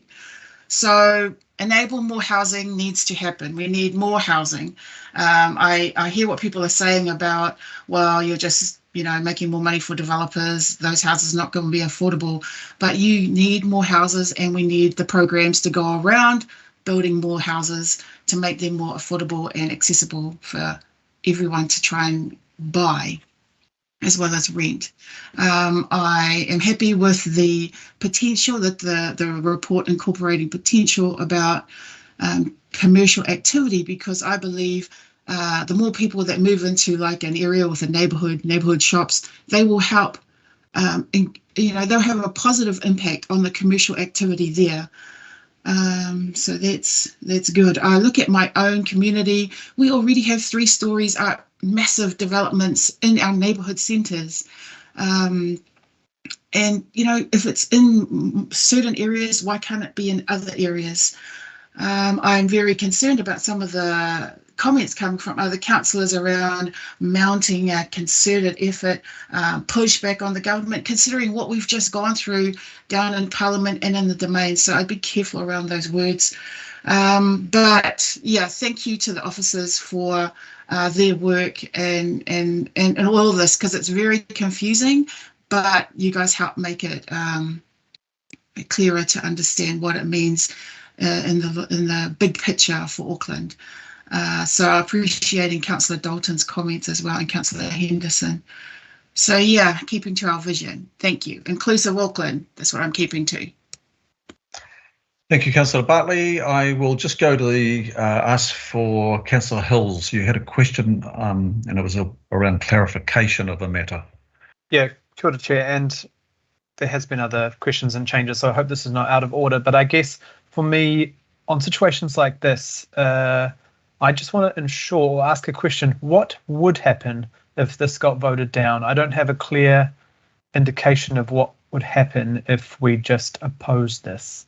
So enable more housing needs to happen. We need more housing. I hear what people are saying about, well, you're just making more money for developers. Those houses are not going to be affordable, but you need more houses, and we need the programs to go around building more houses to make them more affordable and accessible for everyone to try and buy as well as rent. I am happy with the potential that the report incorporating potential about commercial activity, because I believe the more people that move into like an area with a neighborhood shops, they will help, they'll have a positive impact on the commercial activity there. So that's good. I look at my own community. We already have 3 stories up, massive developments in our neighborhood centres. And, if it's in certain areas, why can't it be in other areas? I'm very concerned about some of the comments coming from other councillors around mounting a concerted effort, pushback on the government, considering what we've just gone through down in Parliament and in the Domain. So I'd be careful around those words. But yeah, thank you to the officers for their work and all of this, because it's very confusing, but you guys help make it clearer to understand what it means in the big picture for Auckland. So appreciating Councillor Dalton's comments as well, and Councillor Henderson. So yeah, keeping to our vision. Thank you. Inclusive Auckland, that's what I'm keeping to. Thank you, Councillor Bartley. I will just go to the ask for Councillor Hills. You had a question, and it was around clarification of a matter. Yeah, kia ora, Chair, and there has been other questions and changes, so I hope this is not out of order. But I guess for me, on situations like this, I just want to ask a question: what would happen if this got voted down? I don't have a clear indication of what would happen if we just opposed this.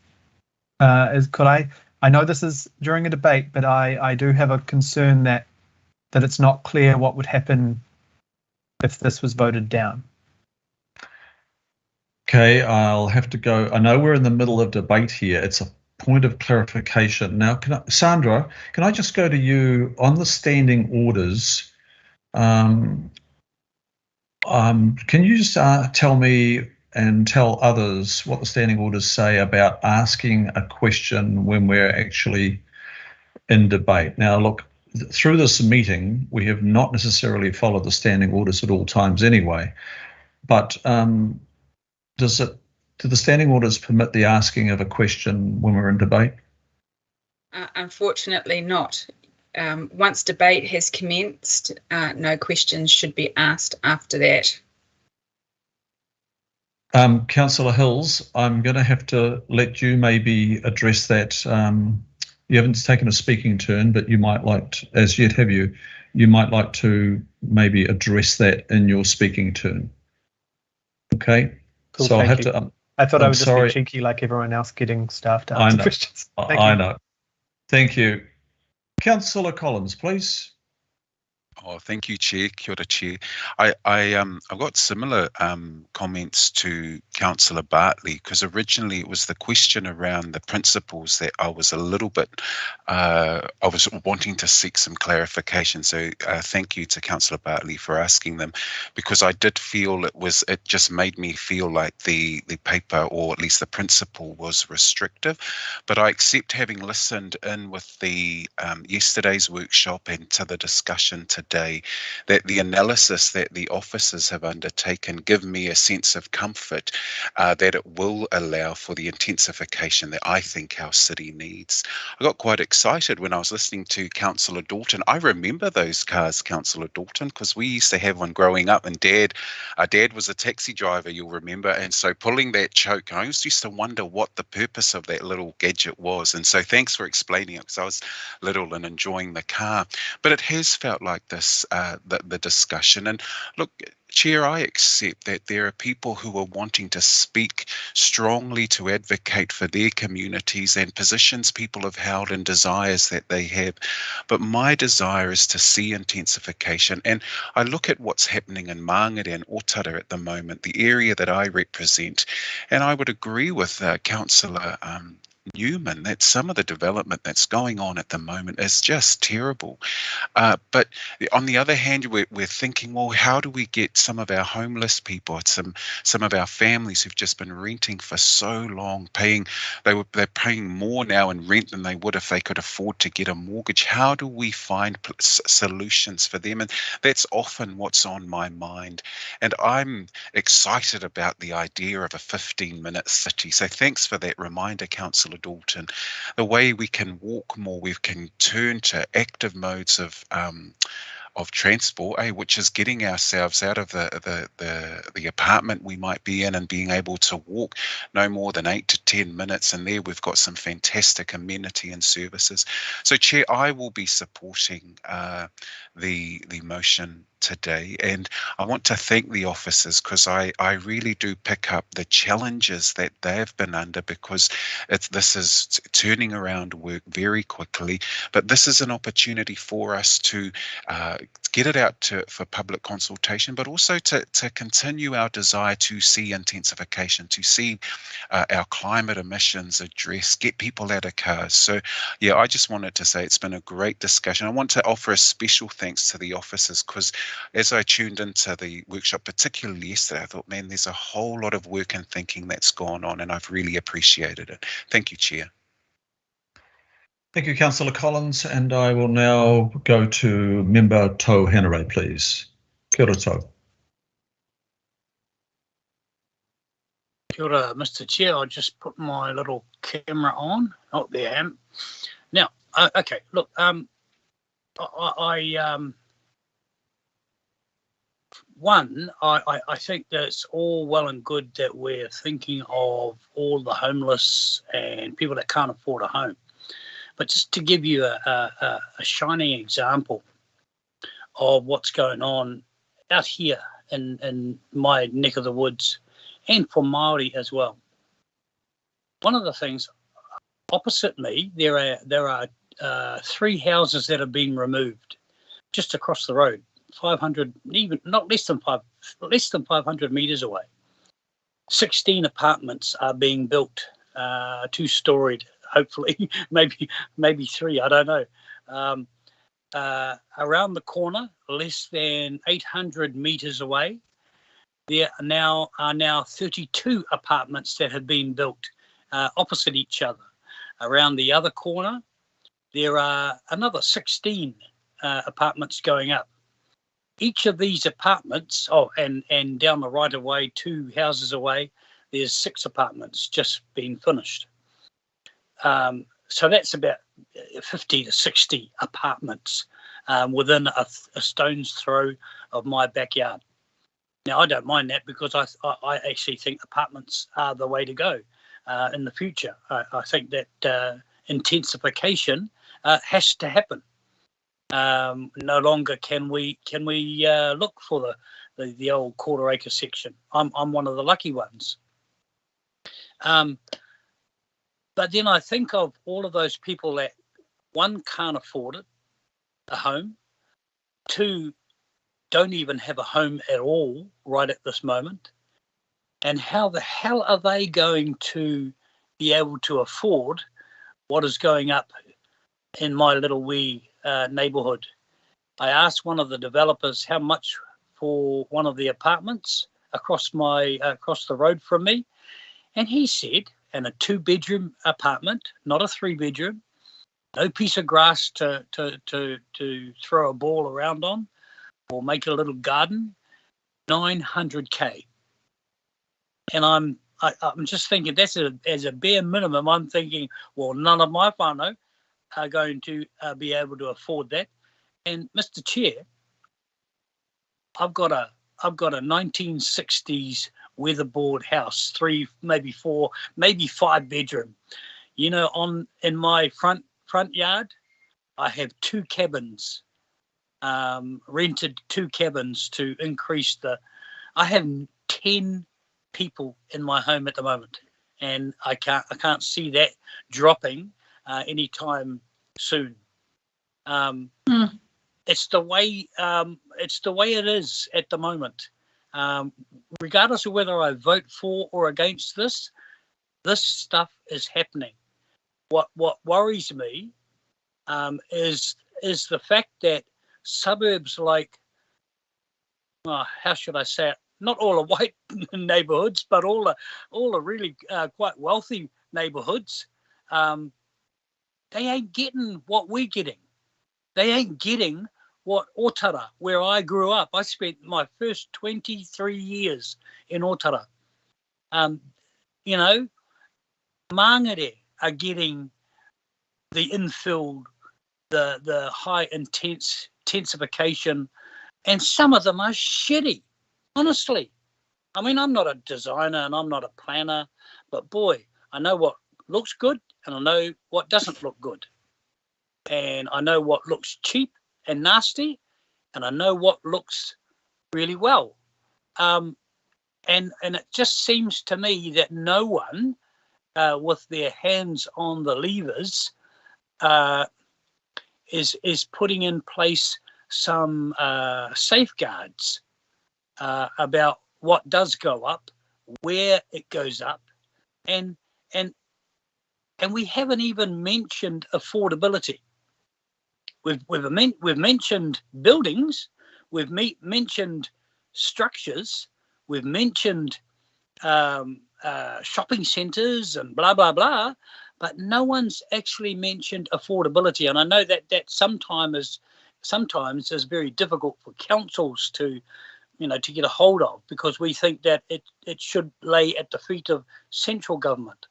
I know this is during a debate, but I do have a concern that it's not clear what would happen if this was voted down. Okay, I'll have to go. I know we're in the middle of debate here. It's a point of clarification. Now, Sandra, can I just go to you on the standing orders? Can you just tell me and tell others what the standing orders say about asking a question when we're actually in debate? Now, look, through this meeting, we have not necessarily followed the standing orders at all times anyway, but do the standing orders permit the asking of a question when we're in debate? Unfortunately not. Once debate has commenced, no questions should be asked after that. Councillor Hills, I'm going to have to let you maybe address that. You haven't taken a speaking turn, but you might like to, as yet have you, you might like to maybe address that in your speaking turn. Okay. Cool, so I'll have you. to. I thought I would sorry. just be cheeky like everyone else, getting staff to answer questions. I know. Thank you. Councillor Collins, please. Oh, thank you, Chair. Kia ora, Chair. I've got similar comments to Councillor Bartley, because originally it was the question around the principles that I was a little bit, I was wanting to seek some clarification. So thank you to Councillor Bartley for asking them, because I did feel it just made me feel like the paper, or at least the principle, was restrictive. But I accept, having listened in with the yesterday's workshop and to the discussion today, that the analysis that the officers have undertaken give me a sense of comfort that it will allow for the intensification that I think our city needs. I got quite excited when I was listening to Councillor Dalton. I remember those cars, Councillor Dalton, because we used to have one growing up, and our dad was a taxi driver, you'll remember, and so pulling that choke, I always used to wonder what the purpose of that little gadget was. And so thanks for explaining it, because I was little and enjoying the car. But it has felt like this, the discussion. And look, Chair, I accept that there are people who are wanting to speak strongly to advocate for their communities and positions people have held and desires that they have. But my desire is to see intensification. And I look at what's happening in Māngere and Otara at the moment, the area that I represent, and I would agree with Councillor Newman that some of the development that's going on at the moment is just terrible. But on the other hand, we're thinking, well, how do we get some of our homeless people, some of our families who've just been renting for so long, they're paying more now in rent than they would if they could afford to get a mortgage? How do we find solutions for them? And that's often what's on my mind. And I'm excited about the idea of a 15-minute city. So thanks for that reminder, Councillor Dalton. The way we can walk more, we can turn to active modes of transport, which is getting ourselves out of the apartment we might be in and being able to walk no more than 8 to 10 minutes. And there we've got some fantastic amenity and services. So, Chair, I will be supporting the motion today, and I want to thank the officers, because I really do pick up the challenges that they've been under, because this is turning around work very quickly, but this is an opportunity for us to get it out for public consultation, but also to continue our desire to see intensification, to see our climate emissions addressed, get people out of cars. So yeah, I just wanted to say it's been a great discussion. I want to offer a special thanks to the officers, because as I tuned into the workshop, particularly yesterday, I thought, man, there's a whole lot of work and thinking that's gone on, and I've really appreciated it. Thank you, Chair. Thank you, Councillor Collins, and I will now go to Member Tau Henare, please. Kia ora, Tau. Kia ora, Mr. Chair. I'll just put my little camera on. Oh, there I am. Now, okay, look, I think that it's all well and good that we're thinking of all the homeless and people that can't afford a home. But just to give you a shining example of what's going on out here in my neck of the woods, and for Māori as well. One of the things opposite me, there are 3 houses that have been removed just across the road, 500, even not less than 500 meters away. 16 apartments are being built, 2-storied, hopefully, maybe 3, I don't know. Around the corner, less than 800 metres away, there are now 32 apartments that have been built opposite each other. Around the other corner, there are another 16 apartments going up. Each of these apartments, and down the right of way, 2 houses away, there's 6 apartments just being finished. So that's about 50 to 60 apartments within a stone's throw of my backyard. Now, I don't mind that because I actually think apartments are the way to go in the future. I think that intensification has to happen. No longer can we look for the old quarter-acre section. I'm one of the lucky ones. But then I think of all of those people that, 1, can't afford it, a home, 2, don't even have a home at all right at this moment. And how the hell are they going to be able to afford what is going up in my little wee neighbourhood? I asked one of the developers how much for one of the apartments across the road from me, and he said, and a 2-bedroom apartment, not a 3-bedroom, no piece of grass to throw a ball around on or make a little garden, 900K. And I'm just thinking that's as a bare minimum. I'm thinking, well, none of my whānau are going to be able to afford that. And Mr. Chair, I've got a 1960s weatherboard house, 3, maybe 4, maybe 5 bedroom. You know, in my front yard, I have 2 cabins, rented 2 cabins to increase I have 10 people in my home at the moment, and I can't see that dropping anytime soon. It's the way it is at the moment. Regardless of whether I vote for or against this stuff is happening. What worries me is the fact that suburbs like, how should I say it? Not all are white neighbourhoods, but all are really quite wealthy neighbourhoods. They ain't getting what we're getting. They ain't getting what Otara, where I grew up. I spent my first 23 years in Otara. You know, Mangere are getting the infill, the high intensification, and some of them are shitty, honestly. I mean, I'm not a designer and I'm not a planner, but boy, I know what looks good and I know what doesn't look good. And I know what looks cheap and nasty, and I know what looks really well. And it just seems to me that no one with their hands on the levers is putting in place some safeguards about what does go up, where it goes up, and we haven't even mentioned affordability. We've mentioned buildings, we've mentioned structures, we've mentioned shopping centres and blah blah blah, but no one's actually mentioned affordability. And I know that sometimes is very difficult for councils to get a hold of, because we think that it should lay at the feet of central government.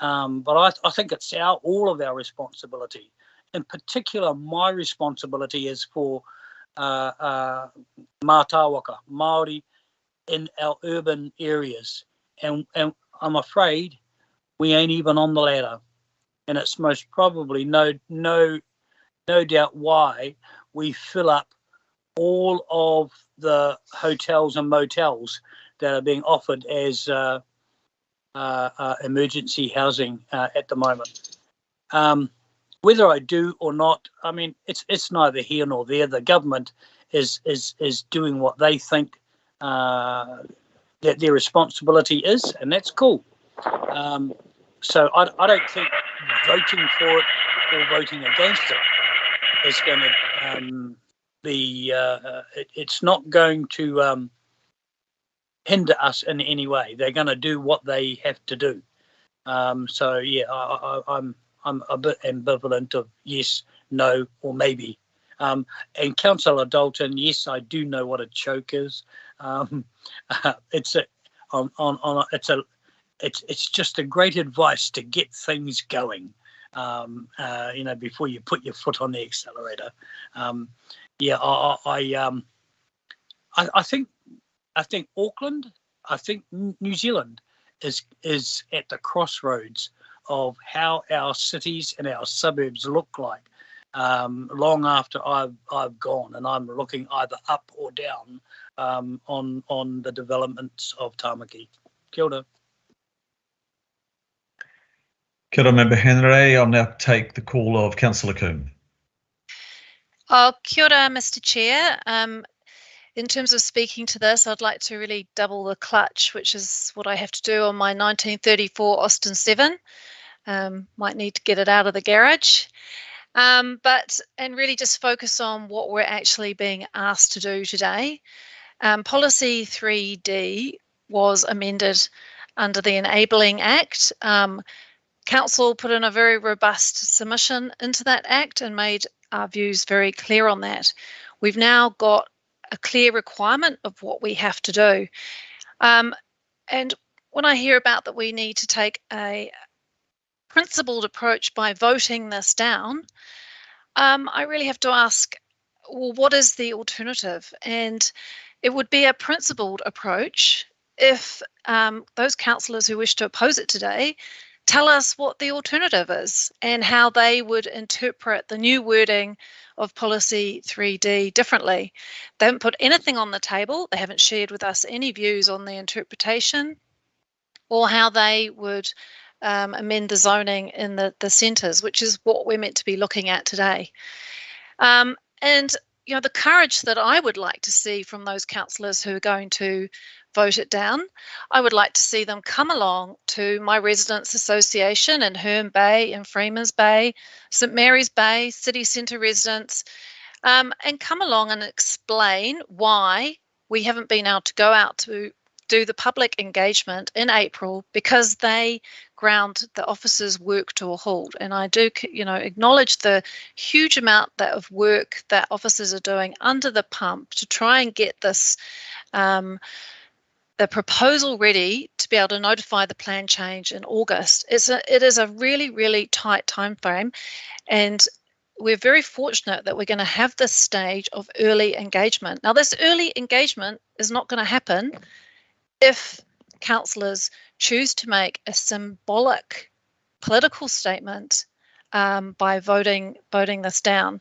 But I think it's all of our responsibility. In particular, my responsibility is for Mātāwaka, Māori in our urban areas. And I'm afraid we ain't even on the ladder. And it's most probably no doubt why we fill up all of the hotels and motels that are being offered as emergency housing at the moment. Whether I do or not, I mean, it's neither here nor there. The government is doing what they think that their responsibility is, and that's cool. So I don't think voting for it or voting against it is going to be. It's not going to hinder us in any way. They're going to do what they have to do. So yeah, I'm a bit ambivalent of yes, no, or maybe. And Councillor Dalton, yes, I do know what a choke is. It's just a great advice to get things going. Before you put your foot on the accelerator. I think Auckland, I think New Zealand is at the crossroads of how our cities and our suburbs look like long after I've gone, and I'm looking either up or down on the developments of Tamaki. Kia ora. Kia ora, Member Henry. I'll now take the call of Councillor Coombe. Kia ora, Mr. Chair. In terms of speaking to this, I'd like to really double the clutch, which is what I have to do on my 1934 Austin 7. Might need to get it out of the garage. And really just focus on what we're actually being asked to do today. Policy 3D was amended under the Enabling Act. Council put in a very robust submission into that Act and made our views very clear on that. We've now got a clear requirement of what we have to do. And when I hear about that we need to take a principled approach by voting this down, I really have to ask, well, what is the alternative? And it would be a principled approach if those councillors who wish to oppose it today tell us what the alternative is and how they would interpret the new wording of Policy 3D differently. They haven't put anything on the table. They haven't shared with us any views on the interpretation or how they would amend the zoning in the centres, which is what we're meant to be looking at today. And the courage that I would like to see from those councillors who are going to vote it down, I would like to see them come along to my residents association in Herne Bay, in Freemans Bay, St Mary's Bay, city centre residents, and come along and explain why we haven't been able to go out to do the public engagement in April because they ground the officers' work to a halt. And I do, acknowledge the huge amount of work that officers are doing under the pump to try and get this, the proposal ready to be able to notify the plan change in August. It is a really, really tight time frame, and we're very fortunate that we're going to have this stage of early engagement. Now, this early engagement is not going to happen if councillors choose to make a symbolic political statement by voting this down,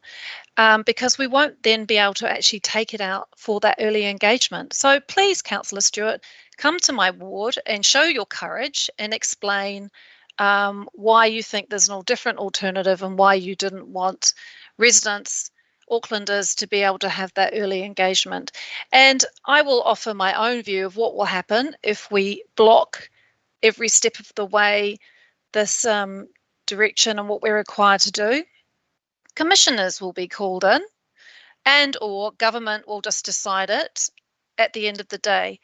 because we won't then be able to actually take it out for that early engagement. So please, Councillor Stewart, come to my ward and show your courage and explain why you think there's a different alternative and why you didn't want residents, Aucklanders, to be able to have that early engagement. And I will offer my own view of what will happen if we block every step of the way this direction and what we're required to do. Commissioners will be called in, and or government will just decide it at the end of the day.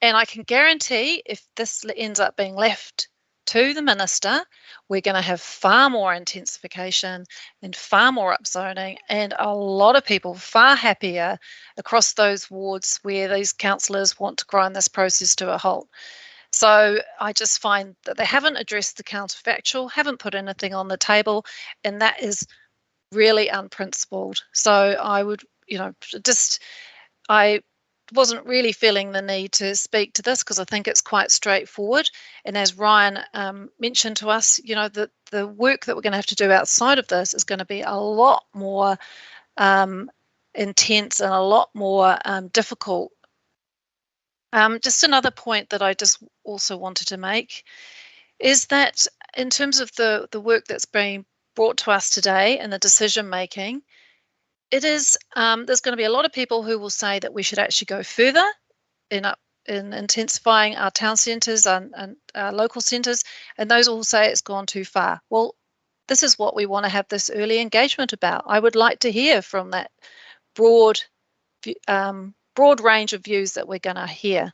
And I can guarantee if this ends up being left to the minister, we're going to have far more intensification and far more upzoning, and a lot of people far happier across those wards where these councillors want to grind this process to a halt. So I just find that they haven't addressed the counterfactual, haven't put anything on the table, and that is really unprincipled. So I would, I wasn't really feeling the need to speak to this because I think it's quite straightforward. And as Ryan mentioned to us, the work that we're going to have to do outside of this is going to be a lot more intense and a lot more difficult. Just another point that I just also wanted to make is that in terms of the work that's being brought to us today and the decision making, it is there's going to be a lot of people who will say that we should actually go further in in intensifying our town centres and our local centres, and those all say it's gone too far. Well, this is what we want to have this early engagement about. I would like to hear from that broad range of views that we're going to hear.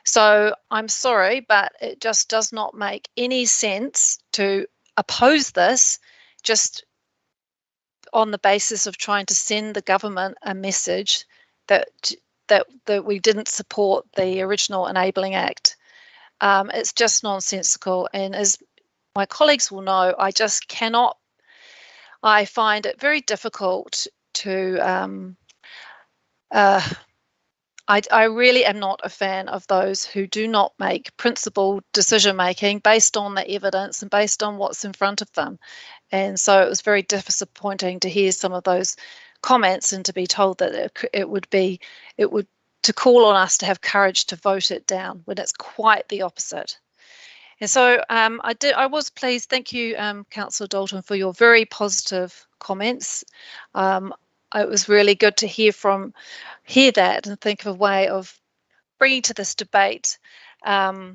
So I'm sorry, but it just does not make any sense to oppose this just on the basis of trying to send the government a message that we didn't support the original Enabling Act. It's just nonsensical, and as my colleagues will know, I just cannot. I find it very difficult to. I really am not a fan of those who do not make principled decision making based on the evidence and based on what's in front of them. And so it was very disappointing to hear some of those comments and to be told that it would to call on us to have courage to vote it down when it's quite the opposite. And so I was pleased. Thank you, Councillor Dalton, for your very positive comments. It was really good to hear that and think of a way of bringing to this debate a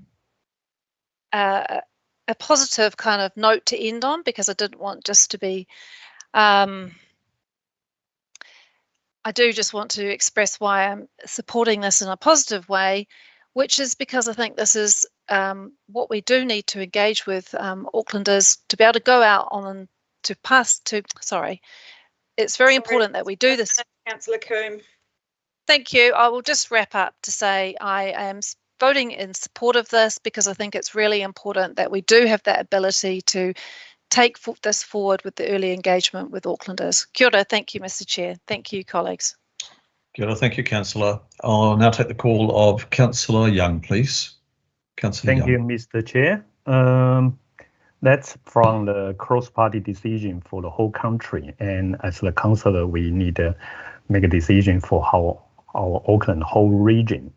positive kind of note to end on, because I didn't want just to be. I do just want to express why I'm supporting this in a positive way, which is because I think this is what we do need to engage with Aucklanders to be able to go out on to pass to. Sorry, it's very important that we do this. Councillor Coombe. Thank you. I will just wrap up to say I am voting in support of this because I think it's really important that we do have that ability to take this forward with the early engagement with Aucklanders. Kia ora. Thank you, Mr. Chair. Thank you, colleagues. Kia ora. Thank you, Councillor. I'll now take the call of Councillor Young, please. Councillor Young. Thank you, Mr. Chair. That's from the cross-party decision for the whole country, and as the councillor, we need to make a decision for our Auckland whole region.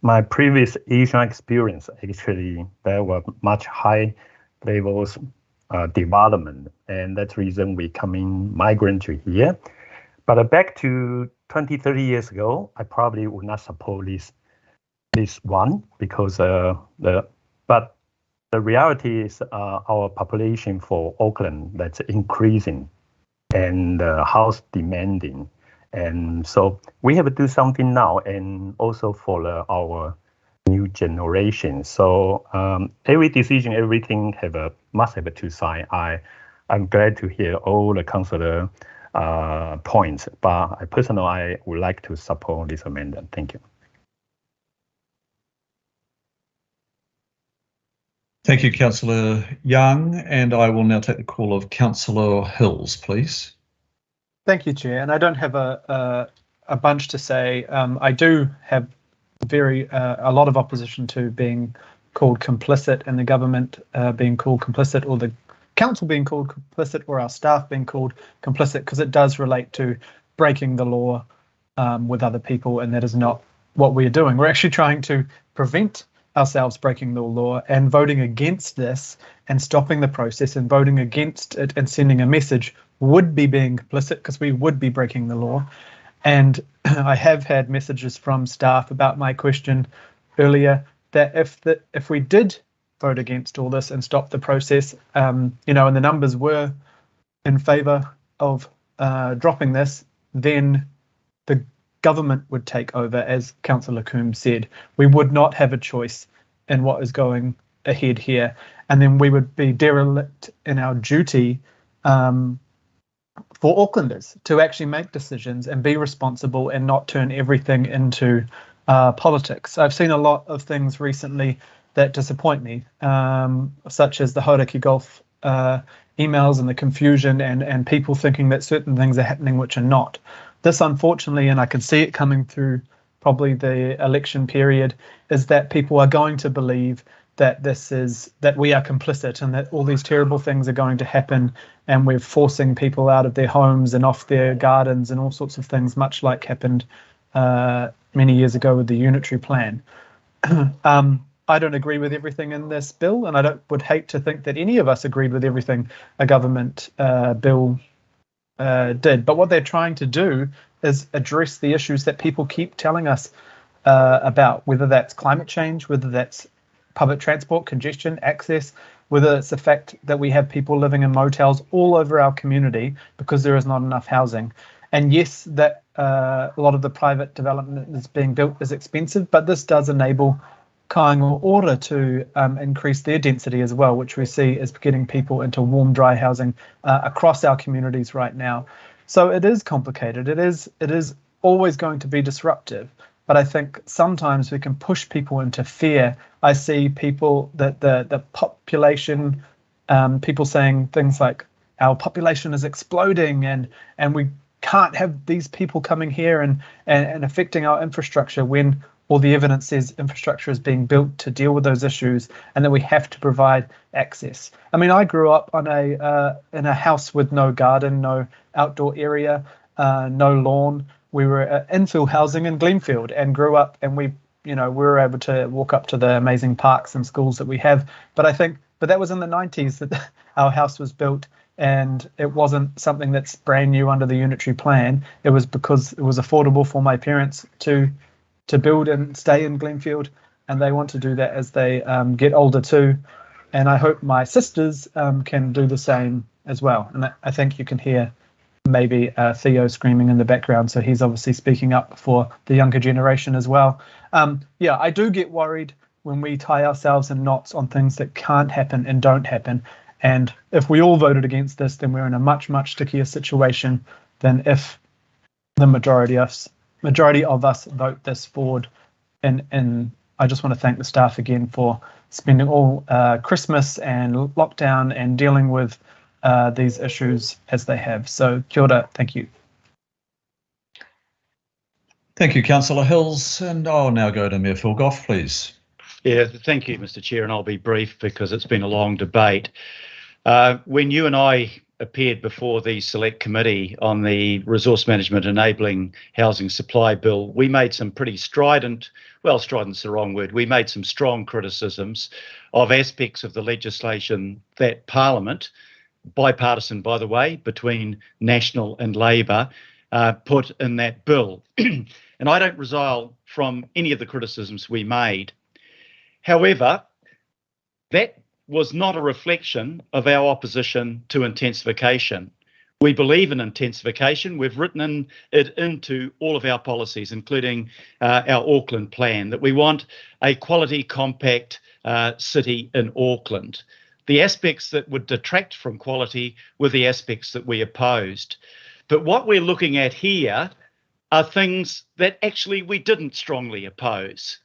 My previous Asian experience, actually, there were much high levels development, and that's the reason we migrant to here. But back to 20, 30 years ago, I probably would not support this one because but the reality is our population for Auckland that's increasing and house demanding. And so we have to do something now, and also for our new generation. So every decision, everything must have two sides. I'm glad to hear all the councillor points, but I would like to support this amendment. Thank you. Thank you, Councillor Young, and I will now take the call of Councillor Hills, please. Thank you, Chair. And I don't have a bunch to say. I do have a lot of opposition to being called complicit, and the government being called complicit, or the council being called complicit, or our staff being called complicit, because it does relate to breaking the law with other people, and that is not what we're doing. We're actually trying to prevent ourselves breaking the law, and voting against this and stopping the process and voting against it and sending a message would be being complicit, because we would be breaking the law. And I have had messages from staff about my question earlier that if we did vote against all this and stop the process, and the numbers were in favour of dropping this, then the government would take over, as Councillor Coombe said. We would not have a choice in what is going ahead here, and then we would be derelict in our duty for Aucklanders to actually make decisions and be responsible and not turn everything into politics. I've seen a lot of things recently that disappoint me, such as the Hauraki Golf emails and the confusion and people thinking that certain things are happening which are not. This, unfortunately, and I can see it coming through probably the election period, is that people are going to believe that that we are complicit and that all these terrible things are going to happen, and we're forcing people out of their homes and off their gardens and all sorts of things, much like happened many years ago with the unitary plan. I don't agree with everything in this bill, and I would hate to think that any of us agreed with everything a government bill did. But what they're trying to do is address the issues that people keep telling us about, whether that's climate change, whether that's public transport, congestion, access, whether it's the fact that we have people living in motels all over our community because there is not enough housing. And yes, that a lot of the private development that's being built is expensive, but this does enable Kāinga Ora to increase their density as well, which we see is getting people into warm, dry housing across our communities right now. So it is complicated. It is always going to be disruptive. But I think sometimes we can push people into fear. I see people that the population, people saying things like our population is exploding and we can't have these people coming here and affecting our infrastructure, when all the evidence says infrastructure is being built to deal with those issues, and that we have to provide access. I mean, I grew up on in a house with no garden, no outdoor area, no lawn. We were infill housing in Glenfield and grew up, and we were able to walk up to the amazing parks and schools that we have. But that was in the 90s that our house was built, and it wasn't something that's brand new under the unitary plan. It was because it was affordable for my parents to build and stay in Glenfield, and they want to do that as they get older too. And I hope my sisters can do the same as well. And I think you can hear maybe Theo screaming in the background, so he's obviously speaking up for the younger generation as well. Yeah, I do get worried when we tie ourselves in knots on things that can't happen and don't happen. And if we all voted against this, then we're in a much, much stickier situation than if the majority of us vote this forward. And I just want to thank the staff again for spending all Christmas and lockdown and dealing with these issues as they have. So kia ora, thank you. Thank you, Councillor Hills, and I'll now go to Mayor Phil Goff, please. Yeah, thank you, Mr. Chair, and I'll be brief because it's been a long debate. When you and I appeared before the Select Committee on the Resource Management Enabling Housing Supply Bill, we made some pretty strident's the wrong word, we made some strong criticisms of aspects of the legislation that Parliament, bipartisan by the way, between National and Labor, put in that bill. And I don't resile from any of the criticisms we made. However, that was not a reflection of our opposition to intensification. We believe in intensification. We've written it into all of our policies, including our Auckland plan, that we want a quality compact city in Auckland. The aspects that would detract from quality were the aspects that we opposed. But what we're looking at here are things that actually we didn't strongly oppose.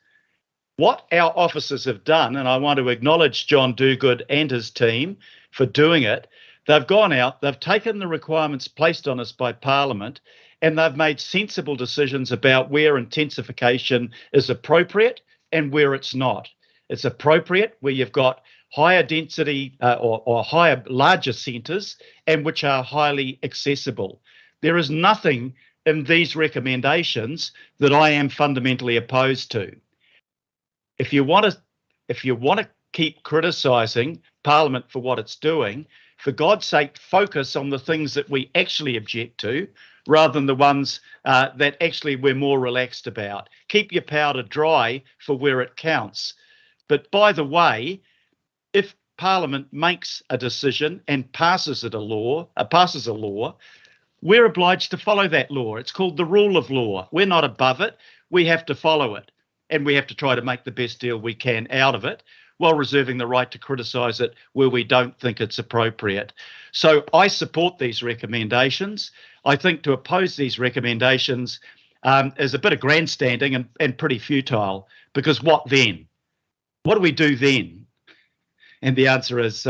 What our officers have done, and I want to acknowledge John Dogood and his team for doing it, they've gone out, they've taken the requirements placed on us by Parliament, and they've made sensible decisions about where intensification is appropriate and where it's not. It's appropriate where you've got higher density or larger centres and which are highly accessible. There is nothing in these recommendations that I am fundamentally opposed to. If you want to keep criticising Parliament for what it's doing, for God's sake, focus on the things that we actually object to, rather than the ones that actually we're more relaxed about. Keep your powder dry for where it counts. But by the way, if Parliament makes a decision and passes a law, we're obliged to follow that law. It's called the rule of law. We're not above it. We have to follow it. And we have to try to make the best deal we can out of it, while reserving the right to criticise it where we don't think it's appropriate. So I support these recommendations. I think to oppose these recommendations is a bit of grandstanding and pretty futile, because what then? What do we do then? And the answer is,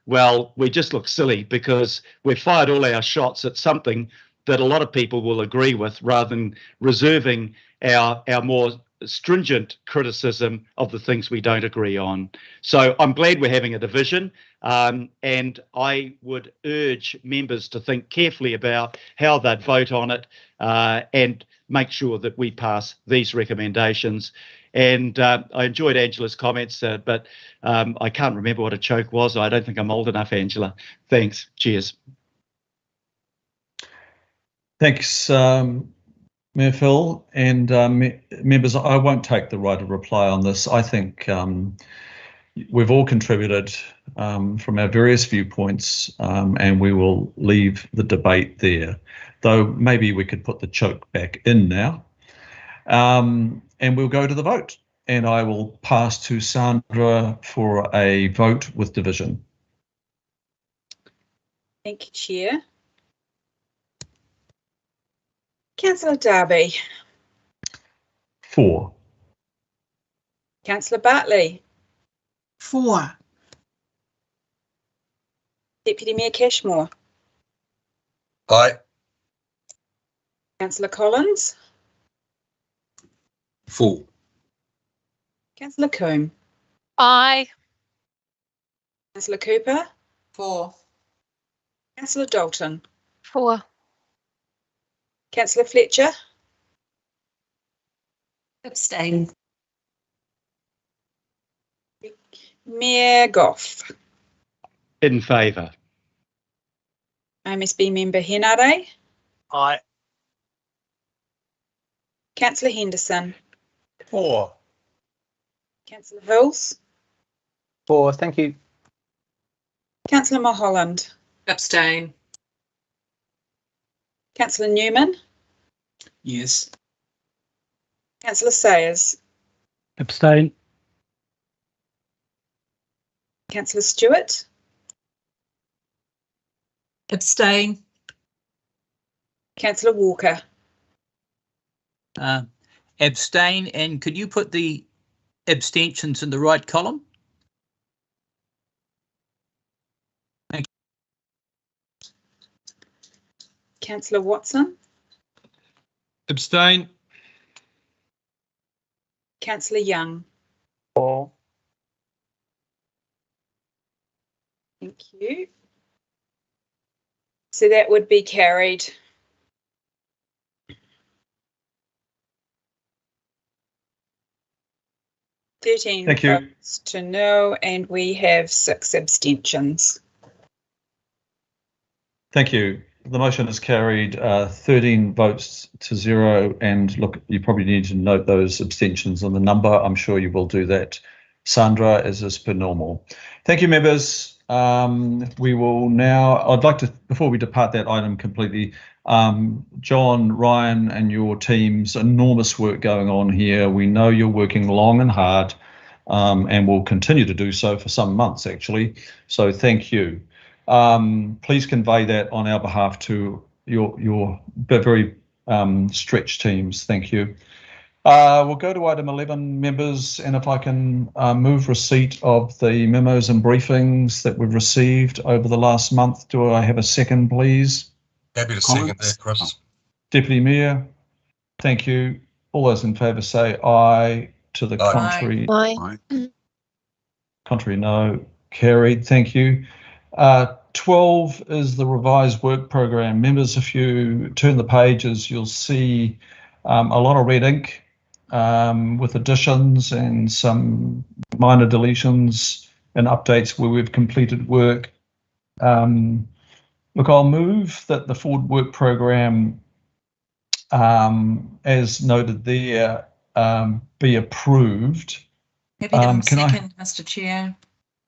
well, we just look silly because we've fired all our shots at something that a lot of people will agree with, rather than reserving our more stringent criticism of the things we don't agree on. So I'm glad we're having a division, and I would urge members to think carefully about how they'd vote on it and make sure that we pass these recommendations. And I enjoyed Angela's comments, but I can't remember what a choke was. I don't think I'm old enough, Angela. Thanks. Cheers. Thanks. Mayor Phil and members, I won't take the right of reply on this. I think we've all contributed from our various viewpoints, and we will leave the debate there, though maybe we could put the choke back in now. And we'll go to the vote, and I will pass to Sandra for a vote with division. Thank you, Chair. Councillor Darby. 4. Councillor Bartley. 4. Deputy Mayor Cashmore. Aye. Councillor Collins. 4. Councillor Coombe. Aye. Councillor Cooper. 4. Councillor Dalton. 4. Councillor Fletcher. Abstain. Mayor Goff. In favour. OMSB member Henare. Aye. Councillor Henderson. 4. Councillor Hills. 4. Thank you. Councillor Mulholland. Abstain. Councillor Newman. Yes. Councillor Sayers. Abstain. Councillor Stewart. Abstain. Councillor Walker. Abstain, and could you put the abstentions in the right column? Thank you. Councillor Watson. Abstain. Councillor Young. 4. Thank you. So that would be carried. Thank you. Votes to no, and we have 6 abstentions. Thank you. The motion is carried 13 votes to 0. And look, you probably need to note those abstentions on the number. I'm sure you will do that, Sandra, as is per normal. Thank you, members. We will now, I'd like to, before we depart that item completely, John, Ryan and your teams, enormous work going on here. We know you're working long and hard and will continue to do so for some months, actually. So thank you. Please convey that on our behalf to your very stretched teams. Thank you. We'll go to item 11, members, and if I can move receipt of the memos and briefings that we've received over the last month. Do I have a second, please? Happy to second that, Chris. Deputy Mayor, thank you. All those in favour say aye. To the contrary, Aye. contrary, no. Carried. Thank you. 12 is the revised work program. Members, if you turn the pages, you'll see a lot of red ink with additions and some minor deletions and updates where we've completed work. Look, I'll move that the forward work program, as noted there, be approved. Happy to second, Mr. Chair.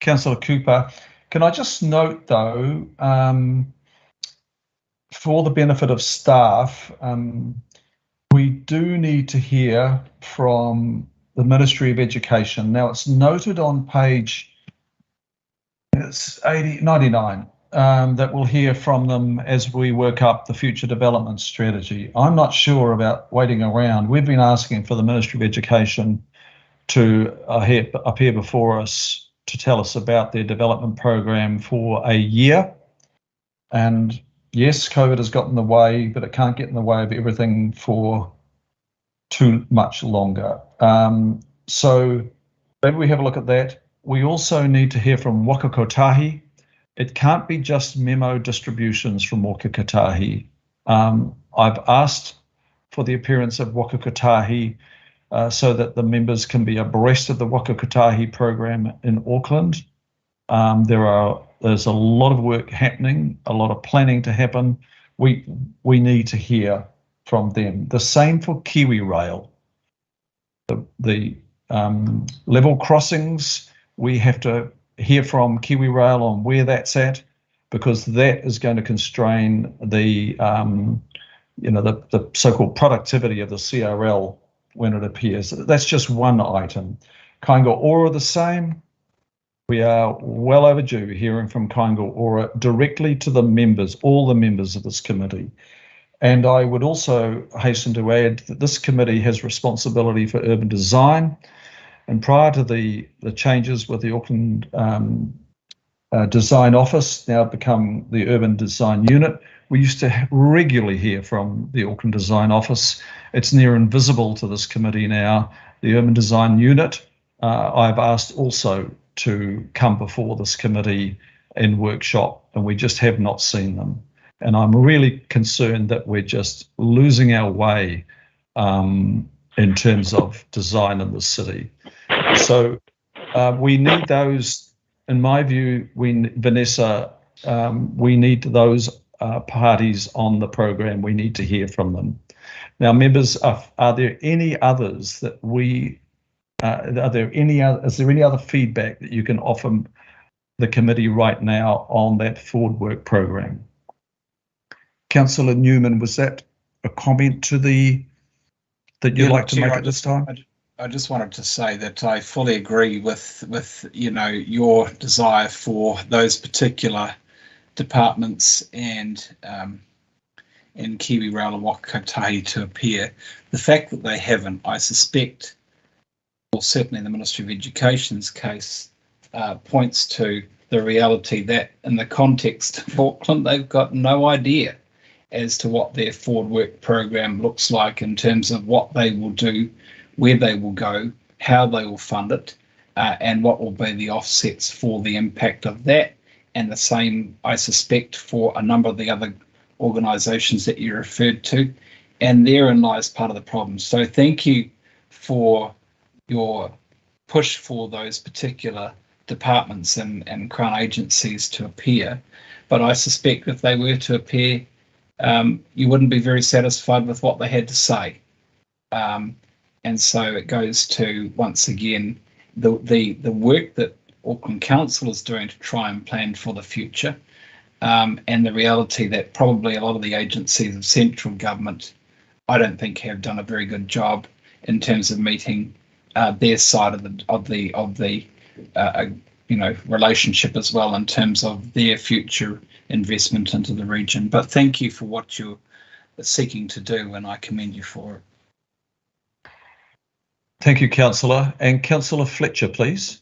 Councillor Cooper, can I just note though, for the benefit of staff, we do need to hear from the Ministry of Education. Now it's noted on page 99 that we'll hear from them as we work up the future development strategy. I'm not sure about waiting around. We've been asking for the Ministry of Education to appear before us to tell us about their development program for a year. And yes, COVID has got in the way, but it can't get in the way of everything for too much longer. So maybe we have a look at that. We also need to hear from Waka Kotahi. It can't be just memo distributions from Waka Kotahi. I've asked for the appearance of Waka Kotahi so that the members can be abreast of the Waka Kotahi program in Auckland. There's a lot of work happening, a lot of planning to happen. We need to hear from them. The same for Kiwi Rail. The level crossings, we have to hear from Kiwi Rail on where that's at, because that is going to constrain the the so-called productivity of the CRL when it appears. That's just one item. Kainga Ora the same. We are well overdue hearing from Kainga Ora directly to the members, all the members of this committee. And I would also hasten to add that this committee has responsibility for urban design. And prior to the changes with the Auckland Design Office, now become the Urban Design Unit, we used to regularly hear from the Auckland Design Office. It's near invisible to this committee now. The Urban Design Unit, I've asked also to come before this committee in workshop, and we just have not seen them. And I'm really concerned that we're just losing our way in terms of design in the city. So we need those, in my view, Vanessa, we need those parties on the program. We need to hear from them. Now, members, are there any others that is there any other feedback that you can offer the committee right now on that forward work program? Councillor Newman, was that a comment to that you'd like to make at this time? I just wanted to say that I fully agree with your desire for those particular departments and Kiwi Rail and Waka Kotahi to appear. The fact that they haven't, I suspect, or certainly in the Ministry of Education's case, points to the reality that in the context of Auckland, they've got no idea as to what their forward work program looks like in terms of what they will do, where they will go, how they will fund it, and what will be the offsets for the impact of that. And the same, I suspect, for a number of the other organisations that you referred to. And therein lies part of the problem. So thank you for your push for those particular departments and Crown agencies to appear. But I suspect if they were to appear, you wouldn't be very satisfied with what they had to say. And so it goes to, once again, the work that Auckland Council is doing to try and plan for the future, and the reality that probably a lot of the agencies of central government, I don't think, have done a very good job in terms of meeting their side of the relationship as well in terms of their future investment into the region. But thank you for what you're seeking to do, and I commend you for it. Thank you, Councillor. And Councillor Fletcher, please.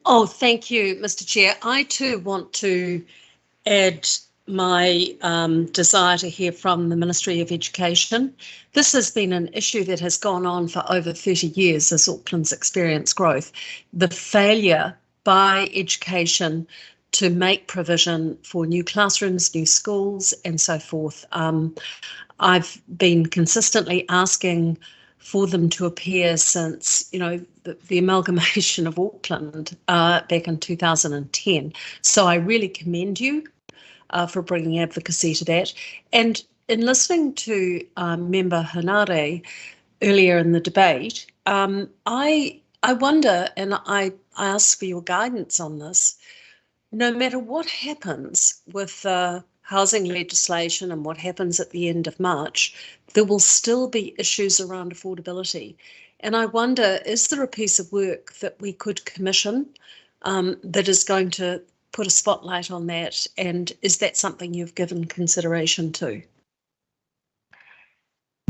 Oh, thank you, Mr. Chair. I too want to add my desire to hear from the Ministry of Education. This has been an issue that has gone on for over 30 years as Auckland's experienced growth. The failure by education to make provision for new classrooms, new schools, and so forth. I've been consistently asking for them to appear since, the amalgamation of Auckland back in 2010. So I really commend you for bringing advocacy to that. And in listening to Member Hanare earlier in the debate, I wonder, and I ask for your guidance on this, no matter what happens with housing legislation and what happens at the end of March, there will still be issues around affordability. And I wonder, is there a piece of work that we could commission that is going to put a spotlight on that? And is that something you've given consideration to?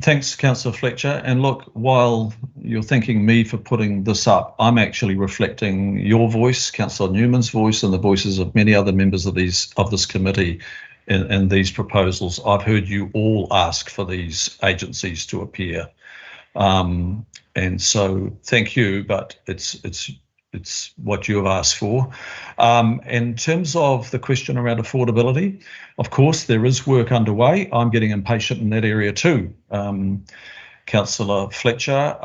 Thanks, Councillor Fletcher. And look, while you're thanking me for putting this up, I'm actually reflecting your voice, Councillor Newman's voice, and the voices of many other members of this committee in these proposals. I've heard you all ask for these agencies to appear, and so thank you. But it's what you have asked for. In terms of the question around affordability, of course, there is work underway. I'm getting impatient in that area too, Councillor Fletcher.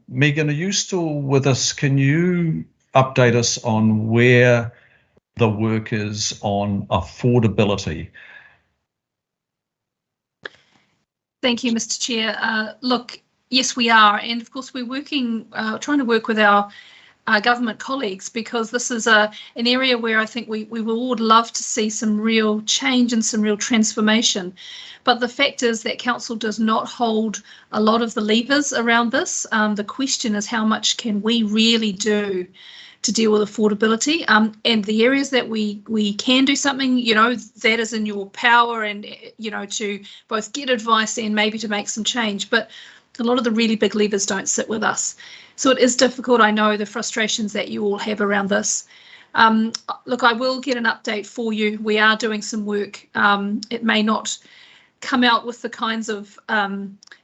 Megan, are you still with us? Can you update us on where the work is on affordability? Thank you, Mr. Chair. Look, yes, we are. And of course, we're working, trying to work with our government colleagues, because this is an area where I think we would love to see some real change and some real transformation. But the fact is that council does not hold a lot of the levers around this. The question is, how much can we really do to deal with affordability, and the areas that we can do something, that is in your power, and to both get advice and maybe to make some change. But a lot of the really big levers don't sit with us. So it is difficult. I know the frustrations that you all have around this. Look, I will get an update for you. We are doing some work. It may not come out with the kinds of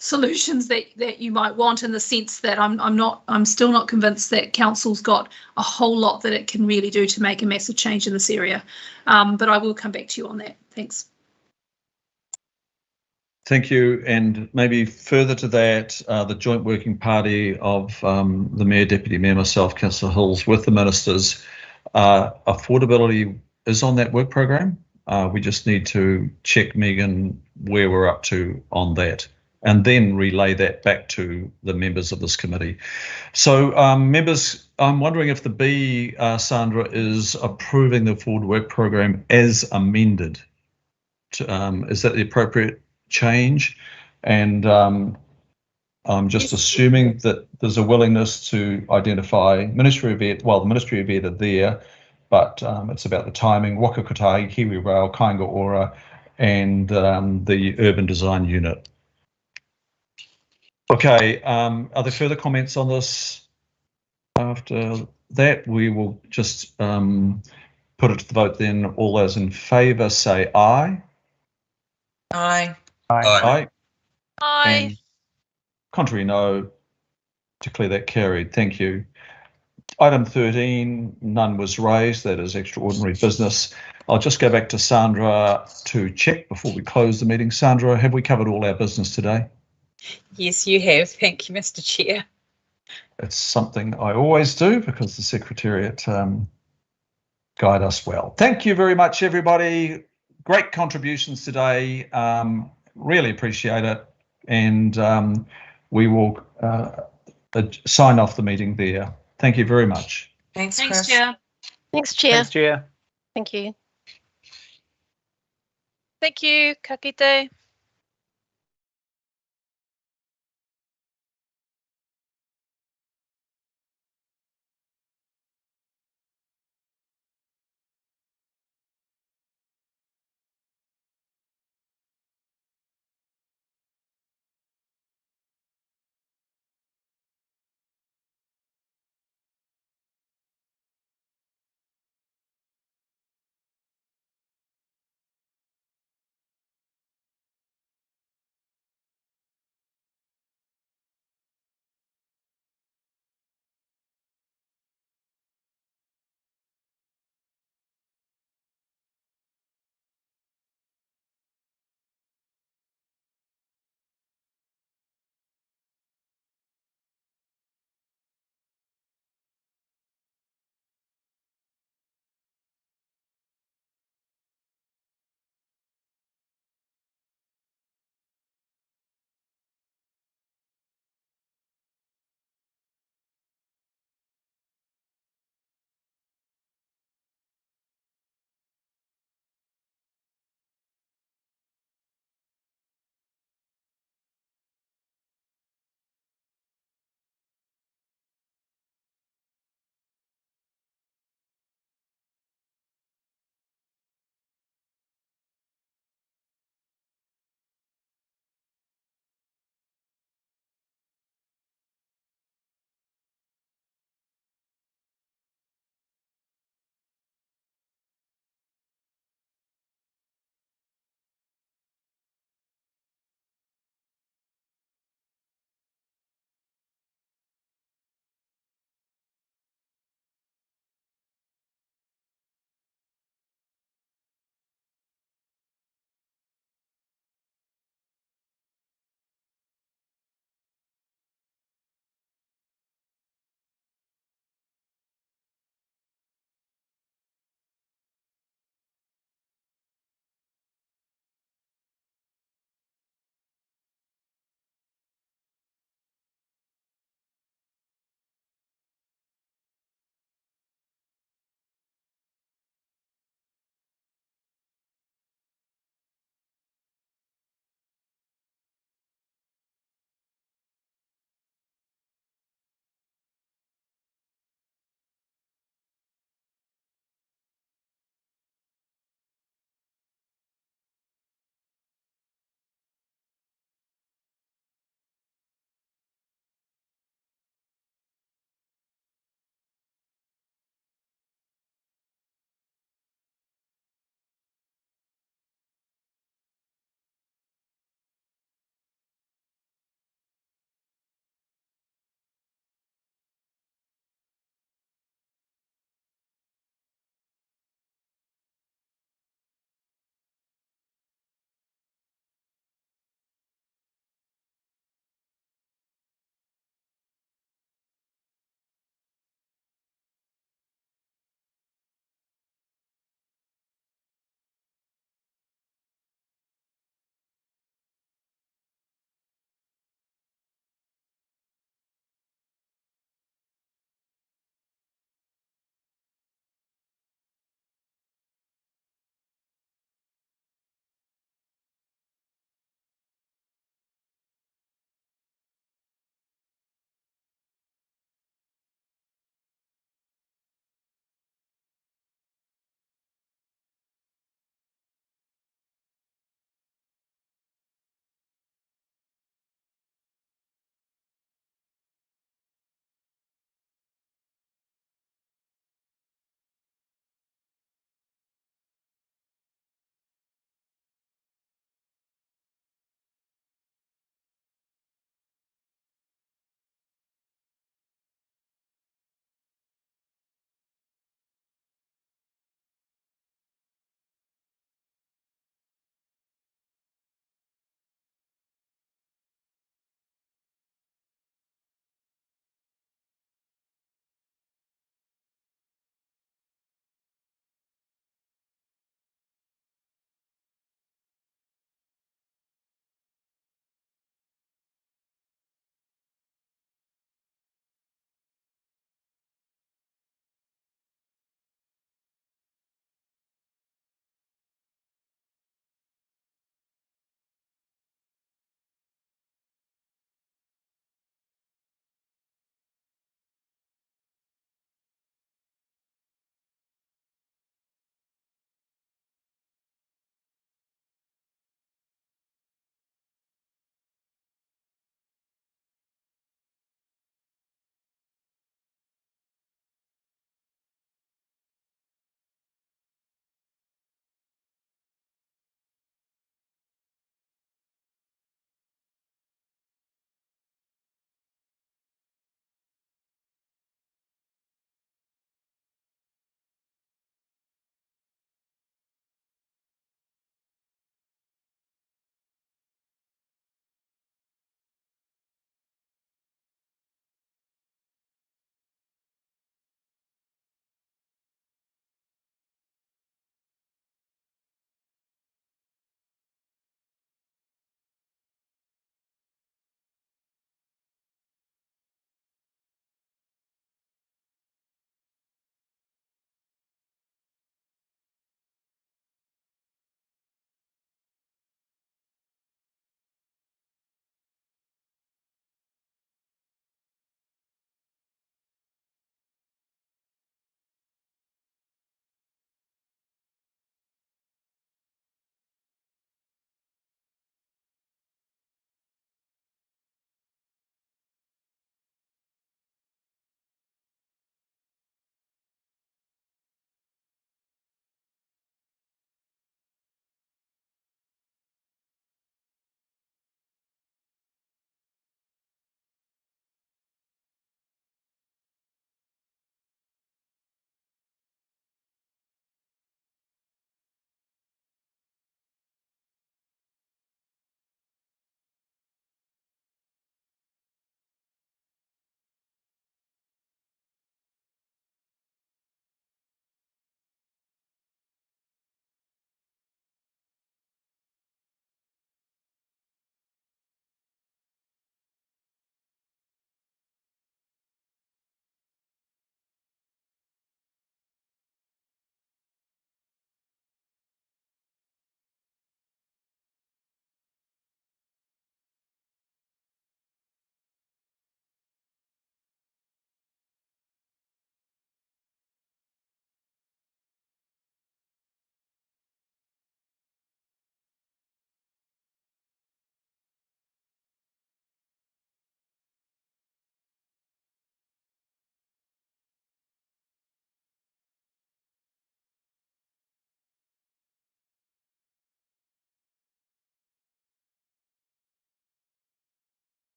solutions that you might want, in the sense that I'm still not convinced that council's got a whole lot that it can really do to make a massive change in this area. But I will come back to you on that. Thanks. Thank you. And maybe further to that, the joint working party of the Mayor, Deputy Mayor, myself, Councillor Hills, with the ministers, affordability is on that work programme. We just need to check, Megan, where we're up to on that, and then relay that back to the members of this committee. So members, I'm wondering if the B, Sandra, is approving the forward work programme as amended. Is that the appropriate change? And I'm just assuming that there's a willingness to identify Ministry of Ed, well, the Ministry of Ed are there, but it's about the timing, Waka Kotahi, Kiwi Rail, Kainga Ora, and the Urban Design Unit. Okay, are there further comments on this? After that, we will just put it to the vote then. All those in favour say aye. Aye. Aye. Aye. And contrary, no. Declare that carried. Thank you. Item 13, none was raised. That is extraordinary business. I'll just go back to Sandra to check before we close the meeting. Sandra, have we covered all our business today? Yes, you have. Thank you, Mr. Chair. It's something I always do because the Secretariat guide us well. Thank you very much, everybody. Great contributions today. Really appreciate it. And we will sign off the meeting there. Thank you very much. Thanks, Thanks, Chris. Chair. Thanks, Chair. Thanks, Chair. Thank you. Thank you. Ka kite.